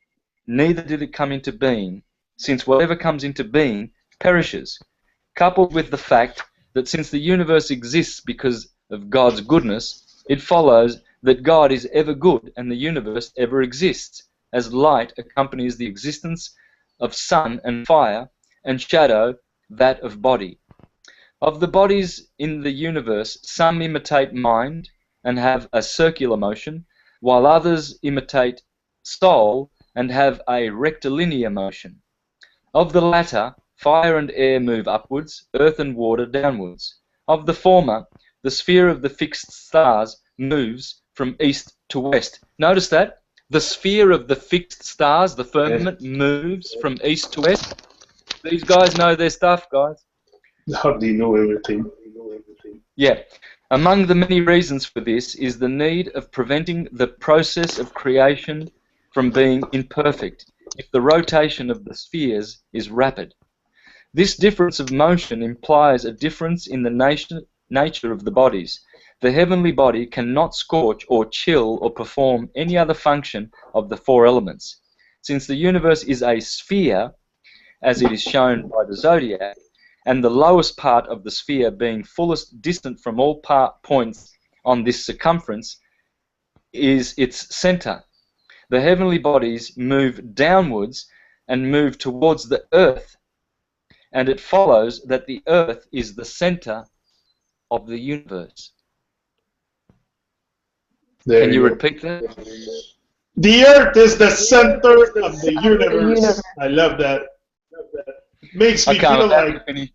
neither did it come into being, since whatever comes into being perishes, coupled with the fact that since the universe exists because of God's goodness, it follows that God is ever good and the universe ever exists, as light accompanies the existence of sun and fire, and shadow that of body. Of the bodies in the universe, some imitate mind and have a circular motion, while others imitate soul and have a rectilinear motion. Of the latter, fire and air move upwards, earth and water downwards. Of the former, the sphere of the fixed stars moves from east to west. Notice that? The sphere of the fixed stars, the firmament, moves from east to west. These guys know their stuff, guys. How do you know everything? Yeah. Among the many reasons for this is the need of preventing the process of creation from being imperfect if the rotation of the spheres is rapid. This difference of motion implies a difference in the nature of the bodies. The heavenly body cannot scorch or chill or perform any other function of the 4 elements. Since the universe is a sphere, as it is shown by the zodiac, and the lowest part of the sphere being fullest distant from all points on this circumference is its center. The heavenly bodies move downwards and move towards the earth, and it follows that the earth is the center of the universe. Can you repeat that? The earth is the center of the universe. I love that. Makes me feel like...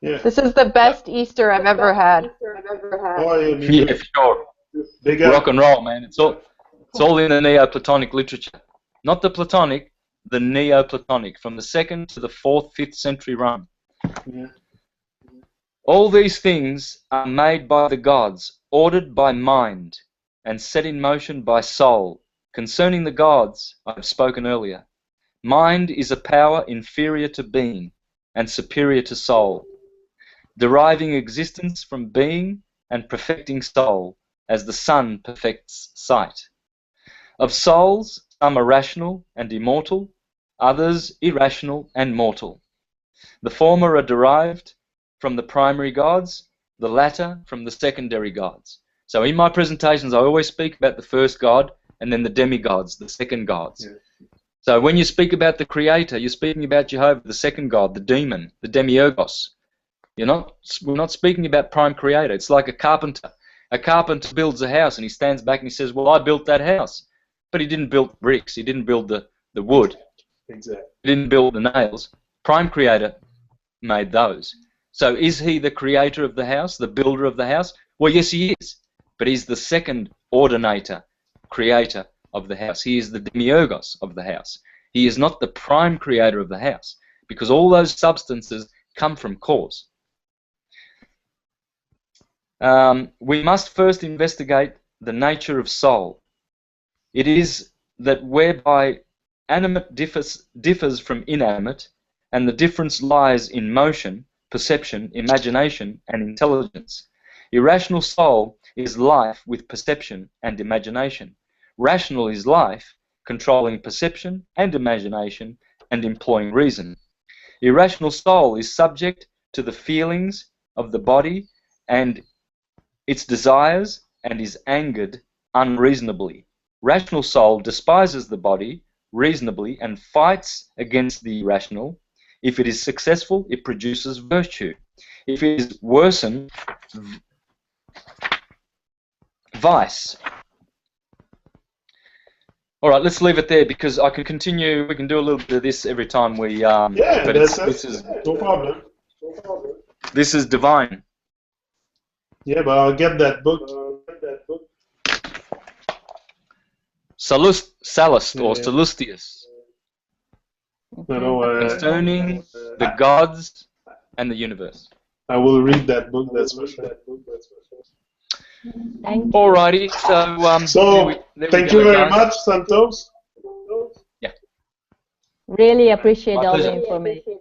Yeah. This is the best Easter I've ever had. Oh, yeah, sure. Big rock and roll, man. It's all in the Neoplatonic literature. Not the Platonic, the Neoplatonic, from the 2nd to the 4th, 5th century Rome. Yeah. All these things are made by the gods, ordered by mind, and set in motion by soul. Concerning the gods, I have spoken earlier. Mind is a power inferior to being and superior to soul. deriving existence from being and perfecting soul, as the sun perfects sight. Of souls, some are rational and immortal, others irrational and mortal. The former are derived from the primary gods, the latter from the secondary gods. So in my presentations, I always speak about the first god and then the demigods, the second gods. Yeah. So when you speak about the creator, you're speaking about Jehovah, the second god, the demon, the demiurgos. We're not speaking about prime creator. It's like a carpenter. A carpenter builds a house and he stands back and he says, well, I built that house. But he didn't build bricks. He didn't build the wood. Exactly. He didn't build the nails. Prime creator made those. So is he the creator of the house, the builder of the house? Well, yes, he is. But he's the second ordinator, creator of the house. He is the demiurgos of the house. He is not the prime creator of the house, because all those substances come from cause. We must first investigate the nature of soul. It is that whereby animate differs from inanimate, and the difference lies in motion, perception, imagination, and intelligence. Irrational soul is life with perception and imagination. Rational is life, controlling perception and imagination and employing reason. Irrational soul is subject to the feelings of the body and its desires and is angered unreasonably. Rational soul despises the body reasonably and fights against the irrational. If it is successful, it produces virtue. If it is worsened, vice. All right, let's leave it there because I can continue. We can do a little bit of this every time we. Yeah, but this is no problem. This is divine. Yeah, but I'll get that book. Salust or Salustius. Concerning the gods and the universe. I will read that book. That's for sure. Alrighty, so thank you very much, Santos. Yeah. Really appreciate all the information.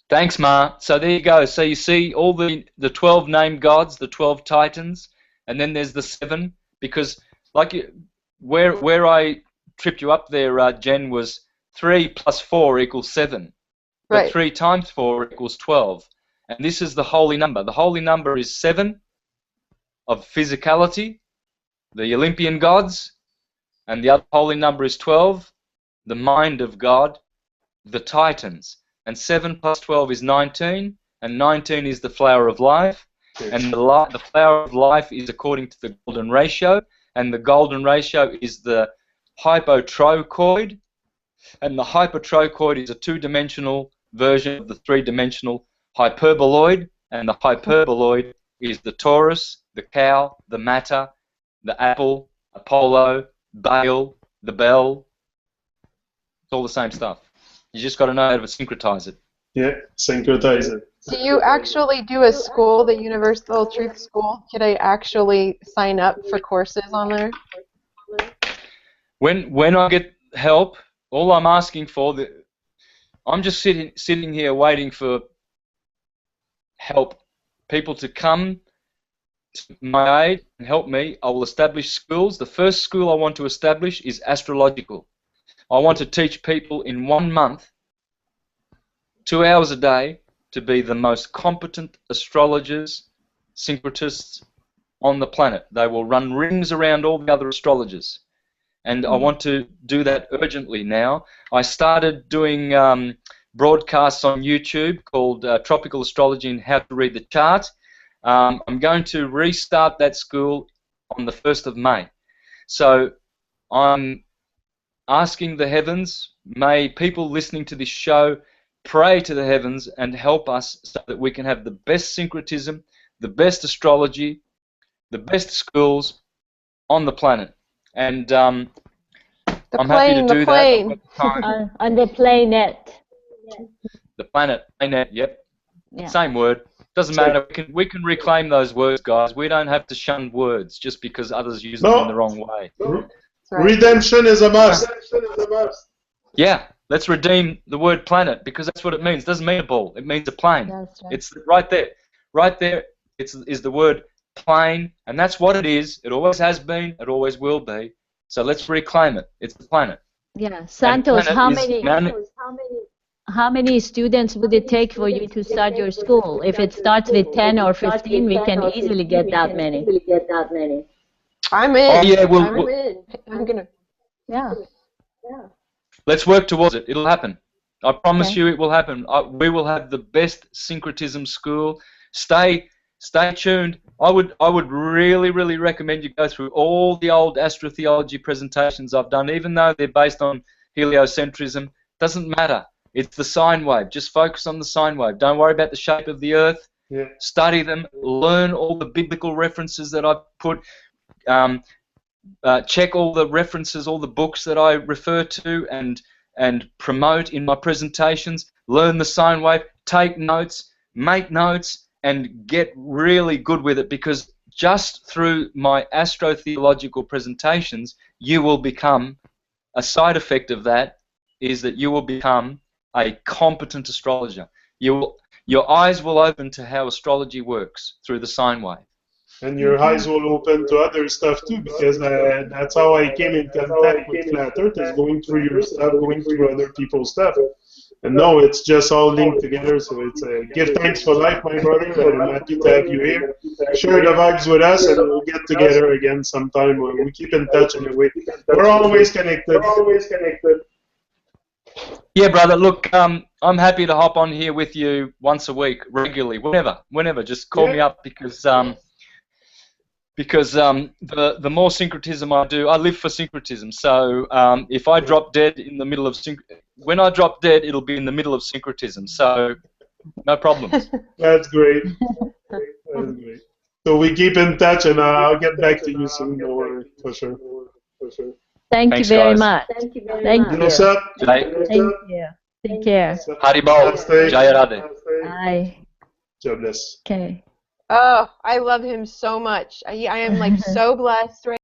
Thanks, Ma. So there you go. So you see all the 12 named gods, the 12 titans, and then there's the 7, because like where I tripped you up there, Jen, was 3 plus 4 equals 7. But right. 3 times 4 equals 12. And this is the holy number. The holy number is 7 of physicality, the Olympian gods, and the other holy number is 12, the mind of God, the titans. And 7 plus 12 is 19, and 19 is the flower of life, and the flower of life is according to the golden ratio, and the golden ratio is the hypotrochoid, and the hypotrochoid is a 2-dimensional version of the 3-dimensional hyperboloid, and the hyperboloid is the Taurus, the cow, the matter, the apple, Apollo, Baal, the bell. It's all the same stuff. You just got to know how to syncretize it. Yeah, syncretize it. Do you actually do a school, the Universal Truth School? Could I actually sign up for courses on there? When I get help, all I'm asking for, I'm just sitting here waiting for help, people to come to my aid and help me. I will establish schools. The first school I want to establish is astrological. I want to teach people in 1 month, 2 hours a day, to be the most competent astrologers, syncretists on the planet. They will run rings around all the other astrologers. And I want to do that urgently now. I started doing broadcasts on YouTube called Tropical Astrology and How to Read the Chart. I'm going to restart that school on the 1st of May. So I'm asking the heavens, may people listening to this show pray to the heavens and help us so that we can have the best syncretism, the best astrology, the best schools on the planet. And I'm happy to do that. On the planet. The planet, yep. Yeah. Same word. Doesn't matter. We can reclaim those words, guys. We don't have to shun words just because others use them in the wrong way. Redemption is a must. Yeah, Let's redeem the word planet, because that's what it means. It doesn't mean a ball. It means a plane. That's right. It's right there. Right there is the word plane, and that's what it is. It always has been. It always will be. So let's reclaim it. It's the planet. Yeah, Santos, planet how many students would it take for you to start your school? If it starts with 10 or 15, we can easily get that many. I'm in. Oh, yeah, I'm in. I'm gonna. Yeah. Let's work towards it. It'll happen. I promise you it will happen. We will have the best syncretism school. Stay tuned. I would really, really recommend you go through all the old astrotheology presentations I've done, even though they're based on heliocentrism. Doesn't matter. It's the sine wave. Just focus on the sine wave. Don't worry about the shape of the Earth. Yeah. Study them. Learn all the biblical references that I've put. Check all the references, all the books that I refer to and promote in my presentations. Learn the sine wave. Take notes. Make notes. And get really good with it, because just through my astrotheological presentations, you will become, a side effect of that is that you will become a competent astrologer. Your eyes will open to how astrology works through the sine wave. And your eyes will open to other stuff too, because that's how I came in contact with Flat Earth, is going through your stuff, going through other people's stuff. And no, it's just all linked together, so it's a give thanks for life, my brother. I'm happy to have you here. Share the vibes with us, and we'll get together again sometime. We keep in touch anyway. We're always connected. Yeah, brother, look, I'm happy to hop on here with you once a week, regularly, whenever. Just call me up, because the more syncretism I do, I live for syncretism. So if I drop dead in the middle of when I drop dead, it'll be in the middle of syncretism. So no problems. That's great. That's great. So we keep in touch, and I'll get back to you soon, for sure. Thank you very much. Thank you. What's up? Thank you. Take care. Haribol. Jai Radhe. Bye. God bless. Okay. Oh, I love him so much. I am like so blessed right